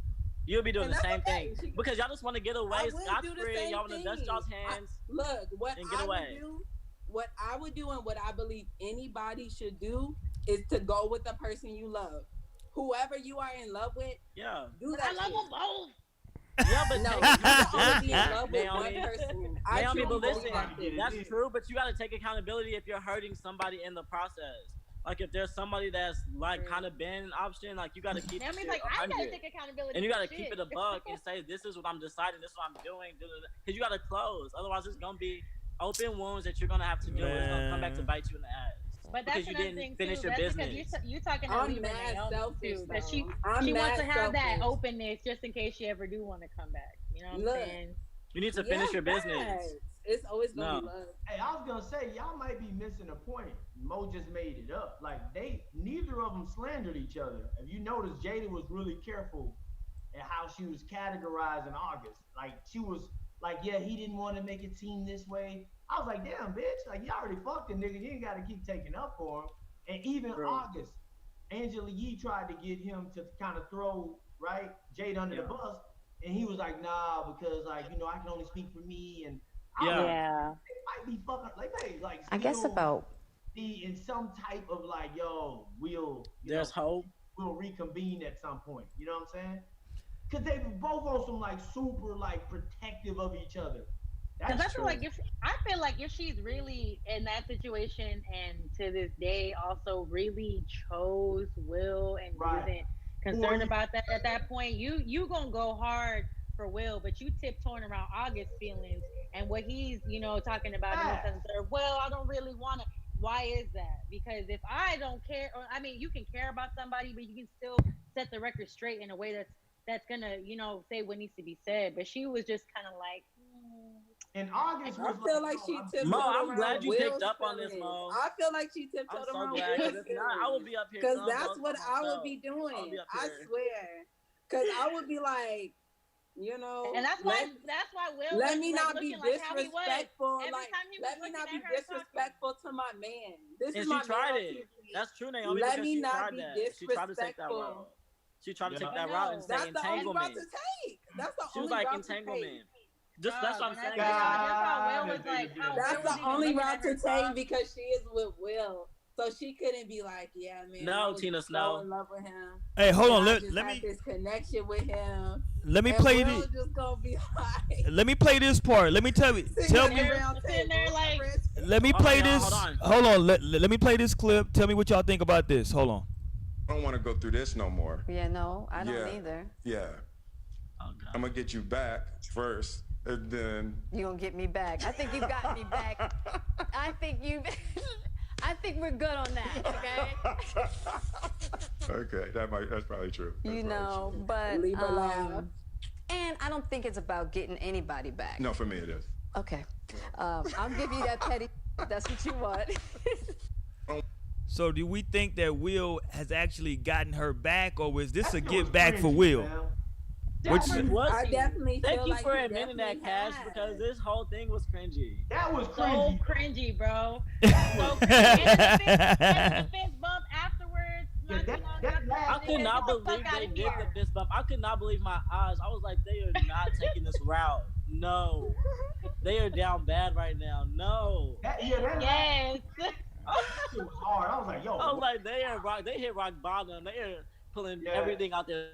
You'll be doing the same thing because y'all just want to get away scot free. Y'all want to dust y'all's hands. Look, what and get away. What I would do and what I believe anybody should do is to go with the person you love. Whoever you are in love with, do that. I love them both. Yeah, but no, you gotta be in love with one person. Naomi, but listen, that's true, but you gotta take accountability if you're hurting somebody in the process. Like, if there's somebody that's like kind of been an option, like, you gotta keep Naomi's like, I gotta take accountability, and you gotta keep it a buck and say, this is what I'm deciding, this is what I'm doing, because you gotta close. Otherwise, it's gonna be open wounds that you're gonna have to deal with. It's gonna come back to bite you in the ass. But that's because you didn't thing finish too. your That's business. Because you're talking to I'm Naomi too, because she I'm wants to have selfish. that openness just in case she ever do want to come back. You know what I'm saying? You need to finish your business. It's always gonna be love. Hey, I was gonna say, y'all might be missing a point. Mo just made it up. Like, neither of them slandered each other. If you notice, Jada was really careful at how she was categorizing August. Like, she was like, yeah, he didn't want to make it seem this way. I was like, damn, bitch, like, you already fucked the nigga. You ain't got to keep taking up for him. And even August, Angela Yee tried to get him to kind of throw, Jada under the bus. And he was like, nah, because, like, you know, I can only speak for me. And it might be fucking, like I guess about be in some type of, like, yo, there's hope. We'll reconvene at some point. You know what I'm saying? Because they were both on some, like, super, like, protective of each other. Because I feel like if she's really in that situation and to this day also really chose Will and isn't concerned about that at that point, you gonna go hard for Will, but you tiptoeing around August's feelings and what he's, you know, talking about in the sense of, well, I don't really want to. why is that? Because if I don't care, or I mean, you can care about somebody, but you can still set the record straight in a way that's gonna, say what needs to be said. But she was just kind of like. In August, I feel like she tiptoed Mo, around I'm glad you Will's picked up on this, feelings. Mo. I feel like she tiptoed I'm so around glad, Will's 'cause if not, I would be up here. because that's what I would be doing. I swear. Because I would be like, and that's why Will. Let me not be disrespectful. Let me not be disrespectful to my man. This is she my tried man. it. That's true, Naomi. Let because me she not tried be that. disrespectful. She tried to take that route. She tried to take that route and say That's the only route entanglement. to take. That's the She was only like route to entanglement. take. That's what I'm saying. That's the only route to take because she is with Will. So she couldn't be like, yeah, man. No, Tina Snow. So in love with him. Hey, hold on. Let Let me this connection with him. Let me play this. Just gonna be like, let me play this part. Let me tell me. Let me play this. Hold on. Let me play this clip. Tell me what y'all think about this. Hold on. I don't want to go through this no more. Yeah, no, I don't either. Yeah. I'm gonna get you back first, and then you gonna get me back. I think you've got me back. I think we're good on that. Okay. Okay, that's probably true. But and I don't think it's about getting anybody back. No, for me it is. Okay, I'll give you that petty. If that's what you want. So do we think that Will has actually gotten her back, or was this a get back for Will? I definitely Thank feel you like for admitting that, Cash, because this whole thing was cringy. That was so cringy, bro. So cringy. And the fist bump afterwards. I could not believe they did the fist bump. I could not believe my eyes. I was like, they are not taking this route. No. They are down bad right now. No. Yes. It was hard. I was like, yo. I was like, they hit rock bottom. They are pulling everything out there.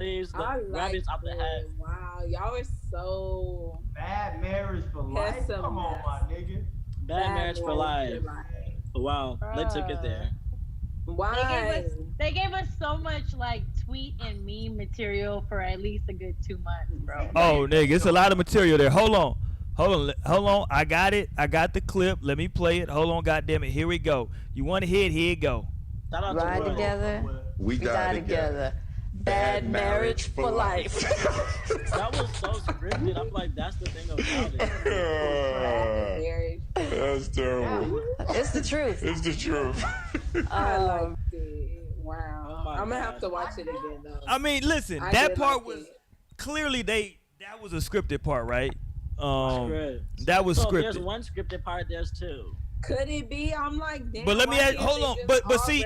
Rabbits out the hat. Wow, y'all are so bad marriage for life. Come on, my nigga. Bad marriage for life. Wow, they took it there. Why? They gave us so much like tweet and meme material for at least a good 2 months, bro. Oh, nigga, it's a lot of material there. Hold on. I got it. I got the clip. Let me play it. Hold on, goddamn it. Here we go. You want to hit? Here you go. Ride together. We die together. Bad marriage for life. That was so scripted. I'm like, that's the thing about it. That's terrible. It's the truth. It's the truth. I liked it. Wow. I'm gonna have to watch it again though. I mean, listen, that part was clearly that was a scripted part, right? That was so scripted. There's one scripted part. There's two. Could it be? I'm like, damn. But let me ask. Hold on. But see,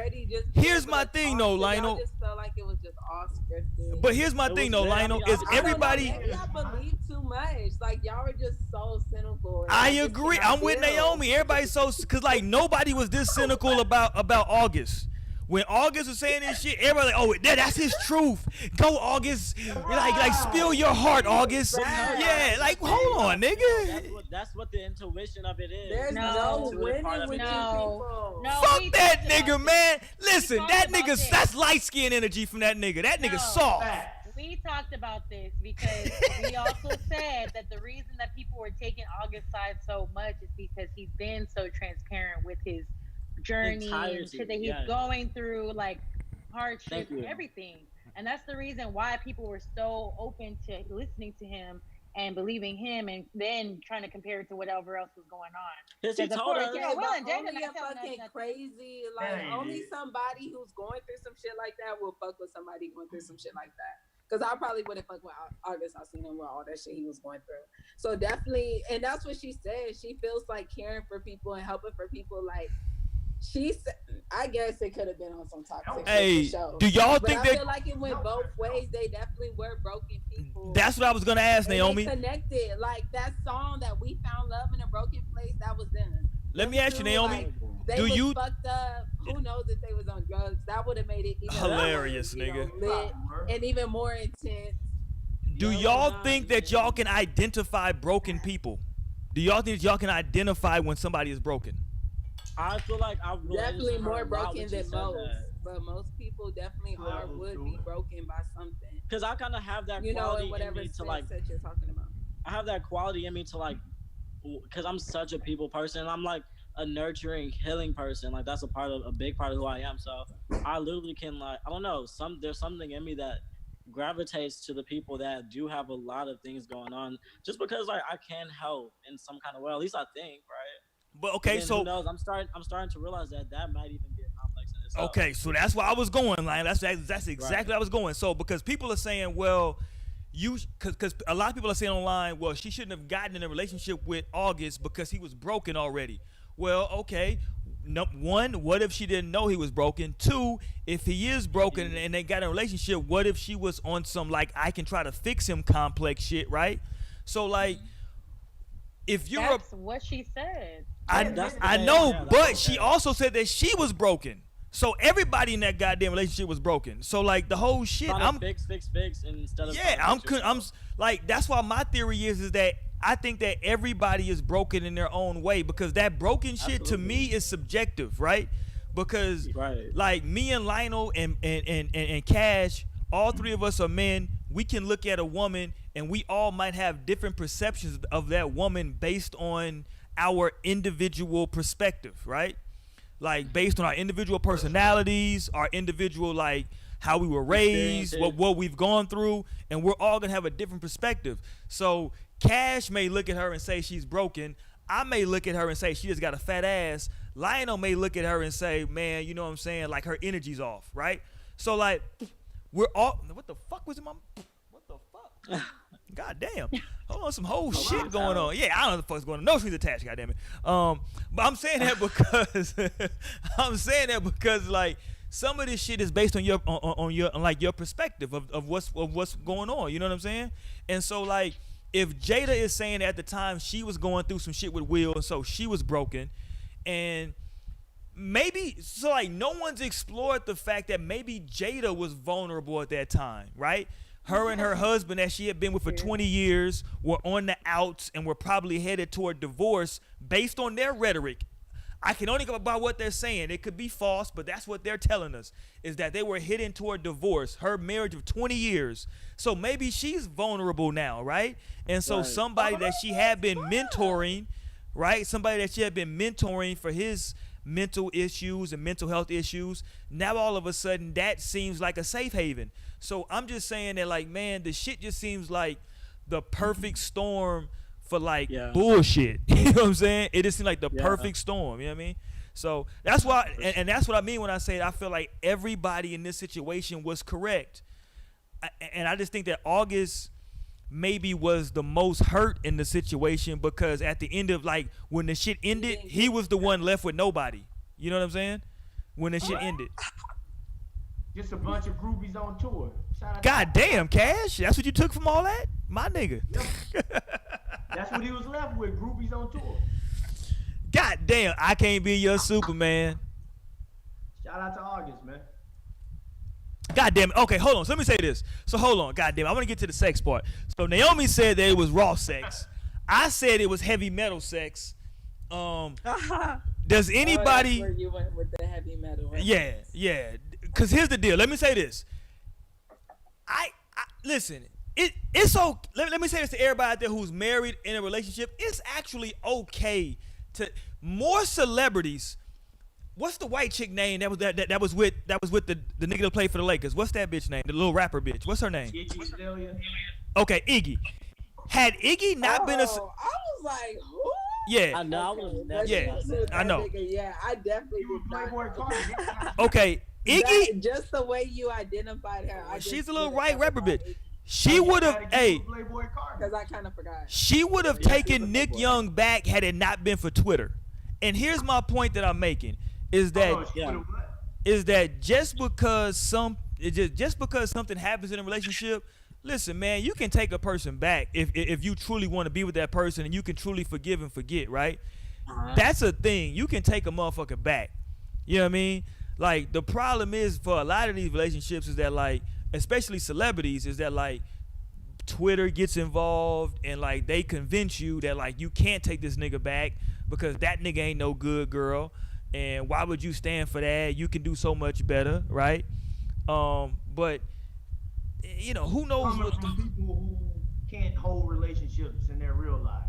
here's my thing though, Lionel. I just felt like it was just all scripted. But here's my thing though, Lionel. Is everybody? Maybe I believe too much. Like y'all are just so cynical. I agree. I'm with Naomi. Everybody's so because like nobody was this cynical about August. When August was saying this shit, everybody like, oh, that's his truth. Go, August. Like spill your heart, August. Yeah, like, hold on, nigga. That's what the intuition of it is. There's no winning with you people. Fuck that nigga, man. Listen, that nigga, that's light skin energy from that nigga. That nigga soft. We talked about this because we also said that the reason that people were taking August's side so much is because he's been so transparent with his journey and shit that he's going through, like hardship and everything. And that's the reason why people were so open to listening to him and believing him, and then trying to compare it to whatever else was going on. Because he told us, only a fucking crazy, like only somebody who's going through some shit like that will fuck with somebody going through some shit like that. Because I probably wouldn't fuck with August Alsina with all that shit he was going through. So definitely, and that's what she said. She feels like caring for people and helping for people. Like she said, I guess it could have been on some toxic shit for sure. Do y'all but think I that? feel like it went both ways. They definitely were broken people. That's what I was gonna ask, and Naomi. They connected. Like that song that we found love in a broken place. That was them. Let me ask you, Naomi. Like, do you fucked up? Who knows if they was on drugs? That would have made it even hilarious, nigga. Lit and even more intense. Do y'all think that y'all can identify broken people? Do y'all think y'all can identify when somebody is broken? I feel like I definitely more broken than most, but most people definitely would be broken by something. Because I kind of have that quality in me to like. That you're talking about. I have that quality in me to like, because I'm such a people person. And I'm like, a nurturing, healing person. Like that's a big part of who I am. So I literally can I don't know, there's something in me that gravitates to the people that do have a lot of things going on, just because like I can help in some kind of way. At least I think, right? But okay, so who knows? I'm starting to realize that might even be a complex in itself. Okay, so that's where I was going, like that's exactly right. Where I was going. So because people are saying, well, because a lot of people are saying online, well, she shouldn't have gotten in a relationship with August because he was broken already. Well, okay. One, what if she didn't know he was broken? Two, if he is broken and they got in a relationship, what if she was on some like I can try to fix him complex shit, right? So like, if you're that's what she said. I know, but she also said that she was broken. So everybody in that goddamn relationship was broken. So like the whole shit, I'm fix instead of I'm like that's why my theory is that I think that everybody is broken in their own way because that broken shit to me is subjective, right? Because like me and Lionel and Cash, all three of us are men. We can look at a woman and we all might have different perceptions of that woman based on our individual perspective, right? Like based on our individual personalities, our individual like how we were raised, what we've gone through, and we're all gonna have a different perspective. So Cash may look at her and say she's broken. I may look at her and say she just got a fat ass. Lionel may look at her and say, man, you know what I'm saying? Like her energy's off, right? So like we're all what the fuck was in my what the fuck? God damn. Hold on, some whole shit going on. Yeah, I don't know what the fuck's going on. No strings attached, goddamn it. But I'm saying that because like some of this shit is based on your your perspective of what's going on. You know what I'm saying? And so like if Jada is saying at the time she was going through some shit with Will, and so she was broken, and maybe so like no one's explored the fact that maybe Jada was vulnerable at that time, right? Her and her husband that she had been with for 20 years were on the outs and were probably headed toward divorce based on their rhetoric. I can only go by what they're saying. It could be false, but that's what they're telling us, is that they were heading toward divorce, her marriage of 20 years. So maybe she's vulnerable now, right? And so somebody that she had been mentoring, right? Somebody that she had been mentoring for his mental issues and mental health issues, now all of a sudden that seems like a safe haven. So I'm just saying that like, man, the shit just seems like the perfect storm for like bullshit. You know what I'm saying? It just seems like the perfect storm. You know what I mean? So that's why, and that's what I mean when I say I feel like everybody in this situation was correct. And I just think that August maybe was the most hurt in the situation because at the end of like when the shit ended, he was the one left with nobody. You know what I'm saying? When the shit ended. Just a bunch of groupies on tour. God damn, Cash. That's what you took from all that? My nigga. Yep. That's what he was left with, groupies on tour. God damn, I can't be your Superman. Shout out to August, man. God damn it. Okay, hold on. So let me say this. So hold on. God damn it. I want to get to the sex part. So Naomi said that it was raw sex. I said it was heavy metal sex. Does anybody? That's where you went with the heavy metal. Right? Yeah. Because here's the deal. Let me say this. I listen. It's so. Let me say this to everybody out there who's married in a relationship. It's actually okay to more celebrities. What's the white chick name that was with the nigga that played for the Lakers? What's that bitch name? The little rapper bitch. What's her name? Iggy. Okay, Iggy. Had Iggy not been a, I was like, who? Yeah. I know. I would never. Yeah. I know. Yeah, I definitely would. Playboy Cardi. Okay, Iggy. Just the way you identified her. She's a little white rapper bitch. She would have, because I kind of forgot. She would have taken Nick Young back had it not been for Twitter. And here's my point that I'm making is that just because something happens in a relationship, listen, man, you can take a person back if you truly want to be with that person and you can truly forgive and forget, right? That's a thing. You can take a motherfucker back. You know what I mean? Like the problem is for a lot of these relationships is that like, especially celebrities, is that like Twitter gets involved and like they convince you that like you can't take this nigga back because that nigga ain't no good girl, and why would you stand for that? You can do so much better, right? But you know, who knows what from people who can't hold relationships in their real lives,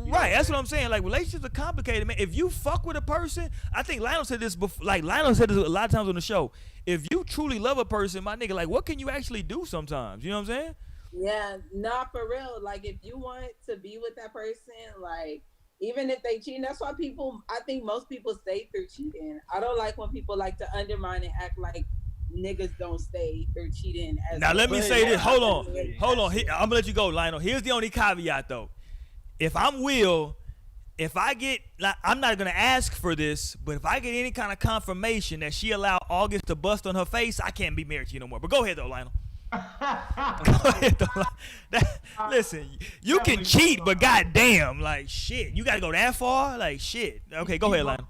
like Right, that's what I'm saying. Like relationships are complicated, man. If you fuck with a person, I think Lionel said this before. Like Lionel said this a lot of times on the show. If you truly love a person, my nigga, like what can you actually do sometimes? You know what I'm saying? Yeah, not for real. Like if you want to be with that person, like even if they cheat, that's why I think most people stay through cheating. I don't like when people like to undermine and act like niggas don't stay through cheating. Now let me say this. Hold on. I'm gonna let you go, Lionel. Here's the only caveat though. If I'm Will, if I get, like, I'm not gonna ask for this, but if I get any kind of confirmation that she allowed August to bust on her face, I can't be married to you no more. But go ahead though, Lionel. Go ahead though. Listen, you can cheat, but goddamn, like shit, you gotta go that far, like shit. Okay, go ahead, Lionel.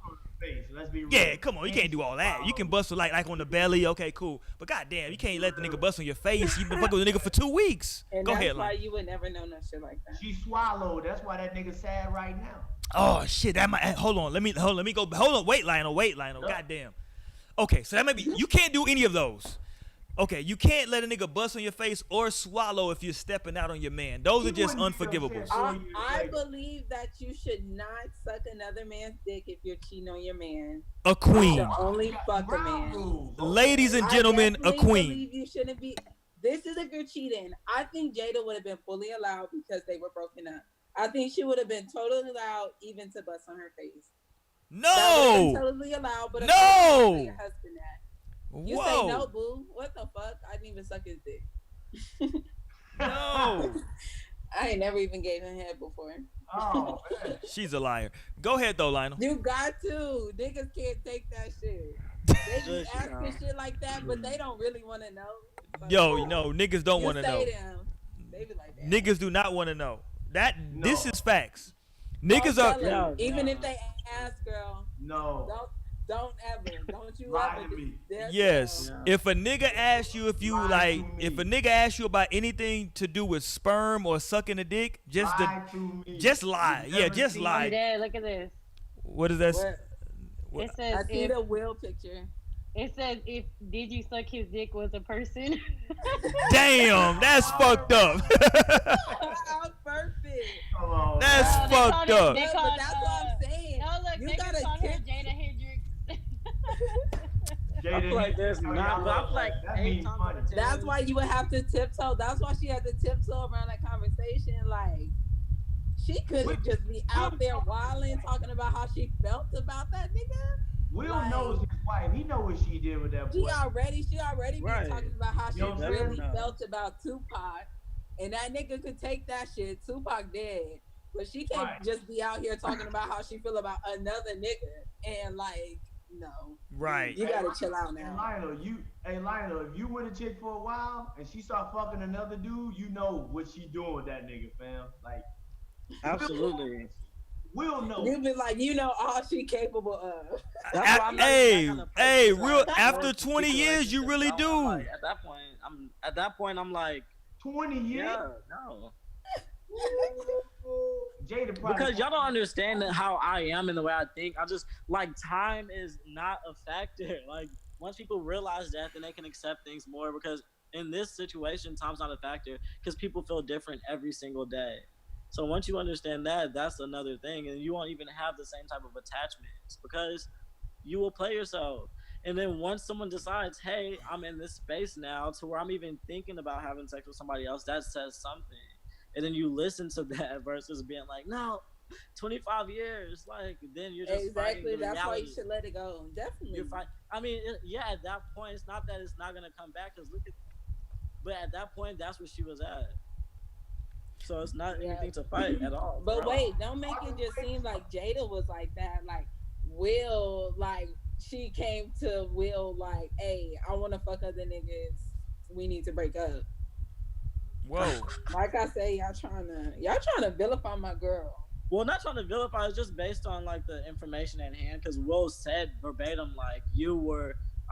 Yeah, come on, you can't do all that. You can bust her like on the belly, okay, cool. But goddamn, you can't let the nigga bust on your face. You been fucking with the nigga for 2 weeks. And go that's ahead, why Lionel. you would never know no shit like that. She swallowed. That's why that nigga sad right now. Oh shit, that might. Hold on, let me go. Hold on, wait, Lionel. Goddamn. Okay, so that may be. You can't do any of those. Okay, you can't let a nigga bust on your face or swallow if you're stepping out on your man. Those are just unforgivables. I believe that you should not suck another man's dick if you're cheating on your man. A queen. You should only fuck a man. Ladies and gentlemen, a queen. Believe you shouldn't be. This is if you're cheating. I think Jada would have been fully allowed because they were broken up. I think she would have been totally allowed even to bust on her face. No. Totally allowed, but no. Your husband that. You Whoa. say no, boo. What the fuck? I didn't even suck his dick. No. I ain't never even gave him head before. Oh, man. She's a liar. Go ahead though, Lionel. You got to. Niggas can't take that shit. They be asking shit like that, but they don't really want to know. But Yo, no, niggas don't want to know. They be like that. Niggas do not want to know. This is facts. Niggas are. Even if they ask, girl. No. Don't ever. Don't you Lie ever. to me. Yes. Yeah. If a nigga asks you if a nigga asks you about anything to do with sperm or sucking a dick, just lie. Yeah, just lie. Dad, look at this. What is that? It says I see the Will picture. It says if did you suck his dick was a person. Damn, that's fucked up. How perfect. That's fucked up. That's what I'm saying. No, look, you gotta her Jada Hendrix. I feel like there's not, but I feel like that's why you would have to tiptoe. That's why she had to tiptoe around that conversation. Like, she couldn't just be out there wilding, talking about how she felt about that nigga. Will knows his wife. He know what she did with that boy. She already been talking about how she really felt about Tupac. And that nigga could take that shit. Tupac dead. But she can't just be out here talking about how she feel about another nigga. And like, no. Right. You gotta chill out now. Lionel, if you with a chick for a while and she start fucking another dude, you know what she doing with that nigga, fam. Like, absolutely. Will know. You be like, you know all she capable of. Real after 20 years, you really do. Like, at that point, I'm like 20 years. Yeah, no. Jada because y'all don't understand how I am and the way I think. I just like time is not a factor. Like once people realize that, then they can accept things more. Because in this situation, time's not a factor because people feel different every single day. So once you understand that, that's another thing, and you won't even have the same type of attachments because you will play yourself. And then once someone decides, hey, I'm in this space now to where I'm even thinking about having sex with somebody else, that says something. And then you listen to that versus being like, no, 25 years. Like, then you're just exactly. That's reality. Why you should let it go. Definitely. I mean, at that point, it's not that it's not going to come back because look at, but at that point, that's where she was at. So it's not anything to fight at all. But wait, don't make it just seem like Jada was like that. Like, Will, like, she came to Will like, hey, I want to fuck other niggas. We need to break up. Whoa. Like I say, y'all trying to vilify my girl. Well, not trying to vilify, it's just based on like the information at hand. Because Will said verbatim, like,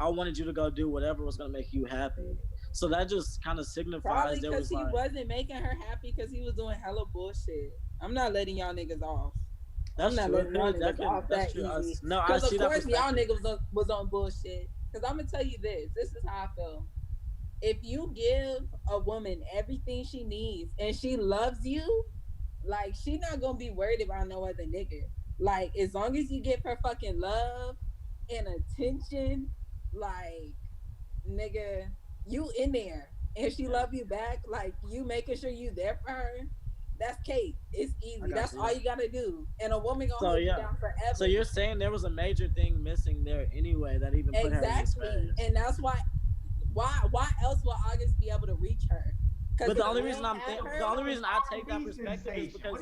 I wanted you to go do whatever was gonna make you happy. So that just kind of signifies probably because he wasn't making her happy because he was doing hella bullshit. I'm not letting y'all niggas off. I'm not letting y'all niggas off that easy. No, I see that. Because of course y'all niggas was on bullshit. Because I'm gonna tell you this. This is how I feel. If you give a woman everything she needs and she loves you, Like, she not gonna be worried about no other nigga. Like, as long as you give her fucking love and attention, like, nigga, you in there. And she love you back, like, you making sure you there for her. That's Kate. It's easy. That's all you gotta do. And a woman gonna hold you down forever. So you're saying there was a major thing missing there anyway that even put her in this space. And that's why else will August be able to reach her? But the only reason I take that perspective is because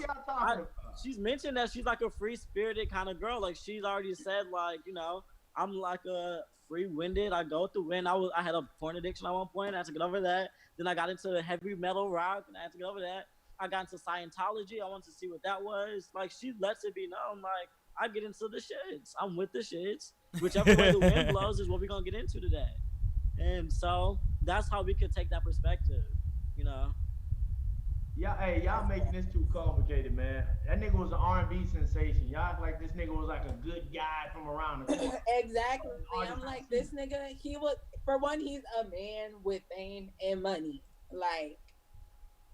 she's mentioned that she's like a free-spirited kind of girl. Like, she's already said, like, you know, I'm like a free-winded. I go with the wind. I had a porn addiction at one point. I had to get over that. Then I got into heavy metal rock, and I had to get over that. I got into Scientology. I wanted to see what that was. Like, she lets it be known, like, I get into the shits. I'm with the shits. Whichever way the wind blows is what we're going to get into today. And so that's how we could take that perspective, you know? Yeah, hey, y'all making this too complicated, man. That nigga was an R&B sensation. Y'all act like this nigga was like a good guy from around the corner. Exactly. I'm like, this nigga, he would, for one, he's a man with fame and money. Like,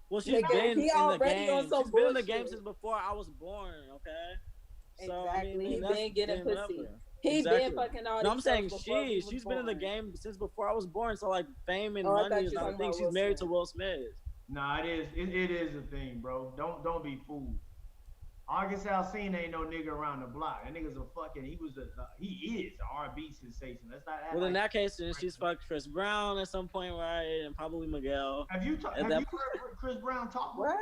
well, she's been in the game. She's been in the game since before I was born, okay? So, exactly. I mean, He been getting pussy. He been fucking all No, I'm saying she's been in the game since before I was born. So, like, fame and money is not a thing. She's married to Will Smith. Nah, it is a thing, bro. Don't be fooled. August Alsina ain't no nigga around the block. That nigga's a fucking. He is an R&B sensation. Let's not act. Well, in that case, then she's fucked Chris Brown at some point, right? And probably Miguel. Have you heard Chris Brown talk? What?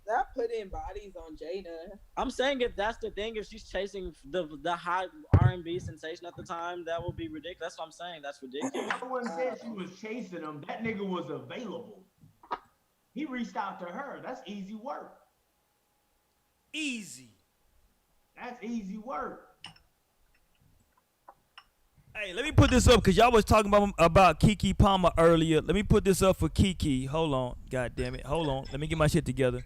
That put in bodies on Jada. I'm saying if that's the thing, if she's chasing the hot R&B sensation at the time, that would be ridiculous. That's what I'm saying. That's ridiculous. No one said she was chasing him. That nigga was available. He reached out to her. That's easy work. Easy. That's easy work. Hey, let me put this up because y'all was talking about Keke Palmer earlier. Let me put this up for Keke. Hold on. God damn it. Hold on. Let me get my shit together.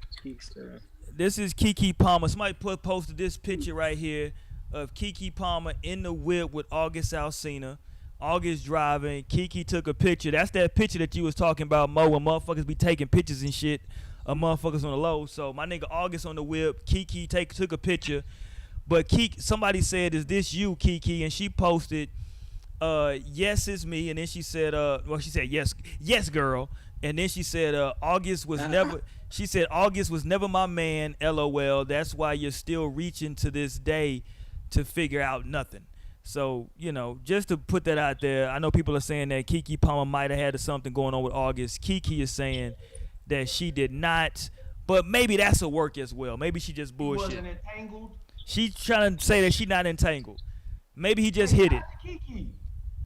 This is Keke Palmer. Somebody posted this picture right here of Keke Palmer in the whip with August Alsina. August driving. Keke took a picture. That's that picture that you was talking about, Mo, when motherfuckers be taking pictures and shit of motherfuckers on the low. So my nigga August on the whip. Keke took a picture. But somebody said, is this you, Keke? And she posted, yes, it's me. And then she said, she said, yes, girl. And then she said, August was never my man, LOL. That's why you're still reaching to this day to figure out nothing. So, you know, just to put that out there, I know people are saying that Keke Palmer might have had something going on with August. Keke is saying that she did not, but maybe that's a work as well. Maybe she just bullshit. He wasn't entangled? She's trying to say that she's not entangled. Maybe he just hit it. Keke.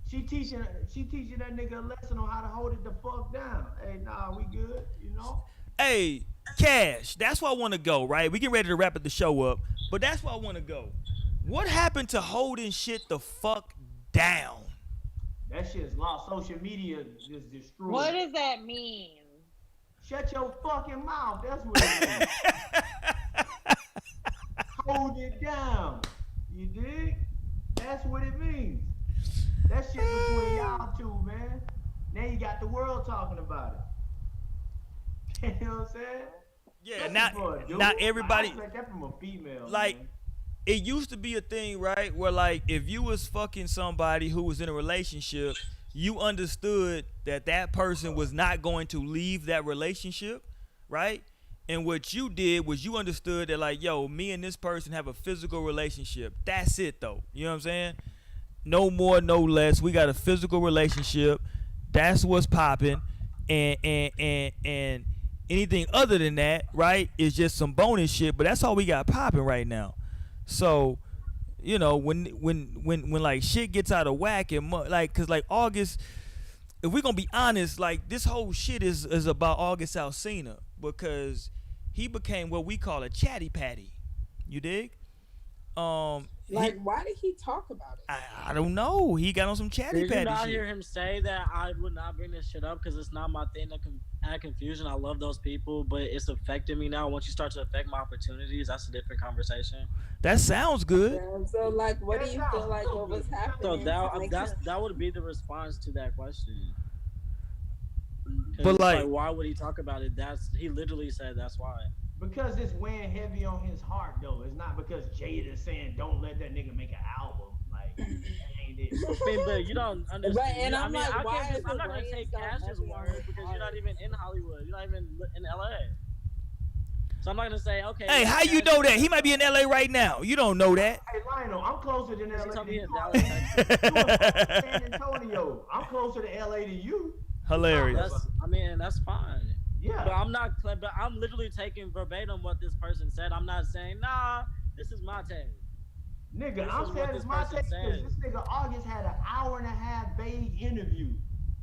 She teaching that nigga a lesson on how to hold it the fuck down. Hey, nah, we good, you know? Hey, Cash, that's where I want to go, right? We get ready to wrap the show up, but that's where I want to go. What happened to holding shit the fuck down? That shit's lost. Social media just destroyed. What does that mean? Shut your fucking mouth. That's what it means. Hold it down. You dig? That's what it means. That shit between y'all two, man. Now you got the world talking about it. You know what I'm saying? Yeah, not everybody. I expect that from a female. Like, man. It used to be a thing, right? Where, like, if you was fucking somebody who was in a relationship, you understood that person was not going to leave that relationship, right? And what you did was you understood that, like, yo, me and this person have a physical relationship. That's it, though. You know what I'm saying? No more, no less. We got a physical relationship. That's what's popping. And anything other than that, right, is just some bonus shit. But that's all we got popping right now. So, you know, when like shit gets out of whack and like, cause like August, if we're gonna be honest, like this whole shit is about August Alsina because he became what we call a chatty patty. You dig? Like, why did he talk about it? I don't know. He got on some chatty patty shit. Did you not hear him say that I would not bring this shit up because it's not my thing to add confusion? I love those people, but it's affecting me now. Once you start to affect my opportunities, that's a different conversation. That sounds good. Yeah, so, like, what do you feel like what was happening? So that would be the response to that question. But like, why would he talk about it? He literally said that's why. Because it's weighing heavy on his heart, though. It's not because Jada's saying don't let that nigga make an album. Like, that ain't it. I mean, but you don't understand. But, and I I'm mean, like, I why can't is just, I'm it not gonna weighing take so Cash's heavy on word his because you're heart? not even in Hollywood. You're not even in LA. So I'm not gonna say, okay. Hey, how you know that? He might be in LA right now. You don't know that. Hey, Lionel, I'm closer than LA than you are. Dallas, You in San Antonio. I'm closer to LA than you. Hilarious. That's fine. Yeah. But I'm literally taking verbatim what this person said. I'm not saying, nah, this is my take. Nigga, This I'm is saying what it's this my person take because said. this nigga August had an hour and a half vague interview.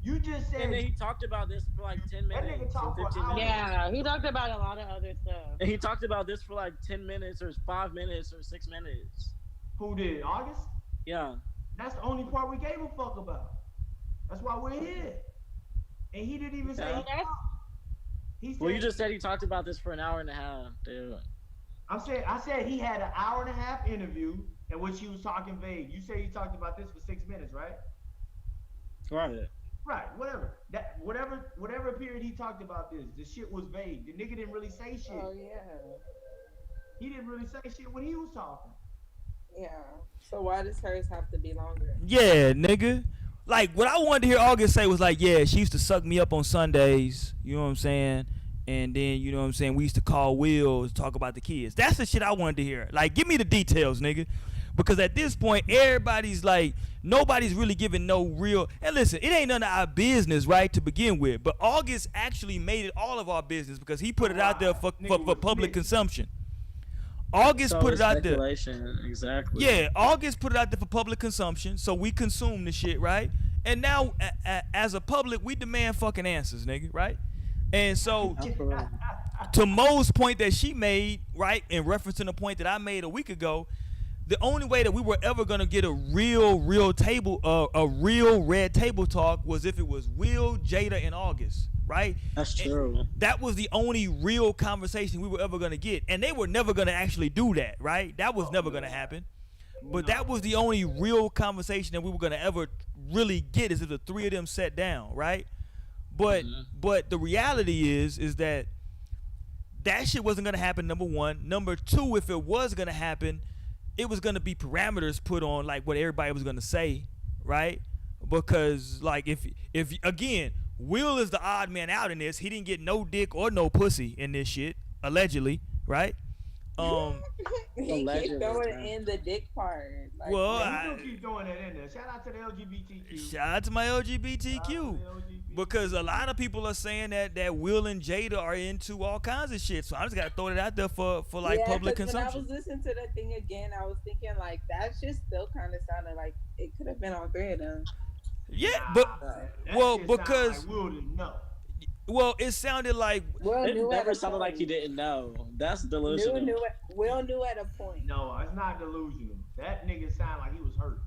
You just said. And then he talked about this for like 10 minutes. That nigga talked for 15 hours. minutes. Yeah, he talked about a lot of other stuff. And he talked about this for like 10 minutes or 5 minutes or 6 minutes. Who did? August? Yeah. That's the only part we gave a fuck about. That's why we're here. And he didn't even say. He said, Well, you just said he talked about this for an hour and a half, dude. I said he had an hour and a half interview in which he was talking vague. You say he talked about this for 6 minutes, right? Right. Right, whatever period he talked about this, the shit was vague. The nigga didn't really say shit. Oh yeah. He didn't really say shit when he was talking. Yeah. So why does hers have to be longer? Yeah, nigga. Like, what I wanted to hear August say was like, yeah, she used to suck me up on Sundays. You know what I'm saying? And then, you know what I'm saying, we used to call Will to talk about the kids. That's the shit I wanted to hear. Like, give me the details, nigga. Because at this point, everybody's like, nobody's really giving no real. And listen, it ain't none of our business, right, to begin with. But August actually made it all of our business because he put it out there for public consumption. August put it out there. Exactly. Yeah, August put it out there for public consumption, so we consume the shit, right? And now, as a public, we demand fucking answers, nigga, right? And so, to Mo's point that she made, right, in referencing the point that I made a week ago, the only way that we were ever gonna get a real red table talk was if it was Will, Jada, and August, right? That's true. And that was the only real conversation we were ever gonna get, and they were never gonna actually do that, right? That was never gonna happen. But that was the only real conversation that we were gonna ever really get, is if the three of them sat down, right? But the reality is that shit wasn't gonna happen. Number one. Number two, if it was gonna happen, it was gonna be parameters put on like what everybody was gonna say, right? Because like if again, Will is the odd man out in this. He didn't get no dick or no pussy in this shit, allegedly, right? He keep throwing in the dick part. Like, well, I keep throwing that in there. Shout out to the LGBTQ. Shout out to my LGBTQ. Because a lot of people are saying that Will and Jada are into all kinds of shit. So I just gotta throw it out there for like public consumption. When I was listening to that thing again, I was thinking like that shit still kind of sounded like it could have been all three of them. Yeah, but because like Will didn't know. Well, it sounded like it never sounded like he didn't know. That's delusional. Will knew at a point. No, it's not delusional. That nigga sounded like he was hurt.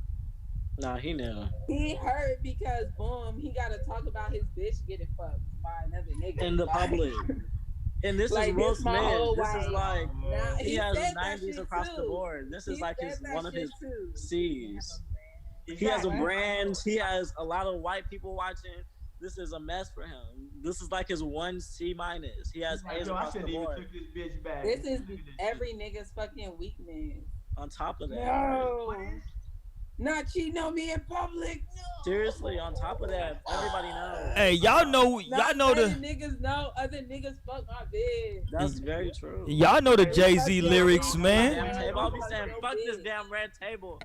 No, he knew. He hurt because boom, he got to talk about his bitch getting fucked by another nigga in the public. And this like, is Will Smith. This is like he has 90s across the board. This is like one of his C's. He has a brand. He has a lot of white people watching. This is a mess for him. This is like his 1 C-. He has A's across the board. This is every nigga's fucking weakness. On top of that, no, not cheating on me in public. No. Seriously, on top of that, everybody knows. Hey, y'all know the niggas know other niggas fuck my bitch. That's very true. Y'all know the Jay-Z lyrics, man. I'll be saying, fuck this damn red table.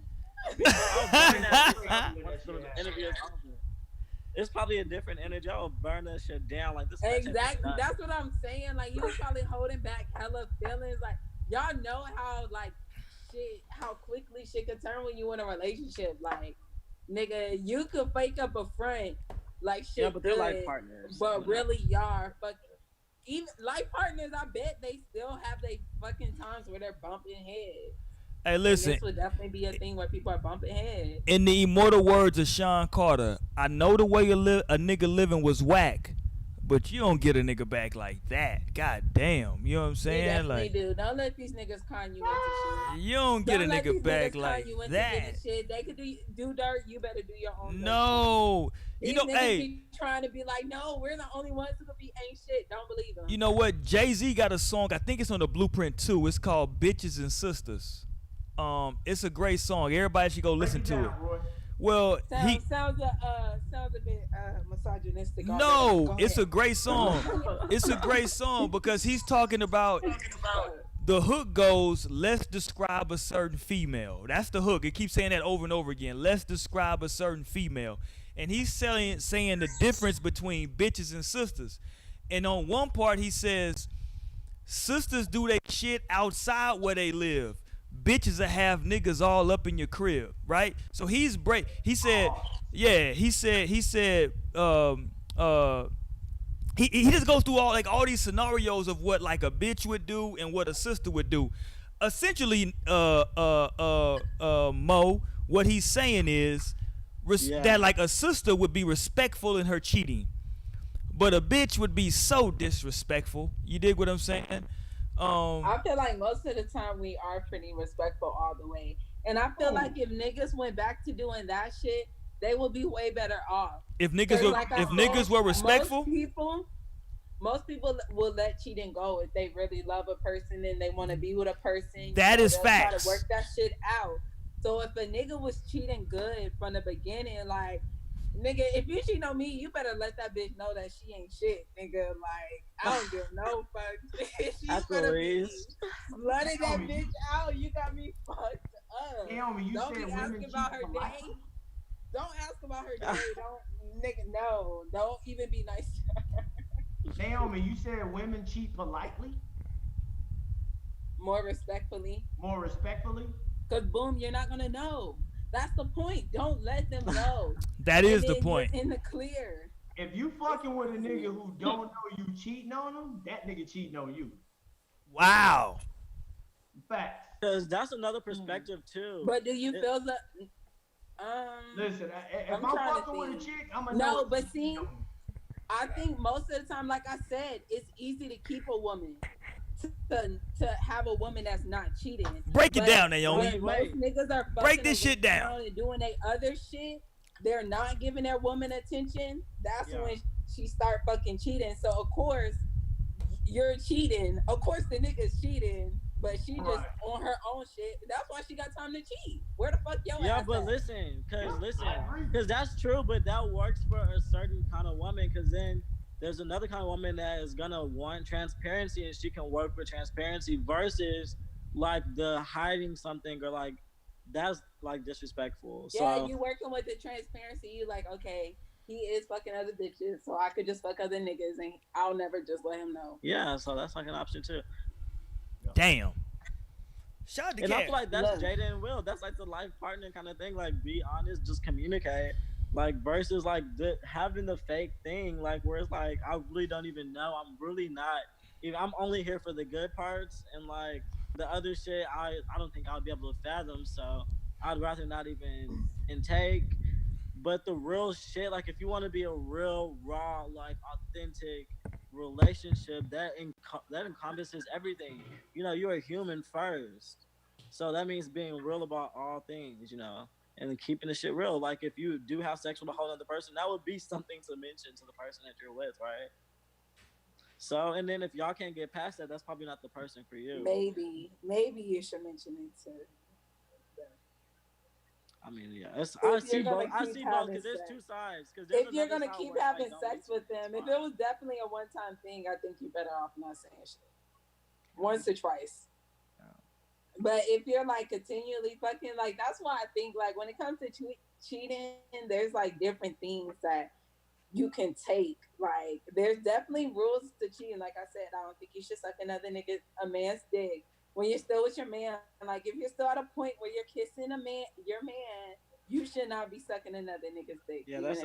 It's probably a different energy. I'll burn that shit down like this. Exactly. That's what I'm saying. Like, he was probably holding back hella feelings. Like, y'all know how how quickly shit can turn when you in a relationship. Like, nigga, you could fake up a front like shit. Yeah, but they're life partners. But really, y'all are fucking. Even life partners, I bet they still have they fucking times where they're bumping heads. Hey, listen. And this would definitely be a thing where people are bumping heads. In the immortal words of Sean Carter, I know the way a nigga living was whack, But you don't get a nigga back like that. God damn. You know what I'm You saying? definitely Like, do. Don't let these niggas con you into shit. you don't get a Don't let nigga these back niggas like con you into that. getting shit. They could do dirt. You better do your own dirt. No. These You know, niggas hey, be trying to be like, no, we're the only ones who could be ain't shit. Don't believe them. you know what? Jay-Z got a song. I think it's on the Blueprint 2. It's called Bitches and Sisters. It's a great song. Everybody should go listen to it. Well, sounds a bit misogynistic. No, it's a great song. It's a great song because he's talking about the hook goes, let's describe a certain female. That's the hook. It keeps saying that over and over again. Let's describe a certain female. And he's saying the difference between bitches and sisters. And on one part he says, sisters do they shit outside where they live. Bitches that have niggas all up in your crib, right? So he said, yeah, he said, he just goes through all these scenarios of what like a bitch would do and what a sister would do. Essentially, Mo, what he's saying is that like a sister would be respectful in her cheating, but a bitch would be so disrespectful. You dig what I'm saying? I feel like most of the time we are pretty respectful all the way. And I feel like if niggas went back to doing that shit, they would be way better off. If niggas were respectful, most people will let cheating go if they really love a person and they want to be with a person. That is facts. Try to work that shit out. So if a nigga was cheating good from the beginning, like, nigga, if you cheat on me, you better let that bitch know that she ain't shit, nigga. Like, I don't give no fuck. She better be flooding that bitch out. You got me fucked up. Naomi, don't be asking about her day. Don't ask about her day. Don't even be nice to her. Naomi, you said women cheat politely? More respectfully. More respectfully? Because, boom, you're not going to know. That's the point. Don't let them know. That is the point. In the clear. If you fucking with a nigga who don't know you cheating on him, that nigga cheating on you. Wow. Facts. Because that's another perspective too. But do you feel that? Listen, if I'm fucking with a chick, I'm gonna know. But see, I think most of the time, like I said, it's easy to keep a woman. To have a woman that's not cheating. Break it down, Naomi. Most niggas are break this shit down and doing their other shit. They're not giving their woman attention. That's when she start fucking cheating. So of course you're cheating. Of course the nigga's cheating, but she just on her own shit. That's why she got time to cheat. Where the fuck your ass but at? listen, because that's true, but that works for a certain kind of woman. Because then there's another kind of woman that is gonna want transparency and she can work for transparency versus like the hiding something or like that's like disrespectful. Yeah, so, you working with the transparency. You like, okay, he is fucking other bitches, so I could just fuck other niggas and I'll never just let him know. Yeah, so that's like an option too. Damn. Shout out to and Kat. I feel like that's Jada and Will. That's like the life partner kind of thing. Like, be honest, just communicate. Like versus like having the fake thing, like where it's like I really don't even know. I'm really not. I'm only here for the good parts, and like the other shit, I don't think I'll be able to fathom. So I'd rather not even intake. But the real shit, like if you want to be a real raw, like authentic relationship, that encompasses everything. You know, you're a human first, so that means being real about all things. You know. And keeping the shit real. Like if you do have sex with a whole other person, that would be something to mention to the person that you're with, right? So, and then if y'all can't get past that, that's probably not the person for you. Maybe you should mention it to them. I mean, yeah, I see both because there's two sides. If you're gonna keep having sex with them, if it was definitely a one-time thing, I think you're better off not saying shit. Once or twice. But if you're like continually fucking, like that's why I think like when it comes to cheating, there's like different things that you can take. Like there's definitely rules to cheating. Like I said, I don't think you should suck another nigga a man's dick when you're still with your man. Like if you're still at a point where you're kissing your man, you should not be sucking another nigga's dick. Yeah, that's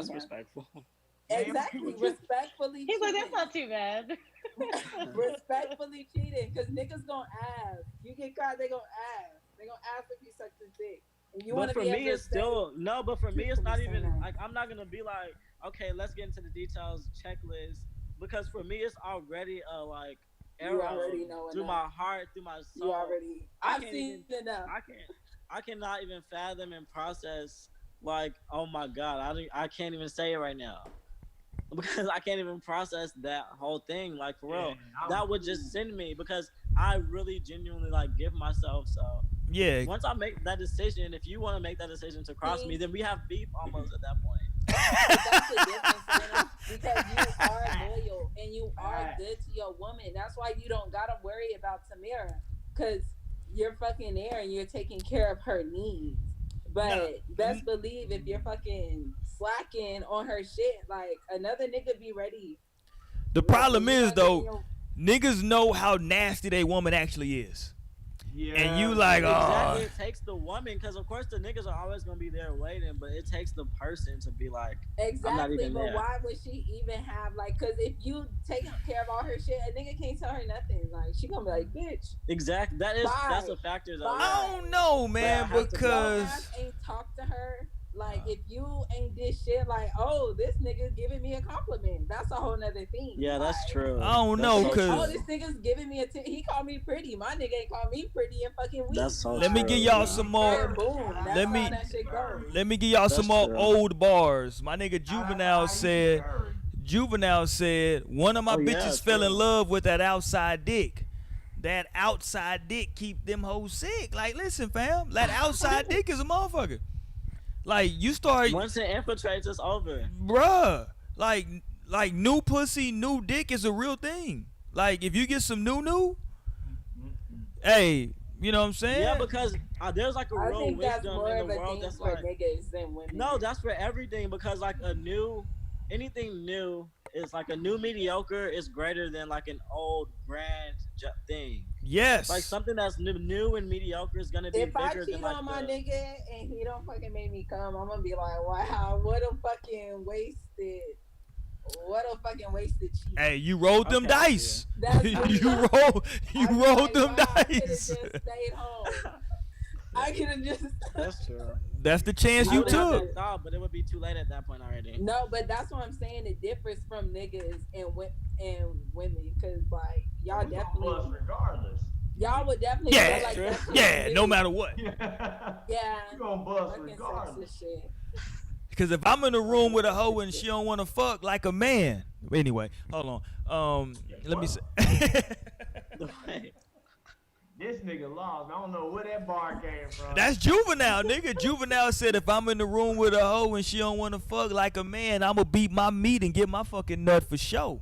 respectful. Exactly, respectfully. He's like, that's not too bad. Respectfully cheating, because niggas gonna ask. You get caught, they gonna ask. They gonna ask if you sucked his dick. You But want to for be me, able it's to say, still no. But for me, it's not even no. like I'm not gonna be like, okay, let's get into the details, checklist. Because for me, it's already a like You arrow already know through enough. my heart, through my soul. You already. I've seen enough. I cannot even fathom and process like, oh my god, I can't even say it right now because I can't even process that whole thing. Like for real, that would just send me because I really genuinely like give myself so. Yeah. Once I make that decision, if you want to make that decision to cross me, then we have beef almost at that point. But that's the difference, because you are loyal and you are good to your woman. That's why you don't gotta worry about Tamara, because you're fucking there and you're taking care of her needs. But best believe if you're fucking slacking on her shit, like another nigga be ready. The problem is though, niggas know how nasty they woman actually is. Yeah, and you like, exactly. It takes the woman, because of course the niggas are always gonna be there waiting, but it takes the person to be like, exactly. I'm not even but there. Why would she even have like? Because if you take care of all her shit, a nigga can't tell her nothing. Like she gonna be like, bitch. Exactly. That's a factor though. I don't know, man, because ain't talk to her. Like if you ain't this shit, like this nigga giving me a compliment. That's a whole nother thing. Yeah, that's true. I don't know, cause this nigga's giving me he called me pretty. My nigga ain't called me pretty in fucking weeks. That's so Let me give y'all some more. Let me give y'all some more old bars. My nigga Juvenile said one of my bitches fell in love with that outside dick. That outside dick keep them hoes sick. Like, listen, fam, that outside dick is a motherfucker. Like, you start... Once it infiltrates, it's over. Bruh. Like new pussy, new dick is a real thing. Like, if you get some new, hey, you know what I'm saying? Yeah, because there's like a real wisdom in the world that's like... niggas than women. No, that's for everything, because like anything new is like a new mediocre is greater than like an old grand thing. Yes. Like something that's new and mediocre is gonna be bigger than like. If I cheat on my nigga and he don't fucking make me come, I'm gonna be like, wow, what a fucking wasted cheat. Hey, you rolled them dice. You rolled them dice. I could have just stayed home. I could have just. That's true. That's the chance you took. Thought, but it would be too late at that point already. No, but that's what I'm saying. It differs from niggas and women, because like y'all definitely regardless. Y'all would definitely no matter what. Yeah, you gonna bust regardless. Because if I'm in a room with a hoe and she don't want to fuck like a man, anyway, hold on. Let me say. This nigga lost. I don't know where that bar came from. That's Juvenile, nigga. Juvenile said if I'm in the room with a hoe and she don't want to fuck like a man, I'ma beat my meat and get my fucking nut for show.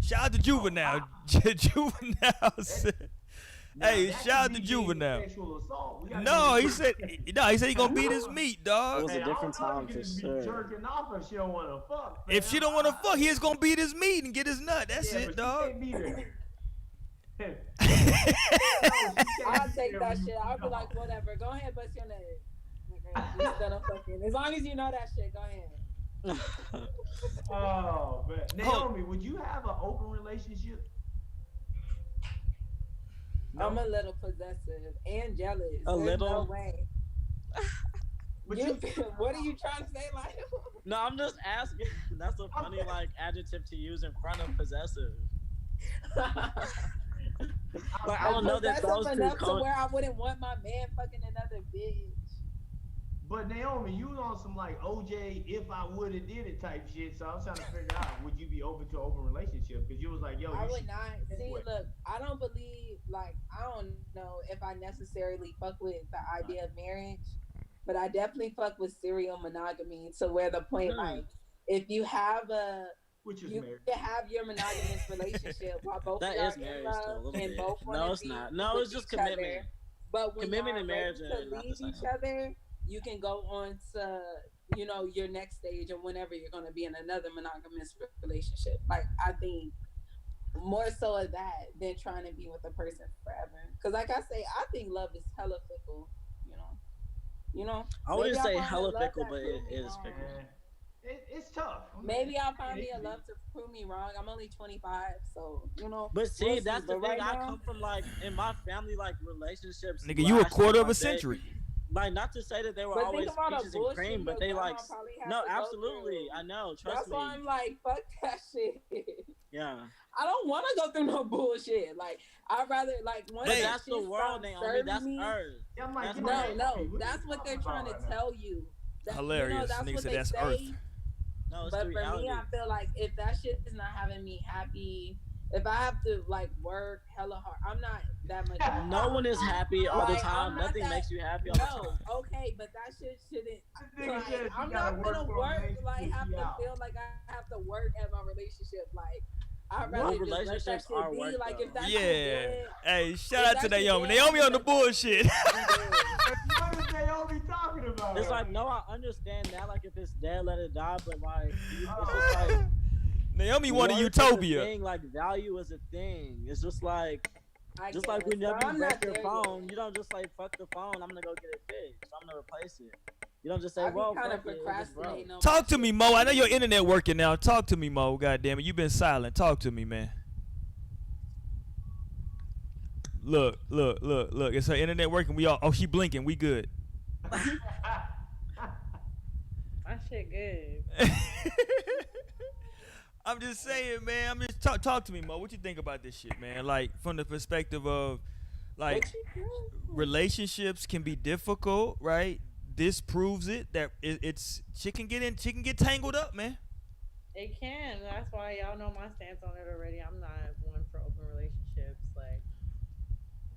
Shout out to Juvenile. Juvenile said. Hey, shout out to Juvenile. No, he said he gonna beat his meat, dog. It was a different time for sure. Jerking off if she don't want to fuck. If she don't want to fuck, he's gonna beat his meat and get his nut. That's it, dog. I'll take that shit. I'll be like, whatever. Go ahead, bust your nut. Instead of fucking. As long as you know that shit, go ahead. Oh man, Naomi, would you have an open relationship? No. I'm a little possessive and jealous. There's little? No way. What are you trying to say, like? No, I'm just asking. That's a funny like adjective to use in front of possessive. Like I don't know that those two to where I wouldn't want my man fucking another bitch. But Naomi, you was on some like OJ if I would have did it type shit. So I was trying to figure out, would you be open to an open relationship? Because you was like, yo, I would not. See, look, I don't believe, like, I don't know if I necessarily fuck with the idea of marriage, but I definitely fuck with serial monogamy to where the point, like, if you have you can have your monogamous relationship while both of y'all in love and both want to be No, it's just commitment. But when commitment and marriage to leave each other, you can go on to, you know, your next stage or whenever you're going to be in another monogamous relationship. Like, I think more so of that than trying to be with a person forever. Because like I say, I think love is hella fickle, you know? I wouldn't say hella fickle, but it is fickle. It's tough. Maybe I'll find me a love to prove me wrong. I'm only 25, so, you know. But see, that's the thing. I come from, like, in my family, like, relationships. Nigga, you a quarter of a century. like not to say that they were But always think about a peaches and bullshit cream, but your they grandma like probably has no, to go absolutely. through. I know. Trust That's me. why I'm like, fuck that shit. Yeah. I don't want to go through no bullshit. Like I'd rather like once But that that's the shit world, stops Naomi. serving That's me. Earth. I'm like, That's you No, Earth. no, that's what they're trying to tell you. That, Hilarious. that's Nigga what said they that's say. Earth. No, it's But the for reality. me, I feel like if that shit is not having me happy, if I have to like work hella hard, I'm not that much. No one is happy all the Like, time. Nothing makes you happy all the time. Okay, but that shit shouldn't. Nigga said Like, you I'm gotta not work gonna for a work. Like, relationship, have she to out. feel like I have to work at my relationship. Like, I'd Well, rather just let that relationships shit are be. work, Like, if though. that Yeah. shit dead, Hey, shout if out that to shit Naomi. dead, Naomi I'ma on the let that bullshit. shit be dead. What is Naomi talking about? It's like, no, I understand that. Like, if it's dead, let it die. But like, it's just Oh. like Naomi wanted worth is a utopia. thing, like value is a thing. It's just like I just guess. like whenever But I'm you not break your there phone, yet. you don't just like fuck the phone. I'm gonna go get it fixed. I'm gonna replace it. You don't just say, I be well, kind of fuck it, it just broke. procrastinating on Talk my to me, shit. Mo. I know your internet working now. Talk to me, Mo. God damn it, you been silent. Talk to me, man. Look. Is her internet working? We all. Oh, she blinking. We good. My shit good. I'm just saying, man. I'm just talk to me, Mo. What you think about this shit, man? Like from the perspective of, like, relationships can be difficult, right? This proves it that it's she can get tangled up, man. It can. That's why y'all know my stance on it already. I'm not one for open relationships. Like,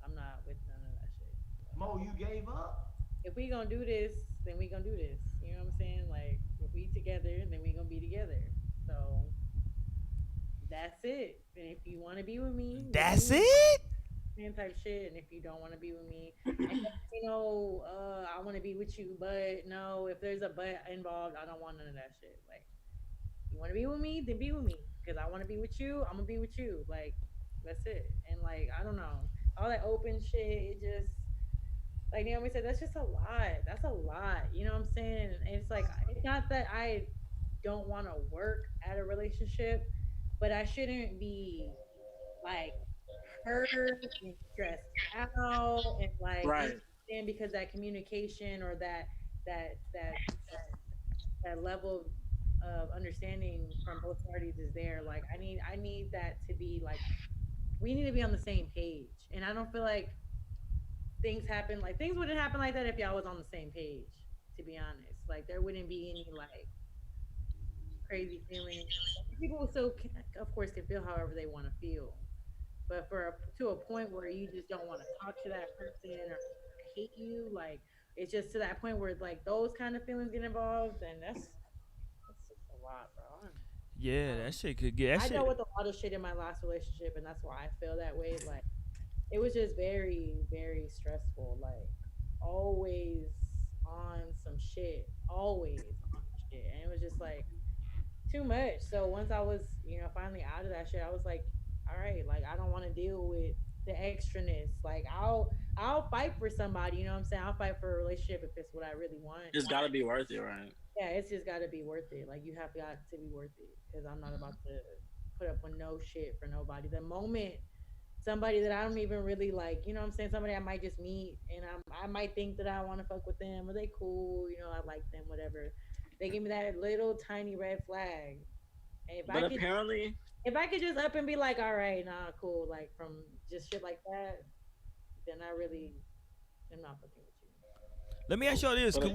I'm not with none of that shit. Mo, you gave up? If we gonna do this, then we gonna do this. You know what I'm saying? Like, if we together, then we gonna be together. So that's it. And if you want to be with me, That's then it. same type shit. And if you don't want to be with me, and, I want to be with you, but no, if there's a but involved, I don't want none of that shit. Like, you want to be with me, then be with me. Because I want to be with you, I'm gonna be with you. Like, that's it. And like, I don't know, all that open shit. It just, like Naomi said, that's just a lot. That's a lot. You know what I'm saying? And it's like, it's not that I don't want to work at a relationship, but I shouldn't be like hurt and stressed out and like, Right. and because that communication or that that that level of understanding from both parties is there. Like, I need that to be like, we need to be on the same page. And I don't feel like things wouldn't happen like that if y'all was on the same page, to be honest. Like, there wouldn't be any like crazy feelings. People still of course can feel however they want to feel, but to a point where you just don't want to talk to that person or hate you, like, it's just to that point where like those kind of feelings get involved, and that's just a lot, bro. Yeah, that shit could get. That I shit. dealt with a lot of shit in my last relationship, and that's why I feel that way. Like, it was just very, very stressful. Like, always on some shit, always on shit, and it was just like too much. So once I was, finally out of that shit, I was like, all right, like, I don't want to deal with the extraness. Like, I'll fight for somebody. You know what I'm saying? I'll fight for a relationship if it's what I really want. It's gotta be worth it, right? Yeah, it's just got to be worth it. Like, you have got to be worth it, because I'm not about to put up with no shit for nobody. The moment somebody that I don't even really like, you know what I'm saying? Somebody I might just meet and I might think that I want to fuck with them, or they cool, I like them, whatever. They give me that little tiny red flag. And if I could just up and be like, all right, nah, cool, like, from just shit like that, then I really am not fucking with you. Let me ask y'all this, cause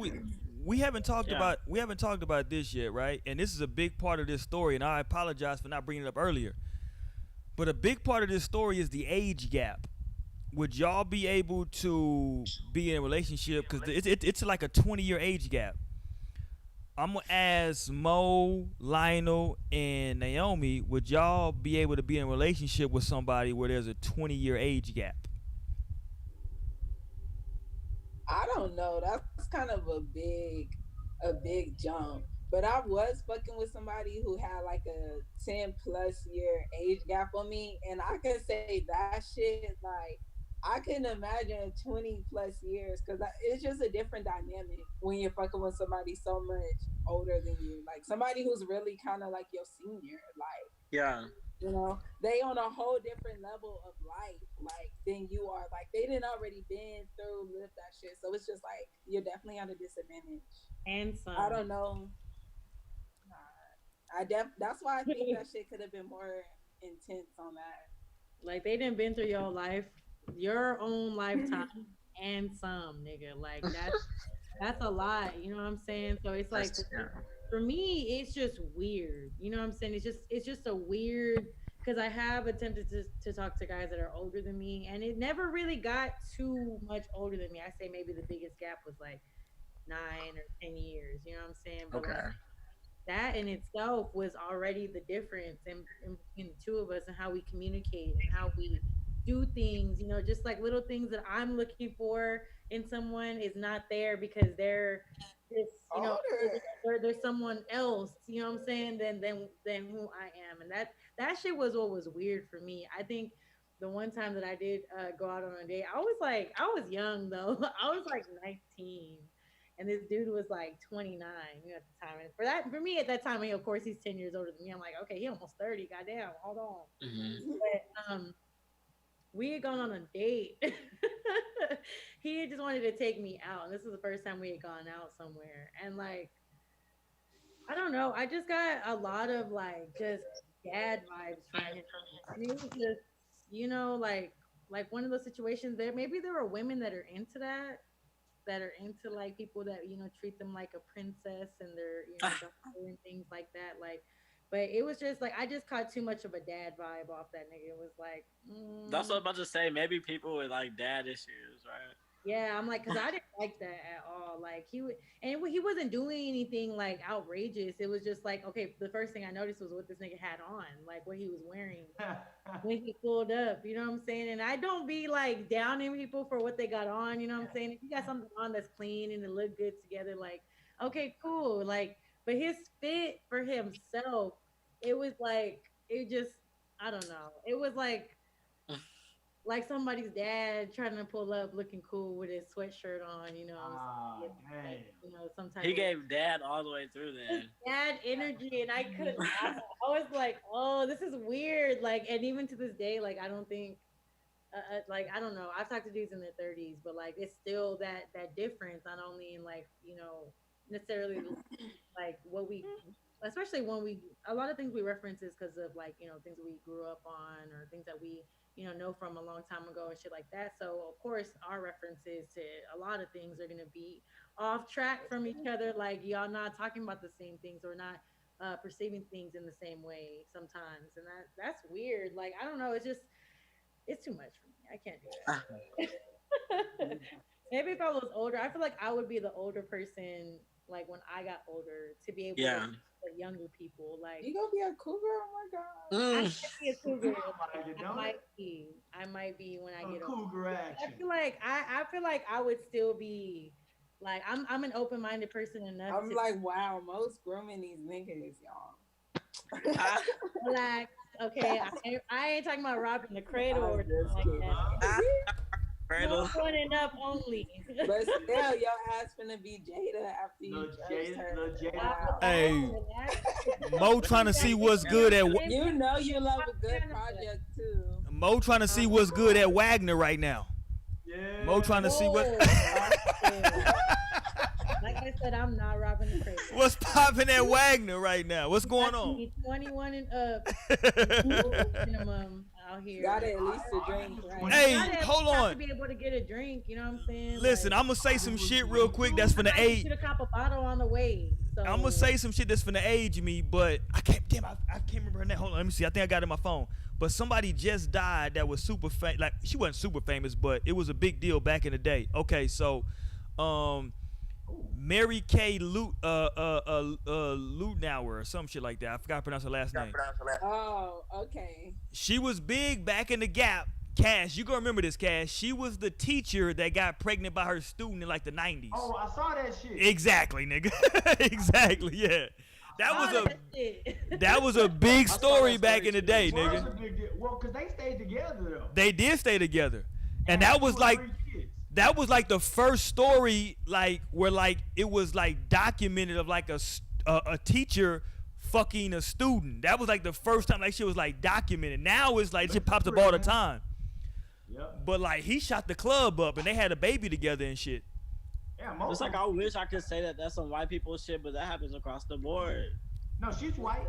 we haven't talked about this yet, right? And this is a big part of this story, and I apologize for not bringing it up earlier. But a big part of this story is the age gap. Would y'all be able to be in a relationship? Because it's like a 20-year age gap. I'm going to ask Mo, Lionel, and Naomi, would y'all be able to be in a relationship with somebody where there's a 20-year age gap? I don't know. That's kind of a big jump. But I was fucking with somebody who had like a 10 plus year age gap on me. And I can say that shit, like, I couldn't imagine 20 plus years, because it's just a different dynamic when you're fucking with somebody so much older than you. Like, somebody who's really kind of like your senior. Like, yeah. They on a whole different level of life, like, than you are. Like, they didn't already been through, lived that shit. So it's just like you're definitely at a disadvantage. And some. I don't know. That's why I think that shit could have been more intense on that. Like they didn't been through your life, your own lifetime, and some nigga. Like that's a lot. You know what I'm saying? So it's like for me, it's just weird. You know what I'm saying? It's just a weird because I have attempted to talk to guys that are older than me, and it never really got too much older than me. I say maybe the biggest gap was like 9 or 10 years. You know what I'm saying? But Okay. like, that in itself was already the difference in between the two of us and how we communicate and how we do things, you know, just like little things that I'm looking for in someone is not there because they're this, you know, there's someone else, you know what I'm saying, than who I am. And that shit was what was weird for me. I think the one time that I did go out on a date, I was young though. I was like 19. And this dude was like 29, you know, at the time. And for me at that time, I mean, of course, he's 10 years older than me. I'm like, okay, he almost 30. Goddamn, hold on. Mm-hmm. But we had gone on a date. He just wanted to take me out, and this was the first time we had gone out somewhere. And like, I don't know, I just got a lot of like just dad vibes from him. And it was just, you know, like one of those situations there. Maybe there are women that are into that are into like people that, you know, treat them like a princess and they're, you know, and things like that. Like, but it was just like I just caught too much of a dad vibe off that nigga. It was like that's what I'm about to say. Maybe people with like dad issues, right? Yeah, I'm like, because I didn't like that at all. Like he wasn't doing anything like outrageous. It was just like, okay, the first thing I noticed was what this nigga had on, like what he was wearing when he pulled up. You know what I'm saying? And I don't be like downing people for what they got on. You know what I'm saying? If you got something on that's clean and it look good together, like okay, cool. Like, but his fit for himself, it was like it just, I don't know. It was like somebody's dad trying to pull up looking cool with his sweatshirt on, you know. Like, you know, sometimes he gave dad all the way through there. Dad energy, and I couldn't. I was like, oh, this is weird. Like, and even to this day, like, I don't think, like, I don't know. I've talked to dudes in their 30s, but like, it's still that difference. Not only in like, you know, necessarily like what we, especially when a lot of things we reference is because of like, you know, things that we grew up on or things that we, you know from a long time ago and shit like that. So of course our references to a lot of things are going to be off track from each other. Like y'all not talking about the same things or not perceiving things in the same way sometimes. And that's weird. Like, I don't know. It's too much for me. I can't do it. Maybe if I was older, I feel like I would be the older person, like when I got older, to be able to the younger people. Like, you gonna be a cougar? Oh my god! I might be a cougar. I might be when I get older. Cougar action. I feel like I would still be like I'm an open-minded person enough. I'm like, wow, most grooming these niggas, y'all. Relax. Okay, I ain't talking about robbing the cradle or something like that. Cradle. One and up only. But still, your ass finna be Jada after you judge her. Hey, Mo trying to see what's good at. You know you love a good project too. Mo trying to see what's good at Wagner right now. Yeah. Mo trying to see what. Like I said, I'm not robbing the cradle. What's popping at Wagner right now? What's going on? 21 and up. Minimum out here. Got at least a drink, right? Hey, hold on. To be able to get a drink, you know what I'm saying? Listen, like, I'm gonna say some shit real quick that's finna age. Should have cop a bottle on the way. So. I'm gonna say some shit that's finna age me, but I can't remember her name. Hold on, let me see. I think I got it in my phone. But somebody just died that was super famous. Like, she wasn't super famous, but it was a big deal back in the day. Okay, so Mary Kay Lutnauer or some shit like that. I forgot to pronounce her last name. Oh, okay. She was big back in the Gap. Cash, you gonna remember this, Cash. She was the teacher that got pregnant by her student in like the 90s. Oh, I saw that shit. Exactly, nigga. Exactly, yeah. That was a big story back in the day, nigga. Well, because they stayed together though. They did stay together. And that was like the first story, like where like it was like documented of like a teacher fucking a student. That was like the first time like shit was like documented. Now it's like shit pops up all the time. Yep. But like he shot the club up and they had a baby together and shit. Yeah, It's like I wish I could say that that's some white people shit, but that happens across the board. No, she's white.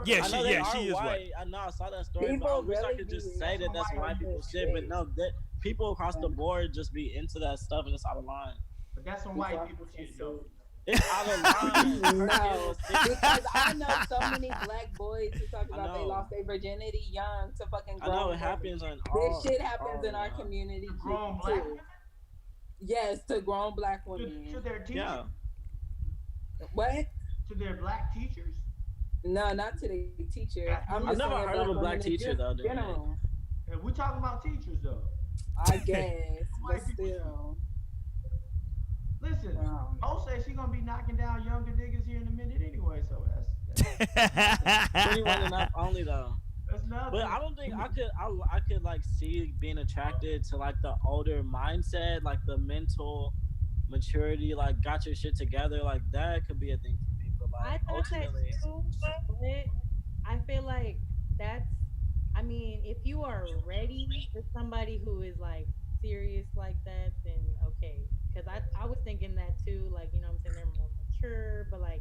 Yeah, she is white. I know I saw that story, People but I wish I really could just be say that that's white people shit. But no, people across the board just be into that stuff and it's out of line. But that's some white people shit, though. It's out of line. No, because I know so many black boys who talk about they lost their virginity young to fucking grown. I know it happens on this shit happens in our community grown too. black. Yes, to grown black women. To their teachers. Yeah. What? To their black teachers. No, not to the teacher. I've never heard of a black teacher though. General. Yeah, we're talking about teachers though. I guess, but still. Listen, Mo says she gonna be knocking down younger niggas here in a minute anyway, so that's 21 and up only though. That's nothing. But I don't think I could like see being attracted to like the older mindset, like the mental maturity, like got your shit together, like that could be a thing for me. But like I thought that ultimately, too, but I feel like that's. I mean, if you are ready for somebody who is like serious like that, then okay. Because I was thinking that too, like, you know what I'm saying, they're more mature, but like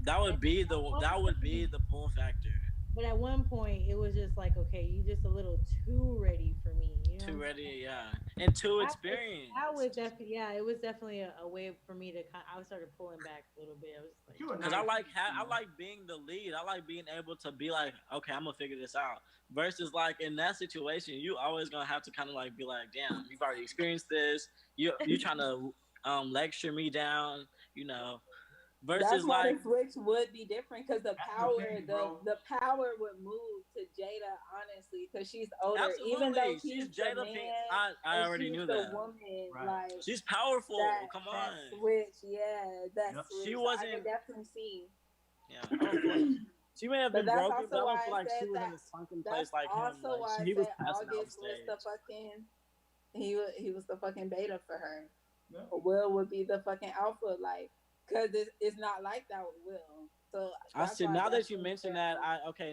that would be the pull factor. But at one point it was just like, okay, you just a little too ready for me. You know too ready, yeah. And too experienced. That was definitely, yeah, it was definitely a way for me to I started pulling back a little bit. I was just like, because I like being the lead. I like being able to be like, okay, I'm gonna figure this out. Versus like in that situation, you always gonna have to kind of like be like, damn, you've already experienced this. You trying to lecture me down, you know. Versus that's why like the switch would be different because the power would move to Jada, honestly, because she's older. Absolutely. Even though she's the Jada man, I already knew that. Woman, right. like, she's powerful. Come on. That switch, yeah, that switch. She wasn't. I could definitely see. Yeah. She may have been broken, but I don't feel like she was that, in a sunken place like him. Also, like, why he was I said passing out August the was stage. the fucking. He was the fucking beta for her. Yeah. Will would be the fucking alpha, like. Because it's not like that with Will. So I see. Now that you mentioned that,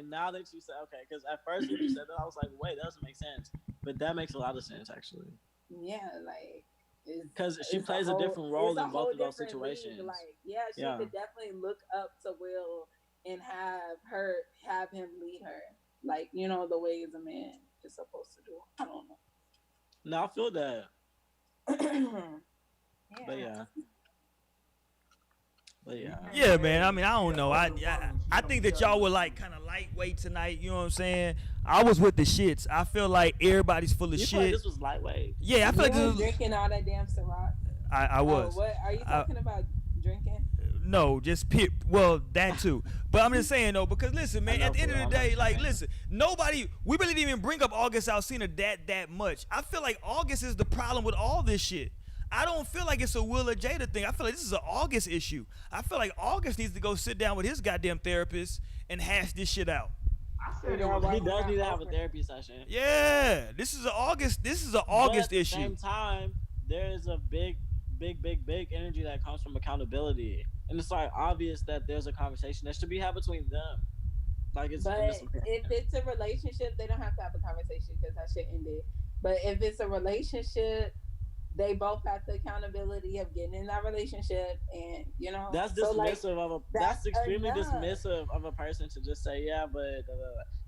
now that you said because at first when you said that, I was like, wait, that doesn't make sense. But that makes a lot of sense actually. Yeah, like because she plays a different role in both of those situations. Like, she could definitely look up to Will and have him lead her, like, you know, the ways a man is supposed to do. I don't know. No, I feel that. Yeah. But yeah. Yeah, man. I mean, I don't know. I think that y'all were like kind of lightweight tonight. You know what I'm saying? I was with the shits. I feel like everybody's full of you shit. Feel like this was lightweight. Yeah, I feel like this was drinking all that damn Ciroc. I was. What are you talking about? Drinking? No, just well, that too. But I'm just saying though, because listen, man, at the end of the day, like, listen, we really didn't even bring up August Alsina that much. I feel like August is the problem with all this shit. I don't feel like it's a Will or Jada thing. I feel like this is an August issue. I feel like August needs to go sit down with his goddamn therapist and hash this shit out. I said he does need to have a therapy session. Yeah, this is an August issue. But at the same time, there is a big energy that comes from accountability, and it's like obvious that there's a conversation that should be had between them. Like it's. But if it's a relationship, they don't have to have a conversation because that shit ended. But if it's a relationship, they both have the accountability of getting in that relationship, and you know that's dismissive that's extremely dismissive of a person to just say but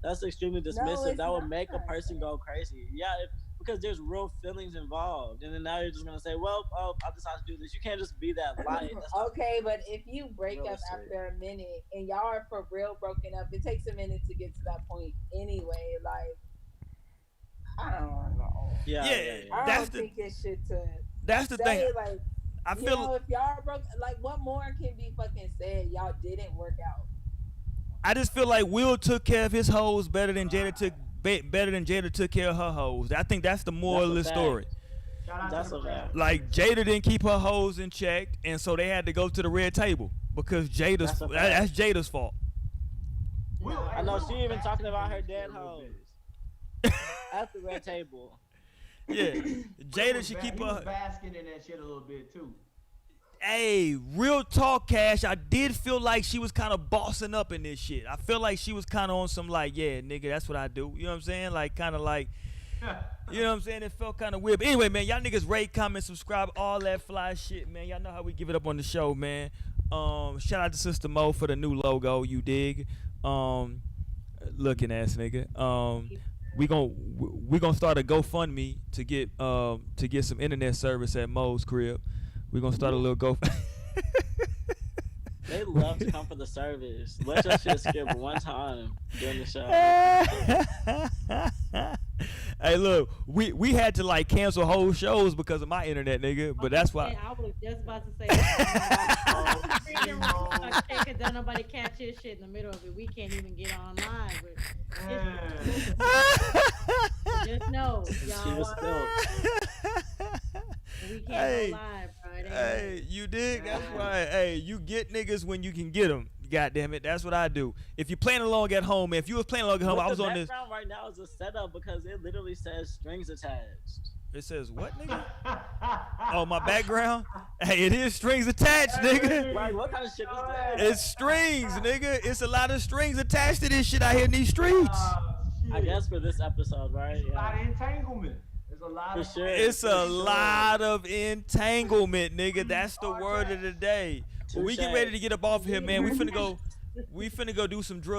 that's extremely dismissive. That would make a person go crazy. Because there's real feelings involved, and then now you're just gonna say, well, I decided to do this. You can't just be that light. Okay, but if you break up after a minute and y'all are for real broken up, it takes a minute to get to that point anyway. Like, I don't know. Yeah. I don't think it should to. That's the thing. Like, I feel if y'all are broke, like, what more can be fucking said? Y'all didn't work out. I just feel like Will took care of his hoes better than Jada took care of her hoes. I think that's the moral of the story. That's a fact. Like, Jada didn't keep her hoes in check, and so they had to go to the red table because that's Jada's fault. I know she even talking about her dead hoes at the red table. Yeah, Jada should keep her basking in that shit a little bit too. Hey, real talk, Cash. I did feel like she was kind of bossing up in this shit. I feel like she was kind of on some like, yeah, nigga, that's what I do. You know what I'm saying? Like, kind of like, You know what I'm saying? It felt kind of weird. But anyway, man, y'all niggas rate, comment, subscribe, all that fly shit, man. Y'all know how we give it up on the show, man. Shout out to Sister Mo for the new logo, you dig? Looking ass nigga. We gonna start a GoFundMe to get some internet service at Mo's crib. We gonna start a little They love to come for the service. Let your shit skip one time during the show. Hey, look, we had to like cancel whole shows because of my internet, nigga. But that's why. I was just about to say. Because then nobody catch his shit in the middle of it. We can't even get online. But just know, y'all. We can't go live, bro. Hey, you dig? That's right. Hey, you get niggas when you can get them. God damn it, that's what I do. If you're playing along at home, man, if you was playing along at home, I was on this. The background right now is a setup because it literally says strings attached. It says what, nigga? Oh, my background? Hey, it is strings attached, nigga. Right, what kind of shit is that? It's strings, nigga. It's a lot of strings attached to this shit out here in these streets. I guess for this episode, right? It's a lot of entanglement. There's a lot of sure. It's a lot of entanglement, nigga. That's the word of the day. But we get ready to get up off of here, man. We finna go do some drill.